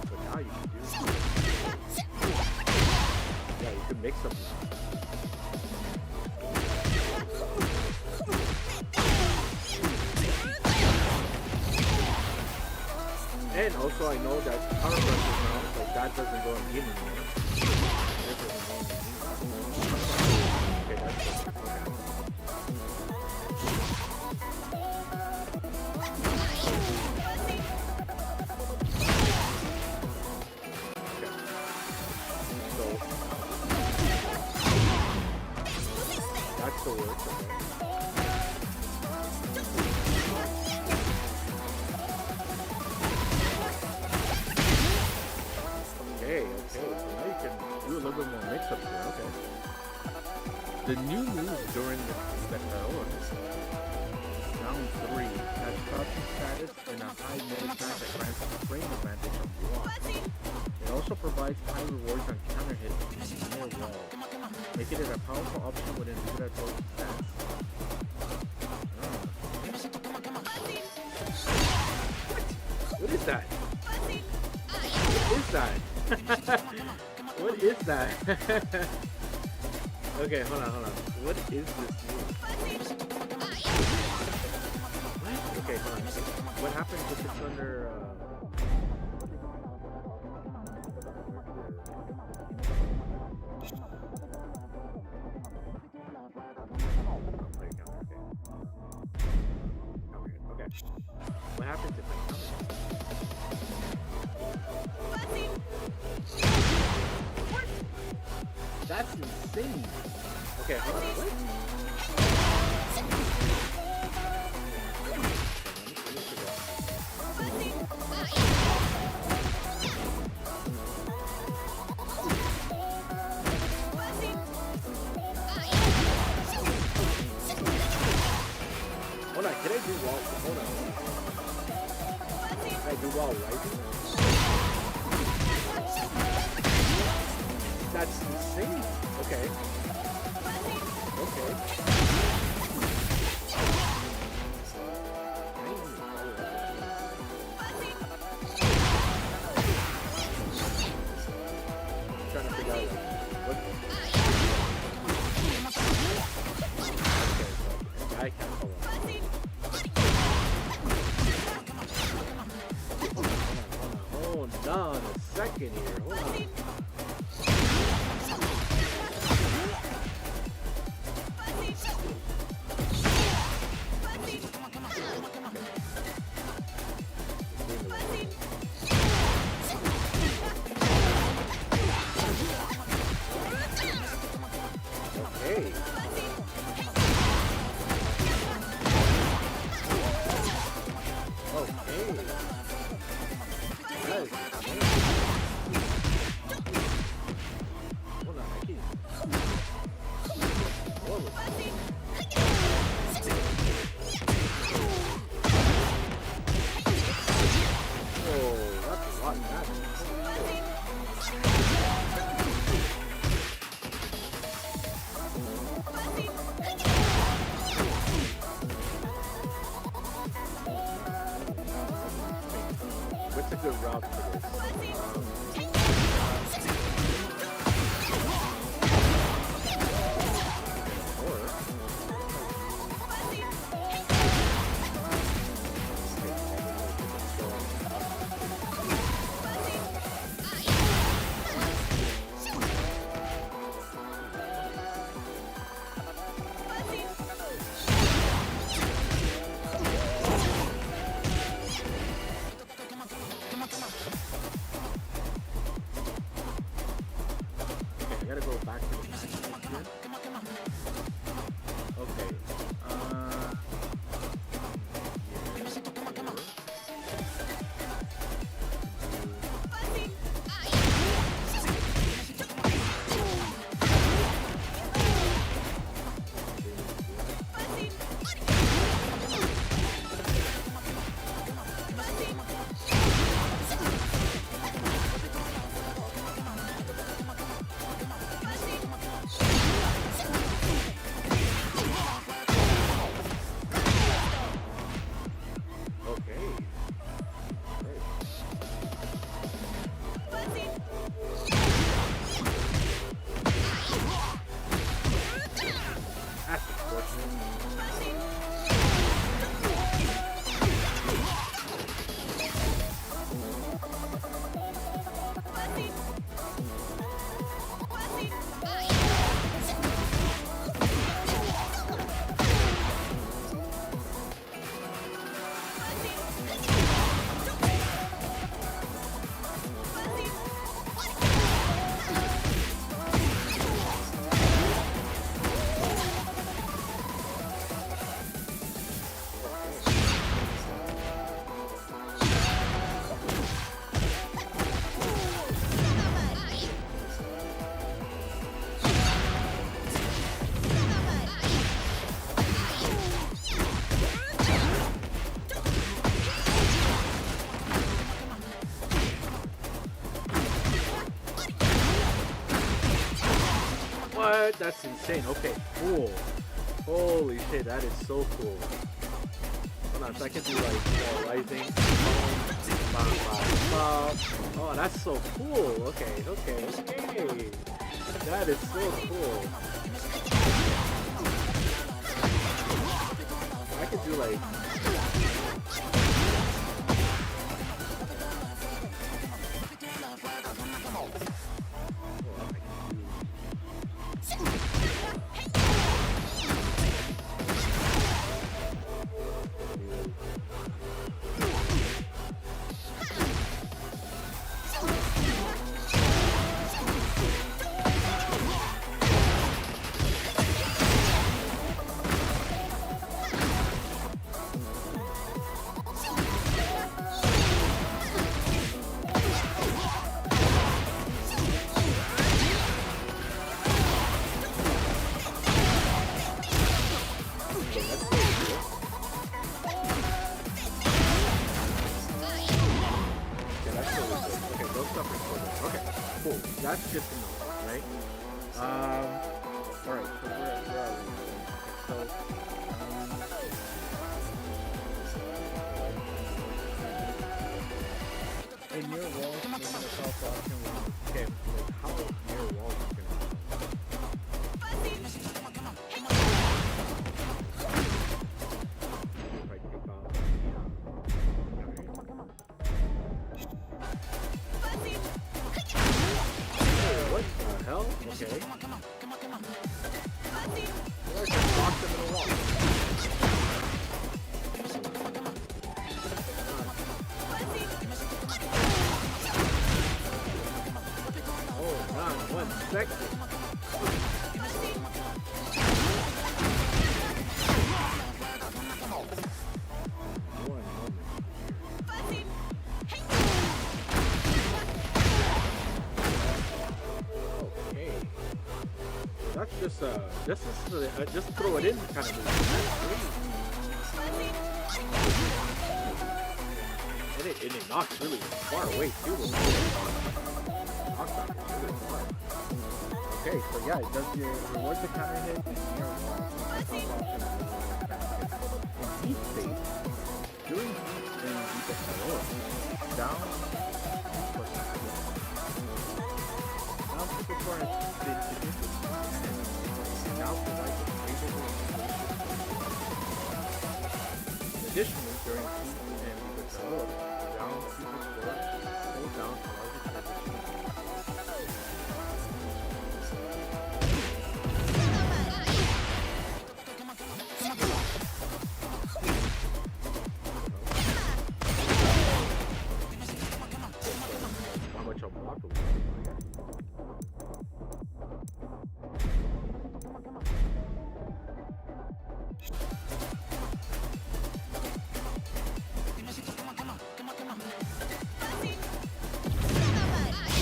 But now you can do it. Yeah, you can mix them now. And also I know that counter pressure now, like that doesn't go on me anymore. This doesn't go on me. Okay, that's good. Still works, okay. Okay, so now you can do a little bit more mix-up here, okay. The new move during the battle round 3 has crouching status and a high mid attack that grants frame advantage on block. It also provides high rewards on counter hit near wall, making it a powerful option within Vita Total stance. What is that? What is that? What is that? Okay, hold on. What is this move? What? Okay, hold on. What happens if it's under, What happens if I come? That's insane. Okay, hold on. What? Hold on, can I do wall? Hold on. Can I do wall rising? That's insane. Okay. Okay. I'm trying to figure out like, what. Okay, so I can't follow. Hold on a second here. Hold on. Okay. Okay. That is insane. Hold on, I can't. Whoa. Oh, that's a lot of damage. What's a good route for this? I gotta go back to the match here. Okay. Okay. That's What? That's insane. Okay, cool. Holy shit, that is so cool. Hold on, so I can do like more rising. Oh, that's so cool. Okay. That is so cool. I could do like that's good to know, right? All right. So where are we? So. In your walls, maybe yourself option. Okay, like how near walls you can. What the hell? Okay. I just locked him in a wall. Hold on 1 second. Okay. That's just throw it in kind of move. And it knocks really far away too. Knocks back really far. Okay, so yeah, it does your reward the counter hit and your heat state during heat and you get down super far it's now provides a favorable additionally during heat and you get down super score hold down to larger transition. How much I'll block with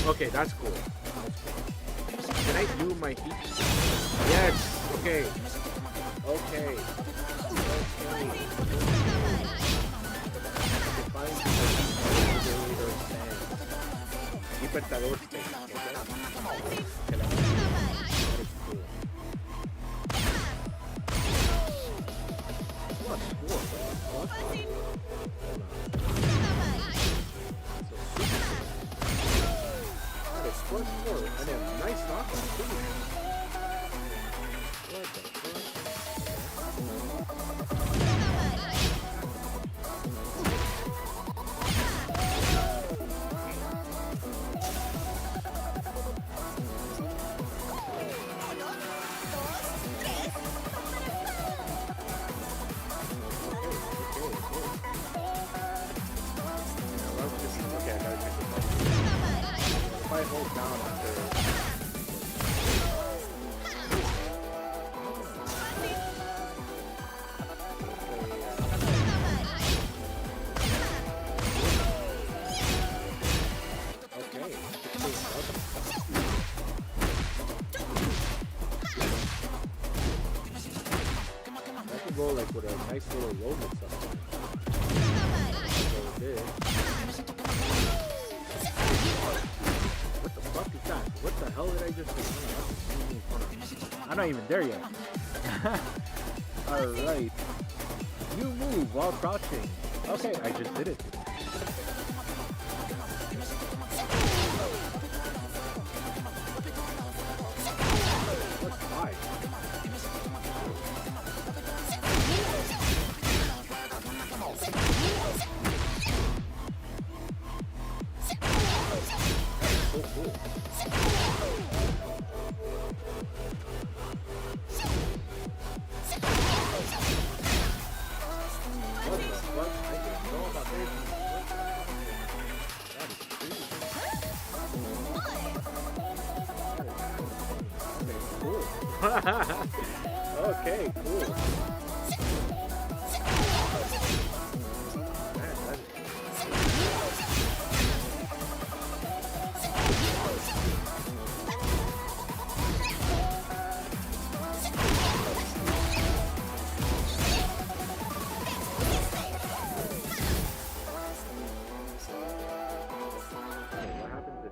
Okay, that's cool. Can I do my heat? Yes. Okay. Okay. Libertador state. Okay. What? Plus 4, and then nice knock on too. What the fuck? Okay, I gotta check this out. If I hold down after. Okay. I can go like with a nice little low mix up. What the fuck is that? What the hell did I just do? I'm not even there yet. Alright. You move while crouching. Okay, I just did it. What's why? So cool. What the fuck? I didn't know about this. That is crazy. Okay, cool. Okay, cool. Man, that is what happens if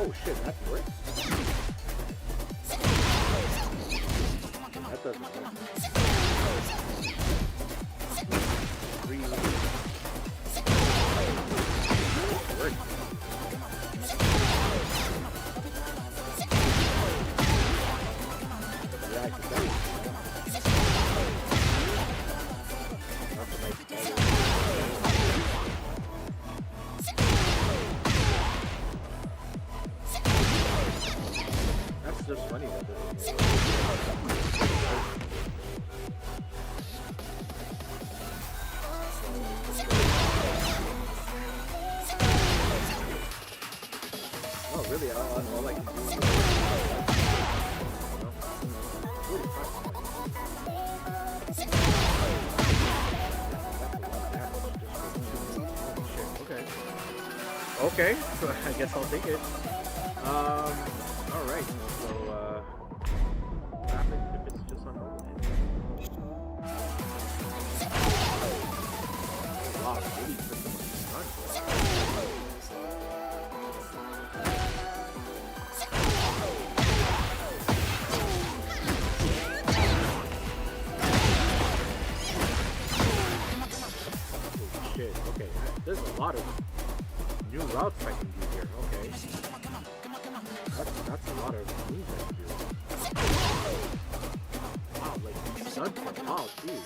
Oh shit, that works? That doesn't work. Work. Yeah, I can tell you. That's a nice ball. That's just funny that doesn't work. Oh, really? All I can do is... Really fast. Okay. Okay, so I guess I'll take it. Alright, so, what happens if it's just on normal hit? Wow, really put them on the front. Shit, okay, there's a lot of new routes I can do here, okay. That's a lot of moves I can do. Wow, like, he's stunned for a while, too.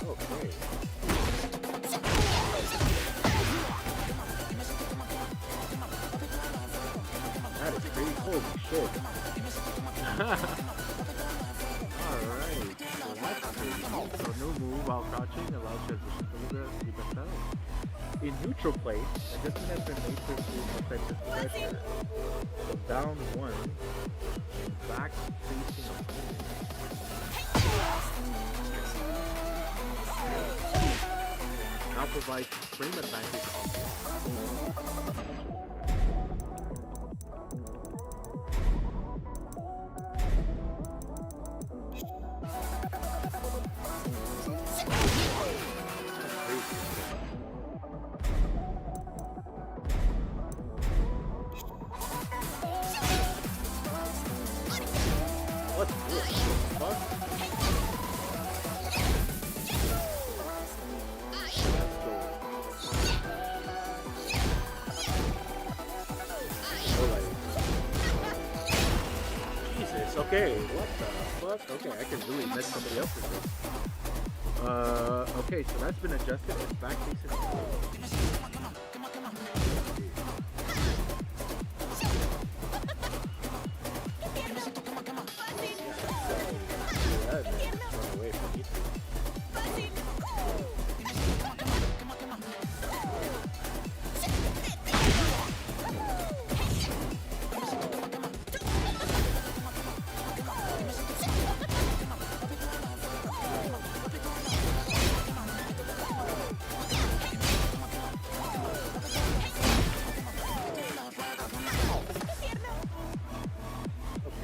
Okay. That is crazy. Holy shit. Alright. So that's crazy. So no move while crouching allows transition progress to be best out. In neutral play, adjustment has been made to improve effective pressure. So down one and back facing opponent. Now provides frame advantage on What the fuck? Jesus, okay, what the fuck? Okay, I can really mess somebody up with this. Okay, so that's been adjusted and back facing.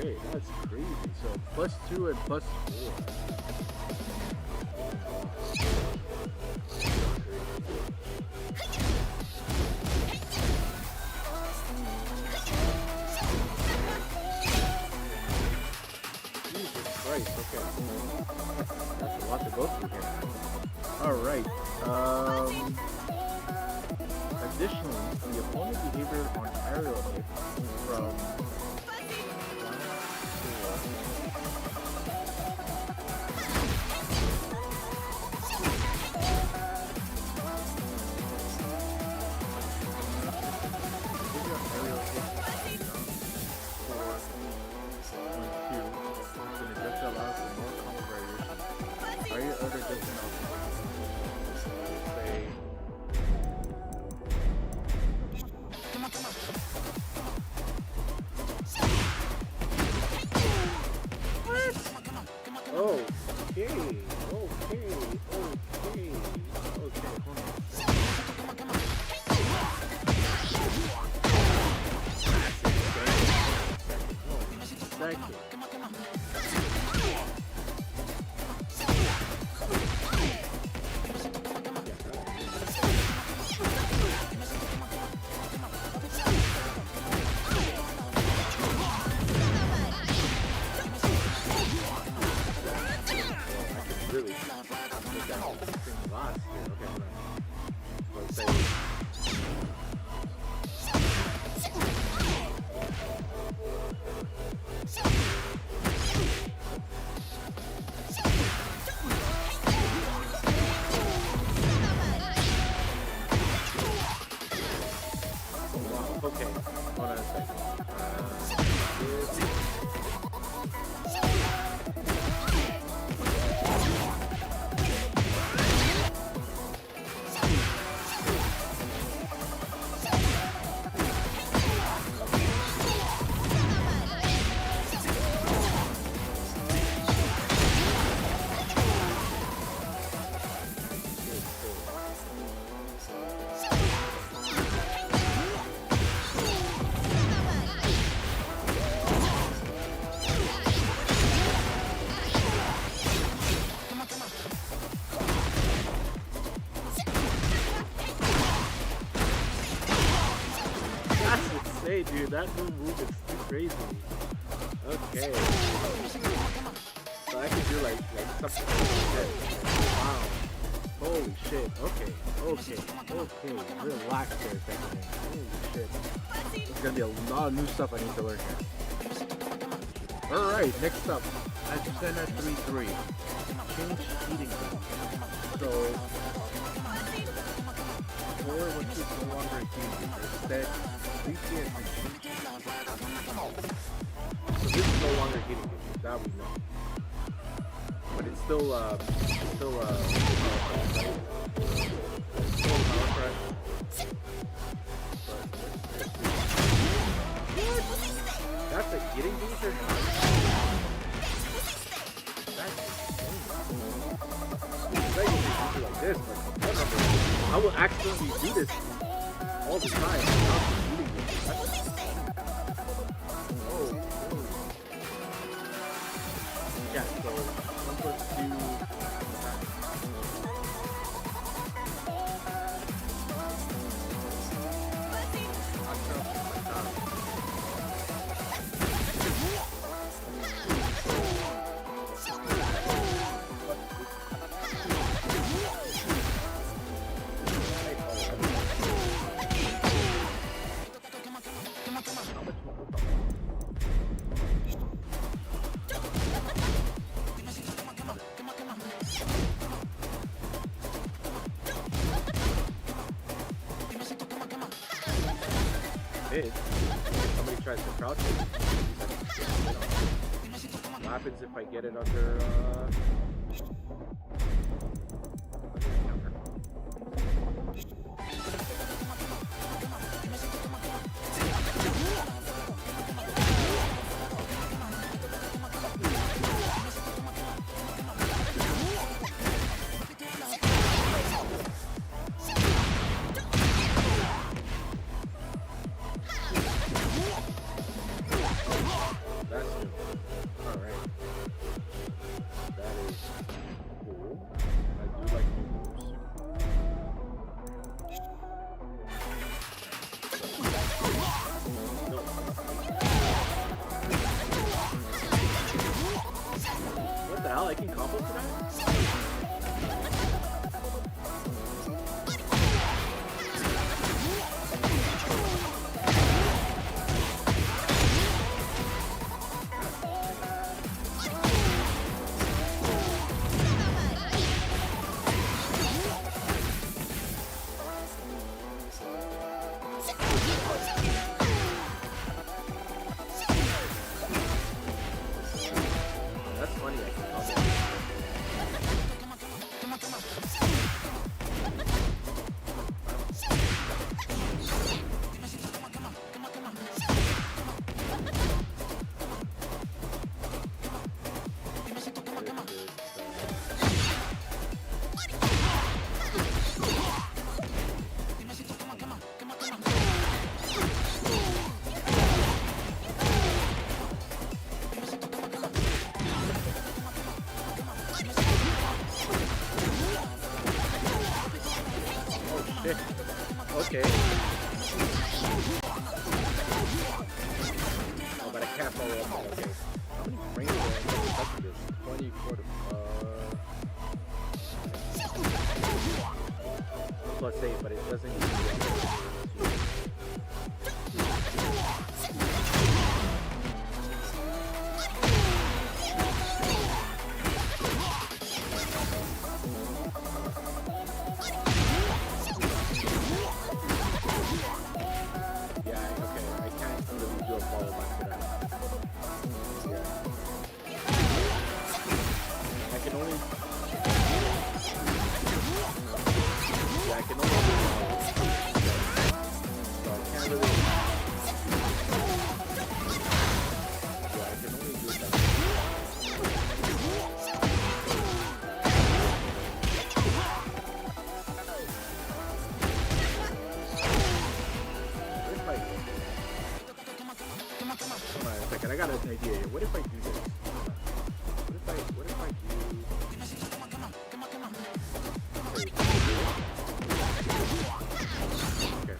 Okay, that's crazy. So +2 and +4. Jesus Christ, okay. That's a lot to go through here. Alright. Additionally, the opponent's behavior on aerial hit from that new move is too crazy. Okay. So I can do like something like that. Wow. Holy shit. Okay. Relax there, Tekken. Holy shit. There's gonna be a lot of new stuff I need to learn here. Alright, next up. Antenna 3-3. Change heating zone. So or what is no longer heating. Instead, completely and so this is no longer heating it, that we know. But it's still power press. That's a heating boost or not? That's insane. Like this, but I will accidentally do this all the time. Yeah, so let's do it. Somebody tries to crouch it. What happens if I get it under I can combo to that? That's funny, I can combo. Okay. Oh, but I can't follow up. Okay. How many frames are I touching this? 24 to plus 8, but it doesn't even be I got an idea here. What if I do this? What if I do... Okay.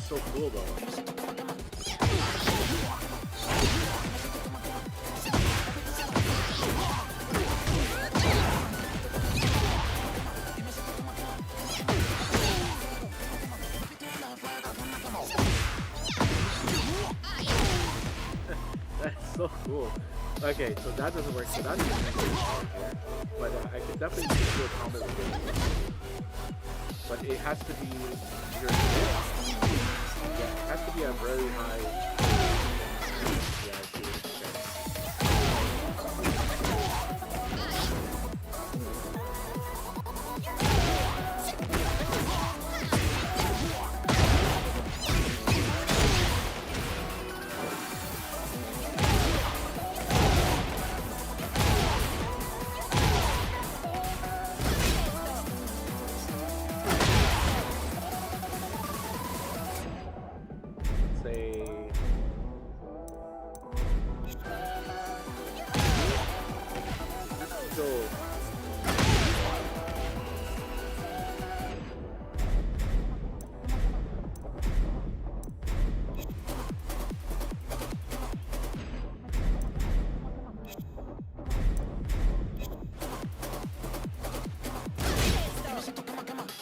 so cool though. That's so cool. Okay, so that doesn't work. So that's but I could definitely do a combo with it. But it has to be your yeah, it has to be a very high. Yeah, I see.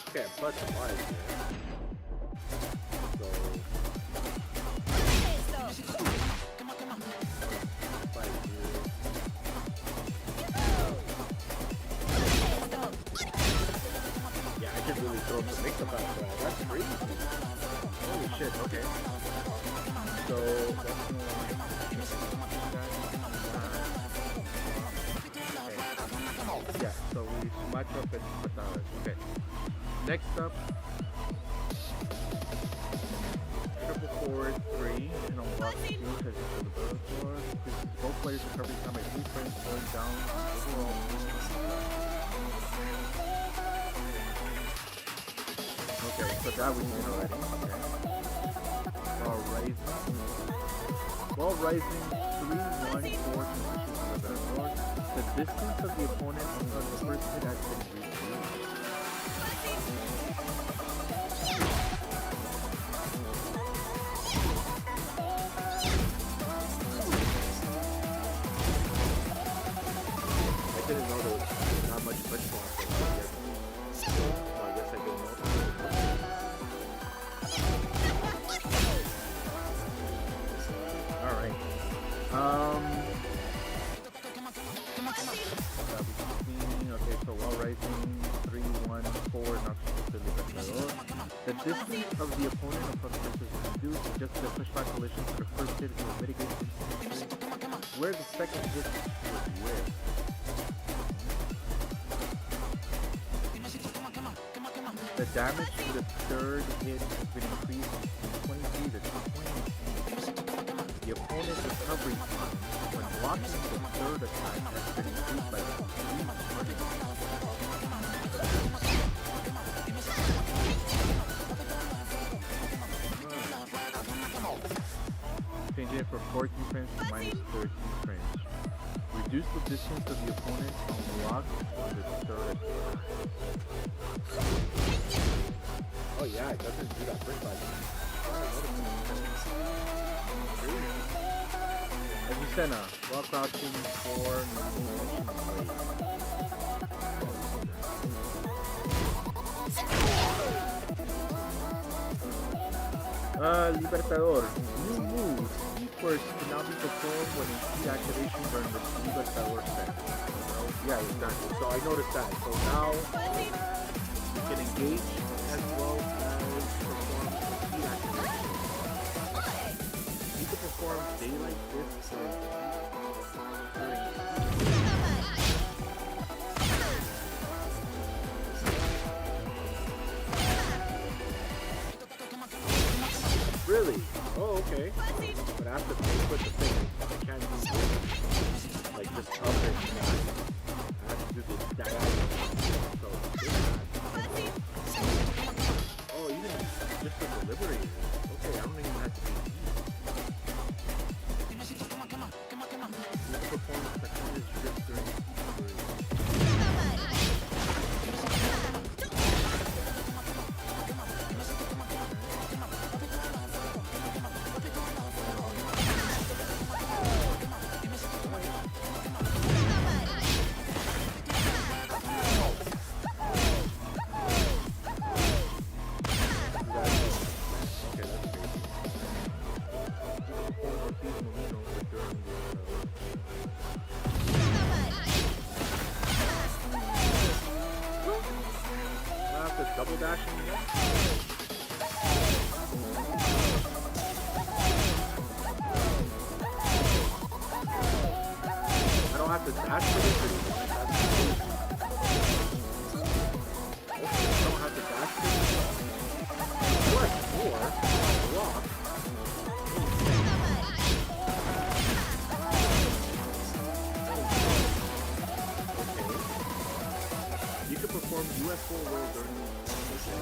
Okay, plus some lives here. So yeah, I can really throw some mix up out there. That's crazy. Holy shit, okay. So that's okay. Yeah, so we match up and okay. Next up, triple forward 3 and unlock skills as you the battle floor. Both players recovery time by 3 frames slowing down overall. Okay, so that we did already. Okay. While rising 3, 1, 4 positions on the battle floor, the distance of the opponent on the first hit has been reduced. I didn't know there was not much push block. So I guess I didn't know. Alright. Okay, so while rising 3, 1, 4, not the distance of the opponent across the surface is reduced. Just the pushback collision for the first hit will mitigate where the second hit was where. The damage to the third hit has been increased from 23 to 20. The opponent's recovery time when blocking the third attack has been increased by 3 changing it from 14 frames to minus 13 frames. Reduce the distance of the opponent on block on the third attack. Oh yeah, it doesn't do that brick by as you said, while crouching for Libertador. New moves. First can now be performed when in key activation during the Libertador set. Yeah, exactly. So I noticed that. So now you can engage as well as perform key activation. You can perform daylight this during really? Oh, okay. But after they put the thing, I can't do this. Like just up and down. I have to do this diagonal. So oh, even just the delivery. Okay, I don't even have to be this performance percentage just during delivery. dash anymore. I don't have to dash for this anymore. I don't have to dash for this. Plus 4 block. You can perform UFO roll during the mission.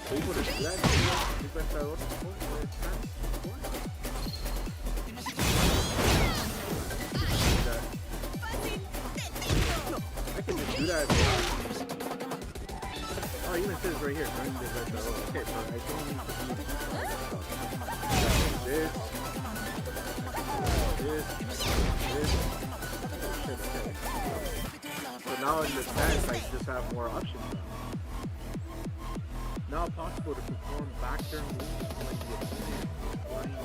Able to do that? Libertador, I can just do that. Oh, it even says right here during the Libertador. Okay, so I don't need to do this. Oh shit, okay. So now in this dance, I just have more options now. Now possible to perform back turn moves when the opponent is flying.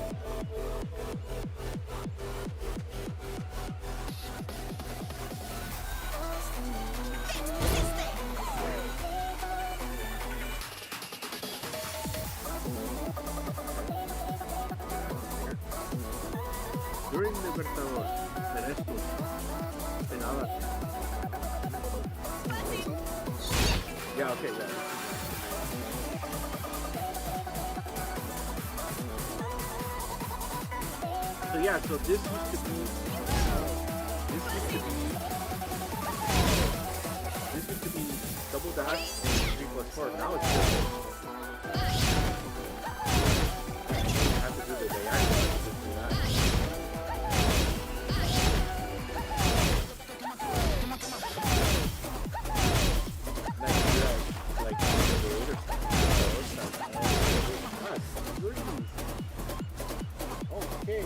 During Libertador, Ceresto, Penala. Yeah, okay, yeah. So yeah, so this used to be double dash and 3+4. Now it's I have to do the day. I have to do that. Like the later Okay.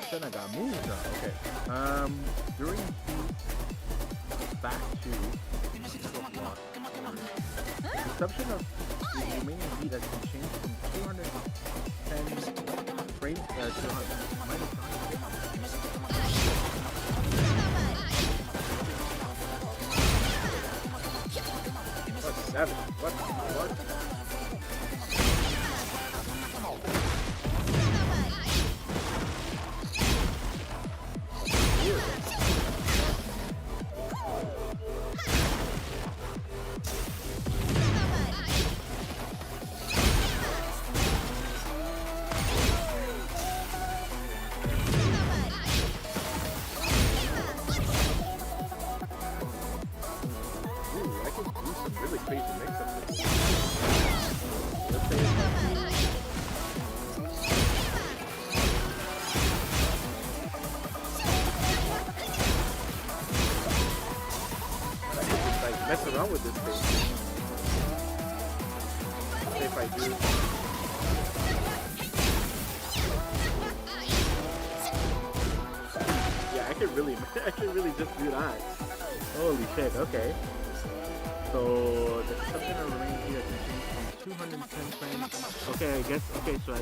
Then I got moved now. Okay. During back to block, the consumption of the remaining heat has been changed from 210 frames to minus 100. What 7? What? Really crazy mix-up. Let's say like mess around with this thing. Let's say if I do. Yeah, I could really just do that. Holy shit! Okay. So the consumption of remaining heat has been changed from 210 frames. Okay, I guess. Okay, so I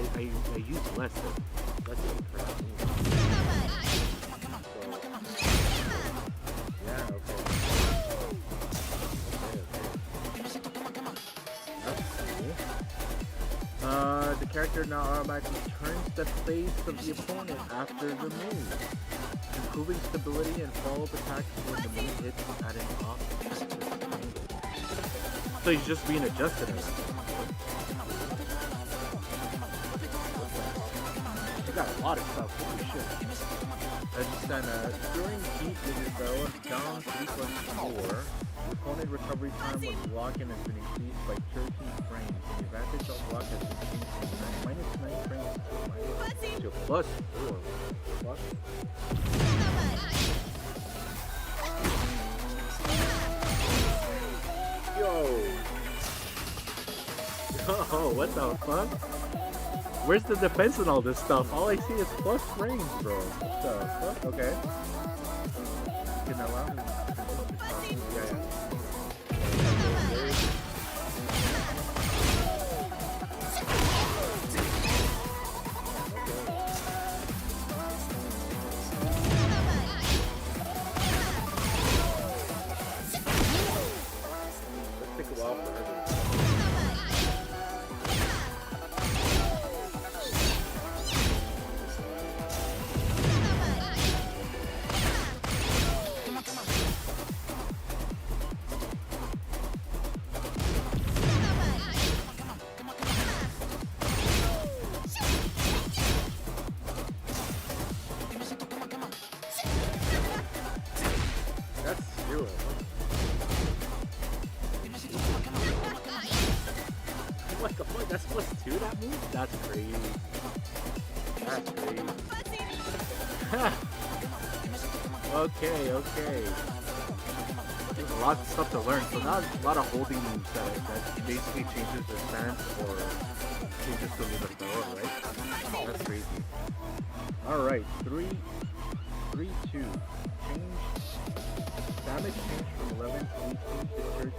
use less. Let's see for that. Yeah. Okay. That's cool. The character now automatically turns the face of the opponent after the move, improving stability and follow-up attacks when the move hits at an off-axis angle. So he's just being adjusted in that. He got a lot of stuff. Holy shit. I just said, during heat with your bow, down 3+4, the opponent recovery time when blocking has been increased by 13 frames. The advantage of block has been changed from -9 frames to +4. Plus. Yo! Oh, what the fuck? Where's the defense and all this stuff? All I see is plus frames, bro. What the fuck? Okay. You can allow him. Yeah. Let's take a while for everything. That's 0. What the fuck? That's plus 2, that move? That's crazy. That's crazy. Okay. There's a lot of stuff to learn. So now there's a lot of holding moves that basically changes the stance or changes to the throw, right? That's crazy. Alright, 3, 2. Change. Damage change from 11 to 18 to 13.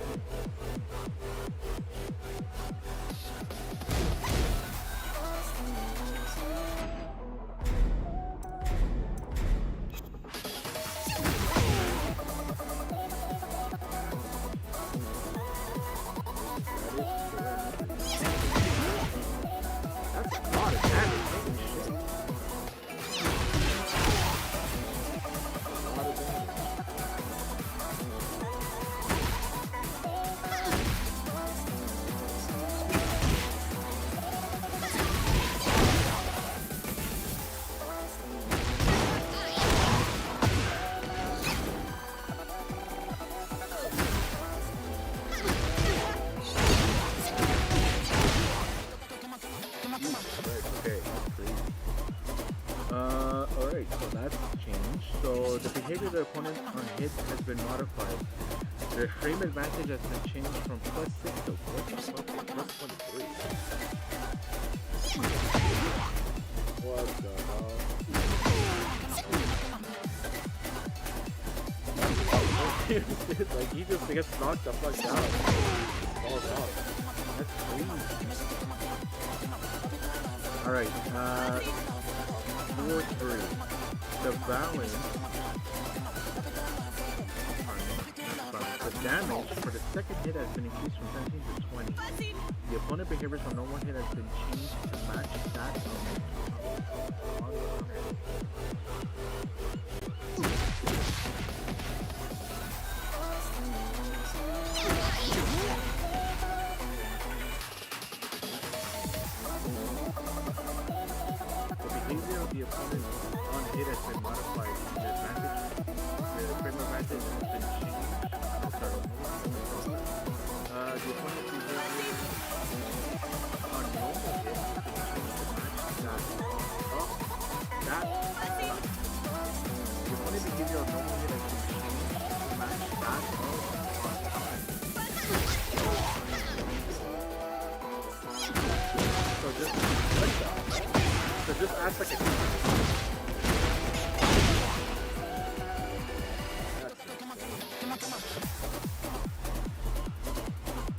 That's a lot of damage. Holy shit. A lot of damage. Okay, that's crazy. Alright, so that's changed. So the behavior of the opponent on hit has been modified. Their frame advantage has been changed from plus 6 to plus 23. What the hell? Like he just gets knocked the fuck down. Falls off. That's crazy. Alright, 4-3. The balance. The damage for the second hit has been increased from 17 to 20. The opponent behaviors on normal hit has been changed to match that of the behavior of the opponent on hit has been modified. The frame advantage has been changed. The opponent's behavior on normal hit has been changed to match that. The opponent's behavior on normal hit has been changed to match that of on time. So just like that. So just act like a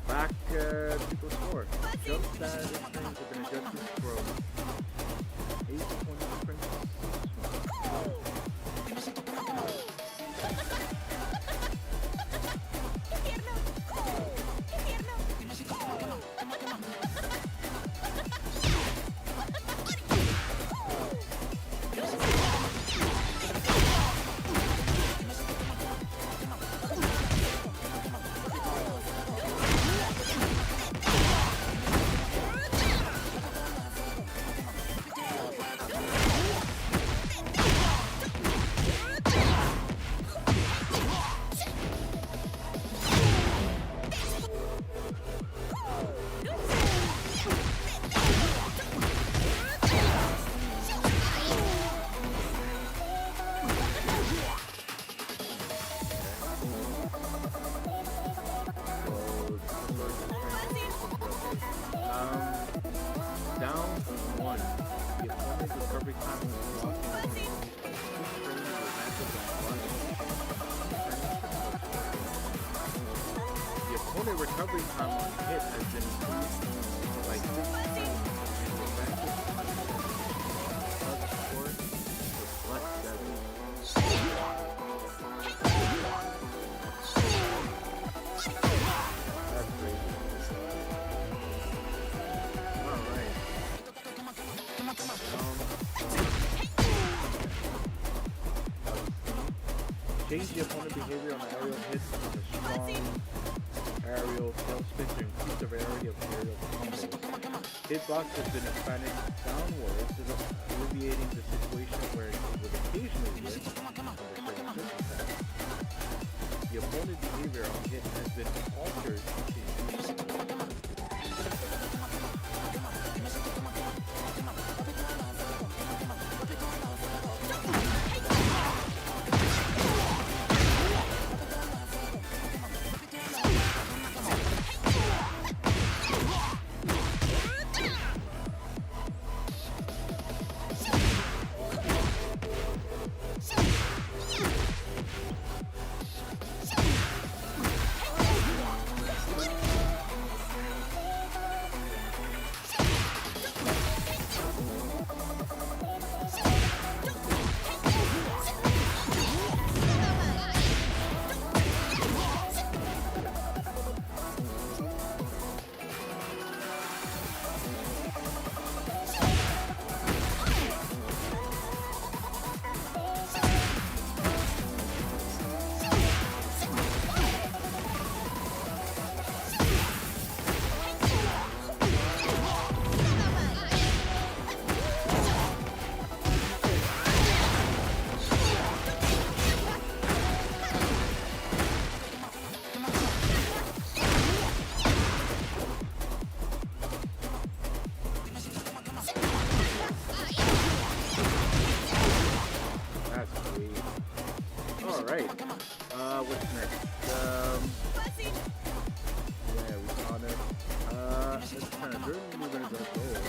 back people score. Jump stat strings have been adjusted from 8 to 20 frames. recovery time on hit has been increased by 6 times, and the advantage on touch score is +7. That's great. Alright. Change the opponent behavior on aerial hits with a strong aerial tail spin to increase the variety of aerial combos. Hitbox has been expanded downwards, alleviating the situation where it would occasionally lift under certain circumstances. The opponent behavior on hit has been altered to increase what's next? Yeah, we saw it. Let's kind of during we're gonna go forward.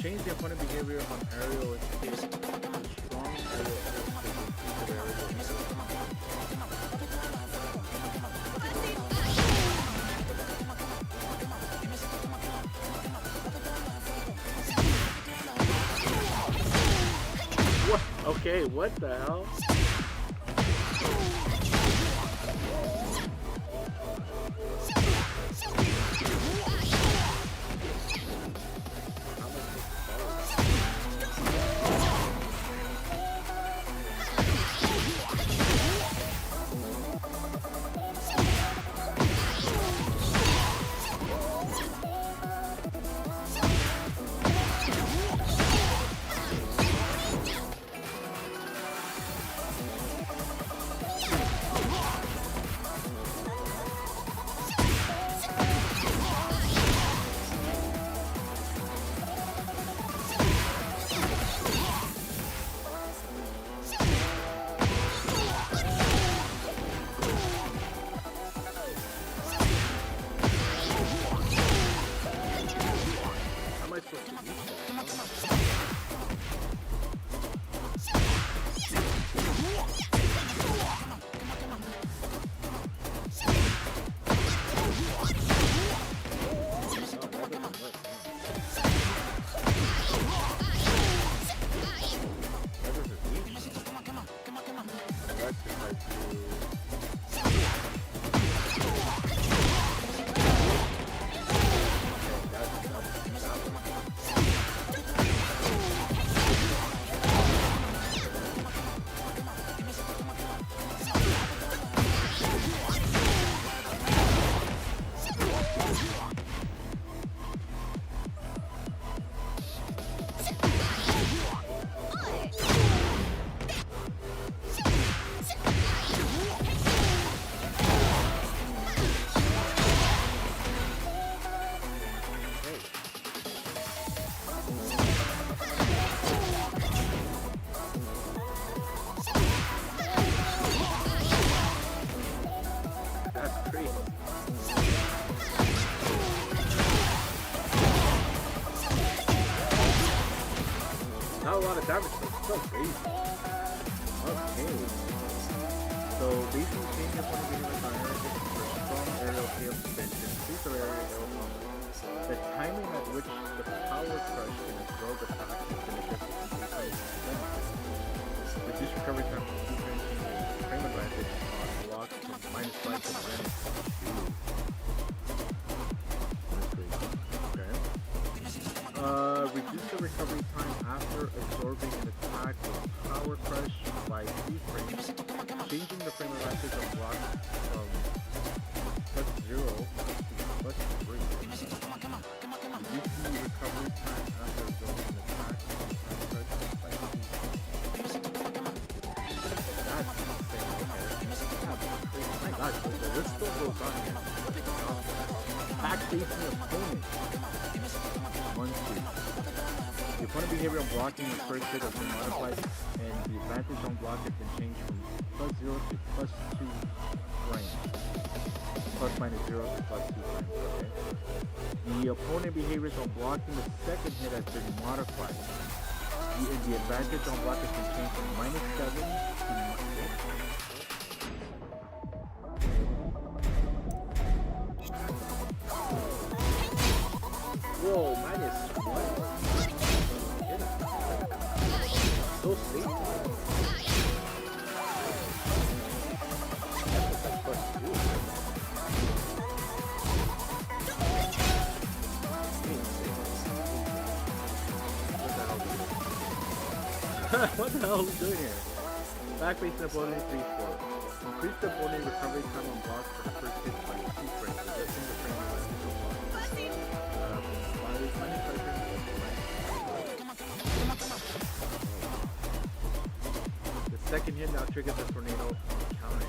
Change the opponent behavior on aerial hit to strong aerial hit to increase the aerial hit. What? Okay, what the hell? Not a lot of damage, but it's still crazy. Okay. So basically change your point of view like aerial tail spin to increase the aerial combo. The timing at which the power crush can absorb attacks has been adjusted to based on reduce recovery time from 2 frames to frame advantage on block from -5 to -2. That's great. Okay. Reduce the recovery time after absorbing an attack with power crush by 3 frames, changing the frame advantage on block from +0 to +3. Reduce the recovery time after absorbing an attack with power crush by 3 frames. That's insane. Okay. My God, this still goes on here. Back facing opponent. 1, 2. The opponent behavior on blocking the first hit has been modified, and the advantage on block has been changed from +0 to +2 frames. ±0 to +2 frames, okay? The opponent behaviors on blocking the second hit has been modified. The advantage on block has been changed from -7 to Whoa, -1? So safe. What the hell are we doing here? Back facing opponent 3-4. Increase the opponent recovery time on block for the first hit by 2 frames, adjusting the frame advantage on block. The second hit now triggers the tornado counter.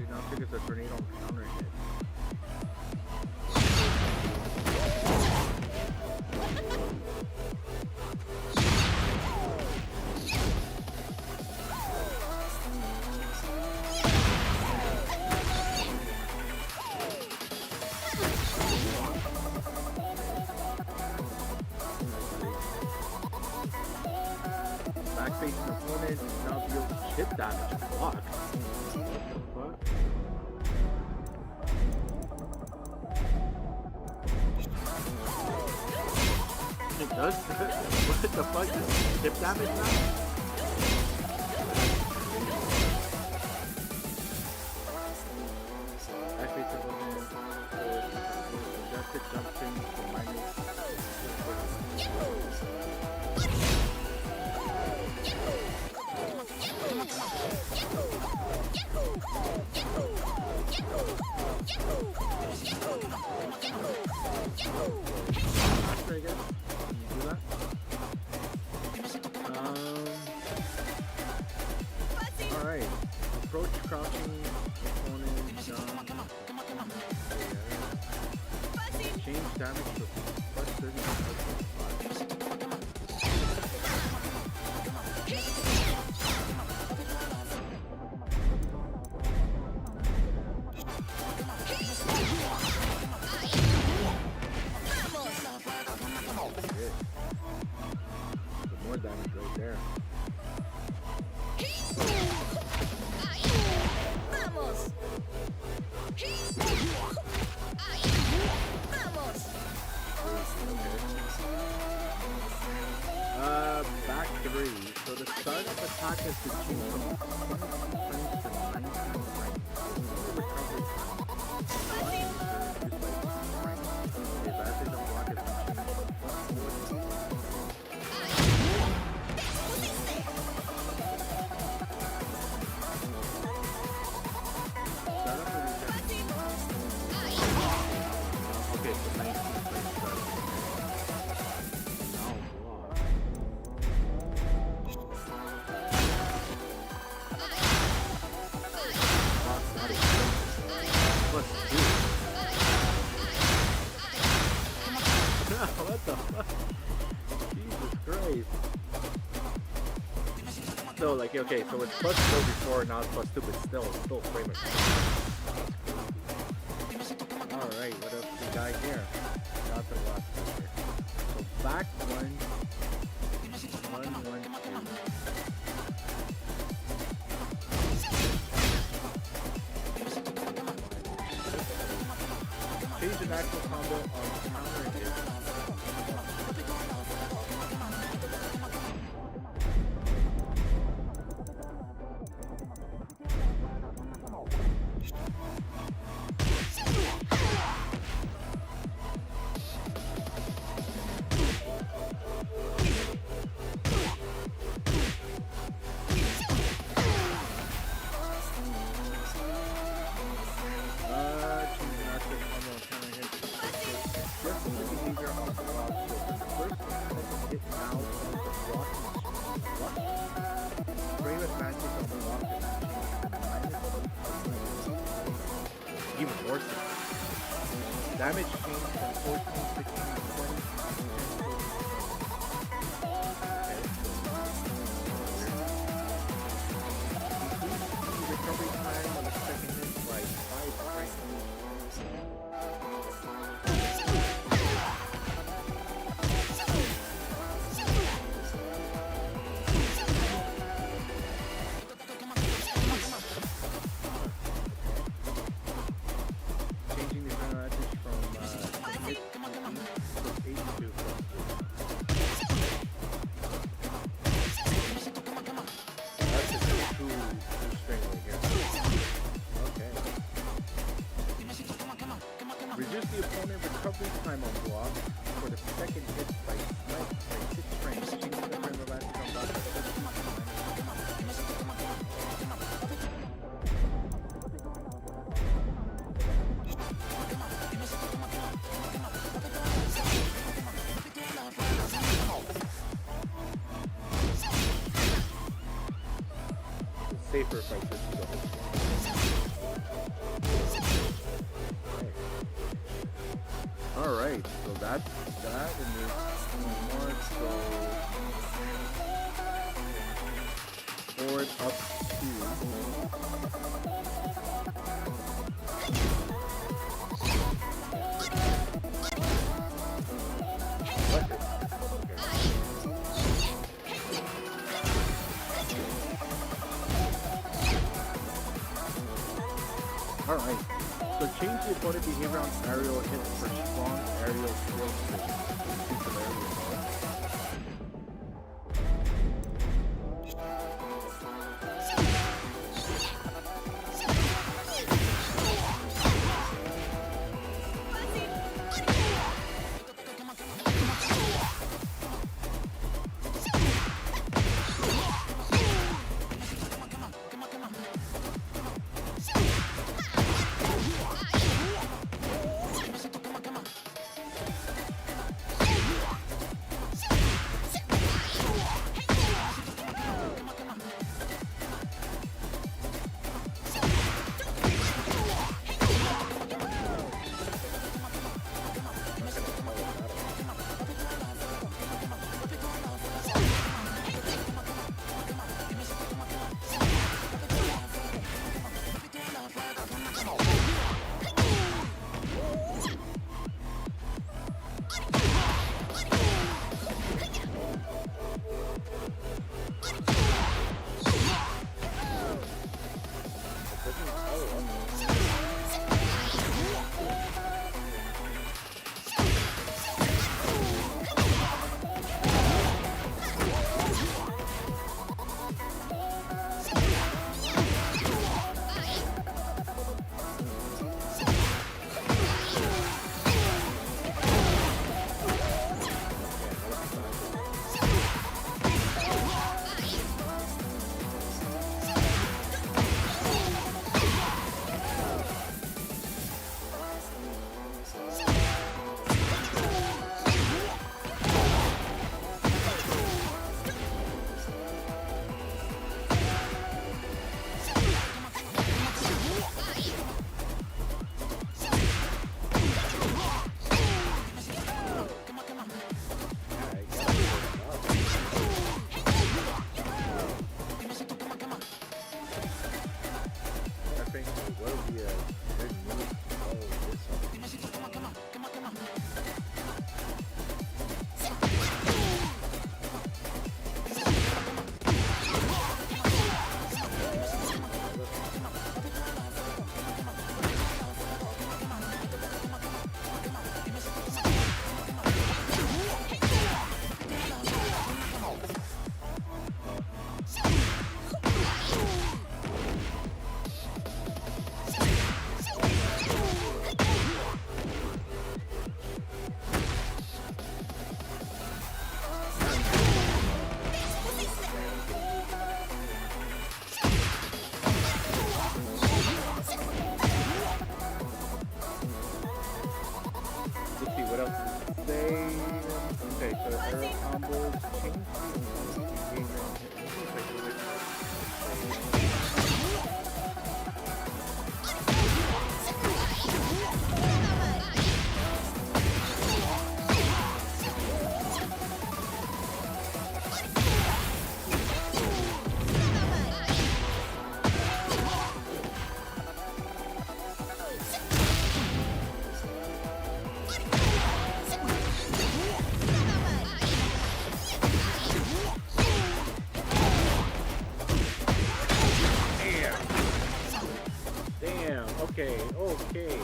Now triggers a tornado counter hit. Back facing opponent now deals chip damage and block. It does? What the fuck? Does chip damage now? Actually, it's a woman adjusted jump change for Very good. Can you do that? Alright. Approach crouching opponent down. Change damage to +30 to +25. More damage right there. Back 3. So the startup attack has been changed from 20 frames to 19 frames. Recovery time. The advantage on block has been changed from okay, so 19 frames startup. Now block. plus 2. What the fuck? Jesus Christ. So like, okay, so it's plus 4 before, now it's plus 2, but still way much. Alright, what else we got here? Got the last picture. So back 1, 1, 1, 2. Change the natural combo on counter hit. Even worse. Damage changed from 14, 16, 20. Recovery time on the second hit by 5 frames. Changing the final advantage from hit to 8 to 2. That's a two string right here. Okay. Reduce the opponent recovery time on block for the second hit by 6 frames. Changing the frame of advantage on block by 15. Safer if I switch to the whole thing. Alright, so that's that, and there's one more, so forward up 2. Alright, so change the opponent behavior on aerial hits for strong aerial skills. What would be a good move to follow this up? Let's see what else does it say. Okay, so arrow combos change Damn, okay, okay.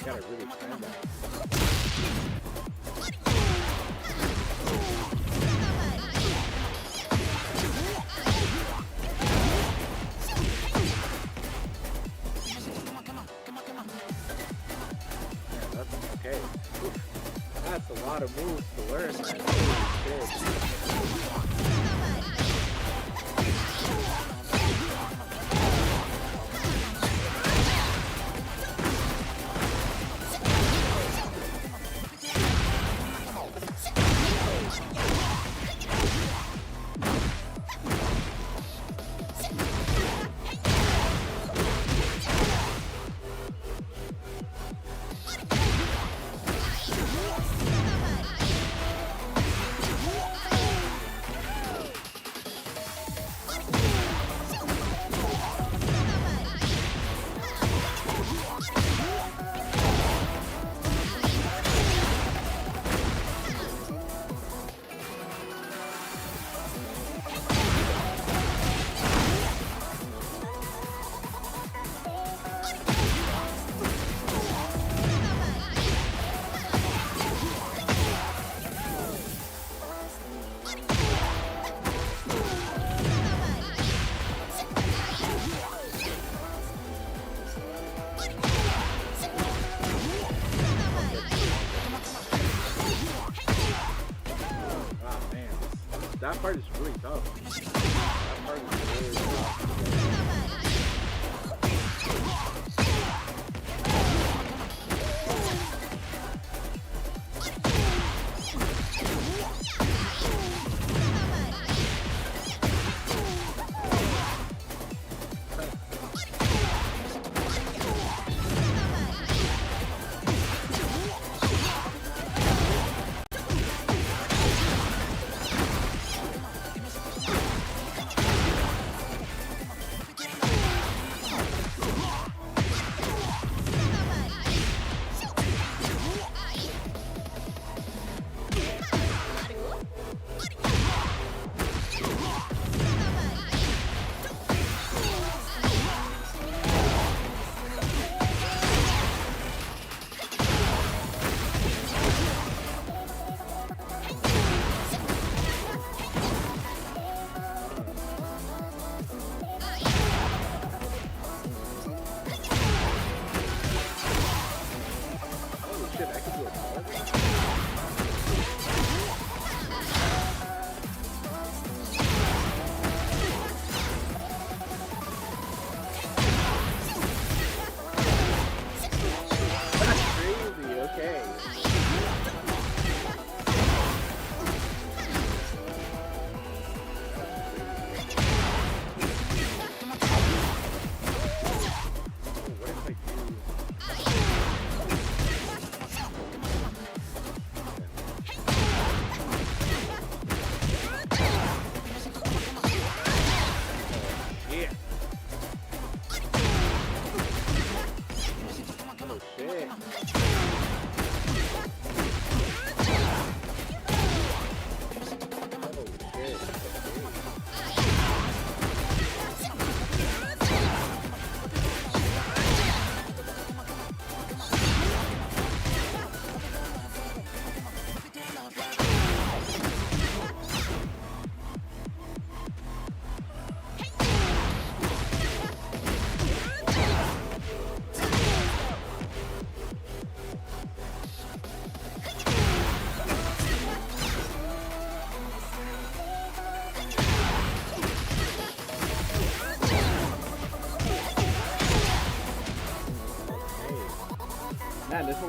Gotta really plan that. Yeah, that's okay. Oof. That's a lot of moves to learn, man. Holy shit.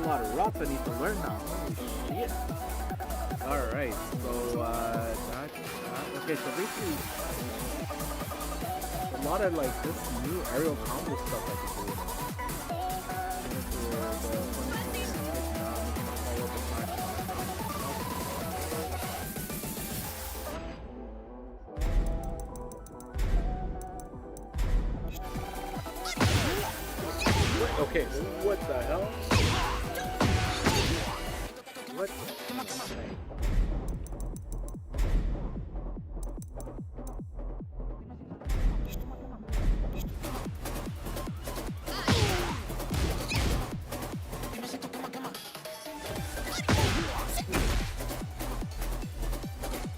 a lot of routes I need to learn now. Holy shit. Alright, so, okay, so basically, a lot of, like, this new aerial combo stuff I can do. Okay, what the hell? What?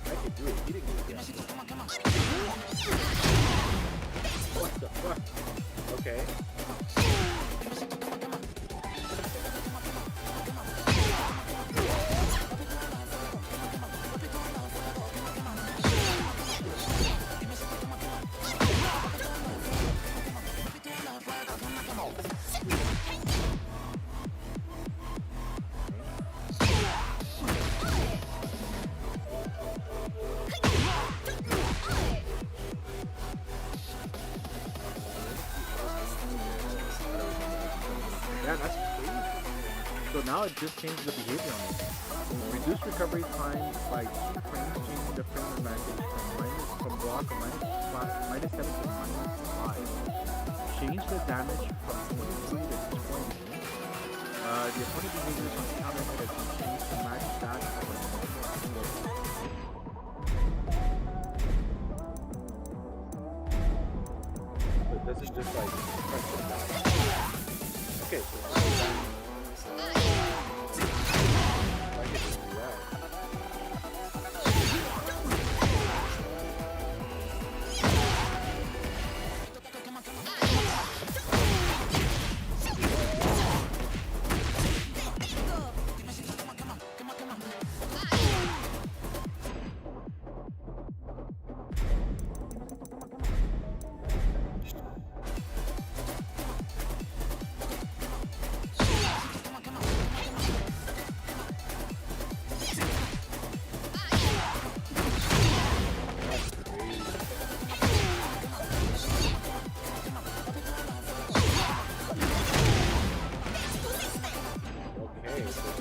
I can do it. He didn't get that. What the fuck? Okay. Yeah, that's crazy. So now it just changes the behavior on it. Reduce recovery time by 2 frames, changing the frame advantage from block of minus 7 to -5. Change the damage from 23 to 20. The opponent behaviors on counter hit has been changed to match that of a normal hit. So it doesn't just like press it down. Okay, so I can just do that.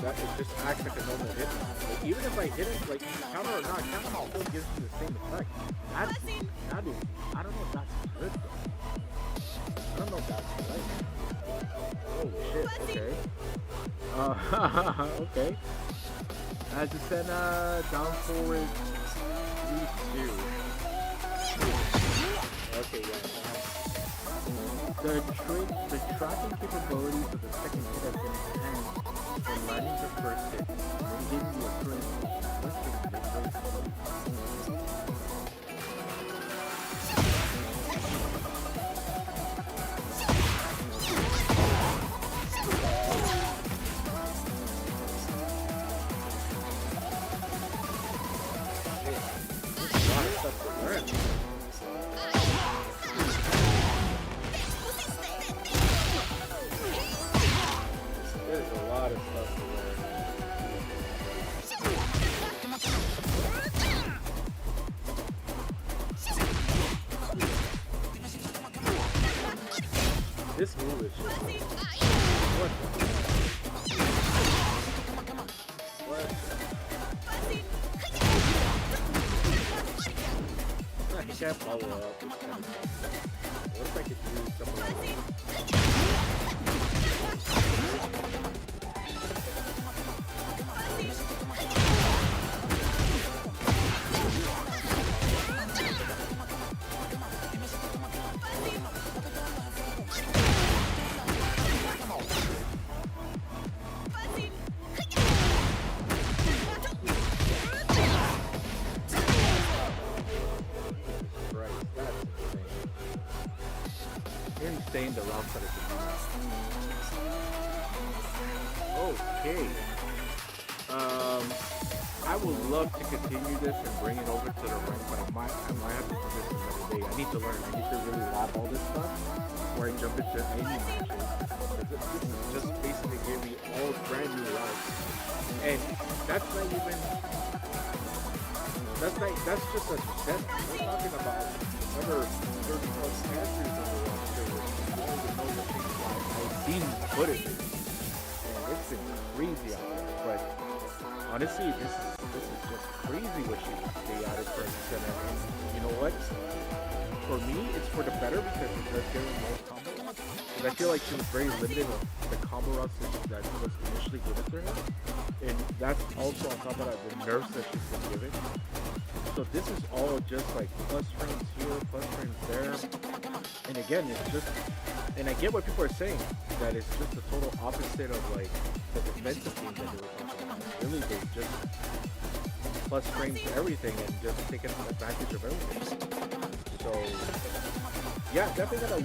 That it just acts like a normal hit now. Like, even if I hit it, like counter or not counter, it still gives me the same effect. That is, I don't know if that's good though. I don't know if that's right. Oh shit, okay. Okay. As it said, down forward 3-2. Okay, yeah. The tracking capabilities of the second hit have been enhanced when landing the first hit, maintaining the occurrence of first hit There's a lot of stuff to learn. This move is just what the what? I can't follow up. It's kind of what if I could do something like that? Insane the routes that it can do. Okay. I would love to continue this and bring it over to the rank, but I might have to do this another day. I I need to learn. I need to really lab all this stuff before I jump into any matches. This is just basically giving me all brand new routes. And that's not even... That's just a setup. We're talking about over 30 plus characters on the roster where you don't even know the things I've seen footage. And it's been crazy out there. But honestly, this is just crazy what they added for Center. And you know what? For me, it's for the better because it does give her more combo. Because I feel like she was very limited with the combo routes that was initially given to her. And that's also on top of that, the nerfs that she's been given. So this is all just like plus frames here, plus frames there. And again, it's just, and I get what people are saying, that it's just the total opposite of like the defensive things that they were talking about. Really, they just plus frames to everything and just taking advantage of everything. So yeah, definitely gonna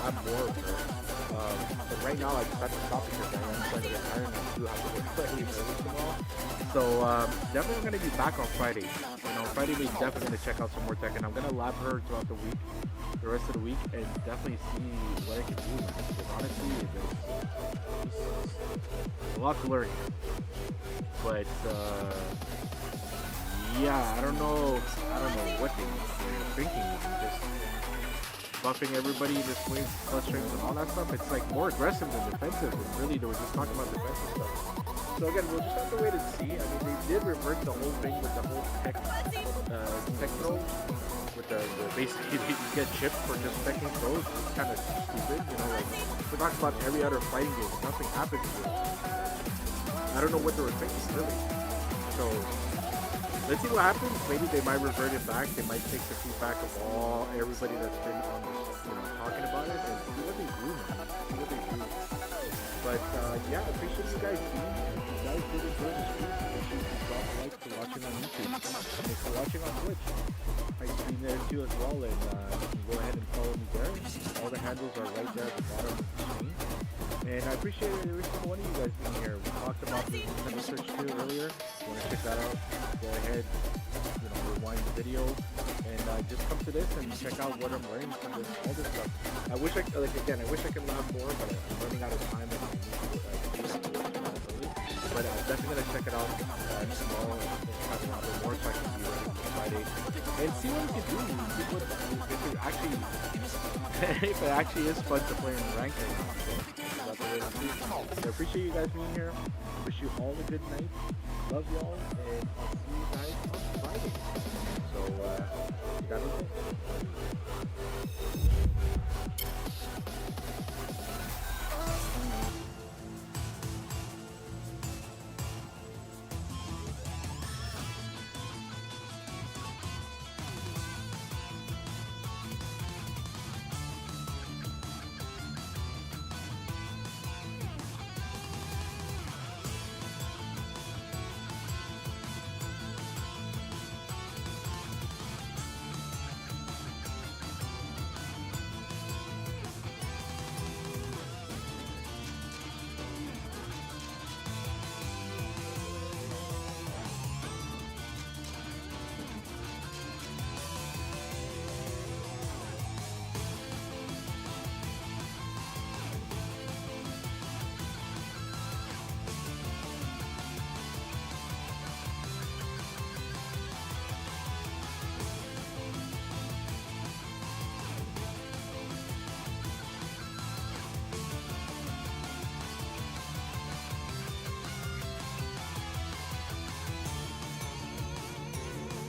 lab more of her. But right now I just have to stop because I am trying to get iron and I do have to work slightly early tomorrow. So definitely gonna be back on Friday. You know, Friday we're definitely gonna check out some more Tekken. I'm gonna lab her throughout the week, the rest of the week, and definitely see what I can do, man. Because honestly, there's a lot to learn here. But yeah, I don't know what they're thinking. Just buffing everybody this way, plus strength and all that stuff. It's like more aggressive than defensive. And really, they were just talking about defensive stuff. So again, we'll just have to wait and see. I mean, they did revert the whole thing with the whole tech throw, with the basically you get chipped for just teching throws. It's kind of stupid, you know. Like we're talking about every other fighting game, nothing happens to it. I don't know what they were thinking really. So let's see what happens. Maybe they might revert it back. They might take the feedback of everybody that's been on this, you know, talking about it, and see what they do, man. See what they do. But yeah, I appreciate you guys being here. If you guys did enjoy the stream, make sure you drop a like for watching on YouTube. And if you're watching on Twitch, I stream there too as well, and you can go ahead and follow me there. All the handles are right there at the bottom of the screen. And I appreciate every single one of you guys being here. We talked about the Nintendo Switch 2 earlier. If you want to check that out, go ahead, you know, rewind the video, and just come to this and check out what I'm learning from this, all this stuff. I wish I could lab more, but I'm running out of time and I need to do have to work tomorrow early. But I'm definitely gonna check it out tomorrow and try to lab more so I can be ready for Friday and see what we can do. See what if it actually is fun to play in ranked right now. So, I appreciate you guys being here. Wish you all a good night. Love y'all, and I'll see you guys on Friday. So, you got anything?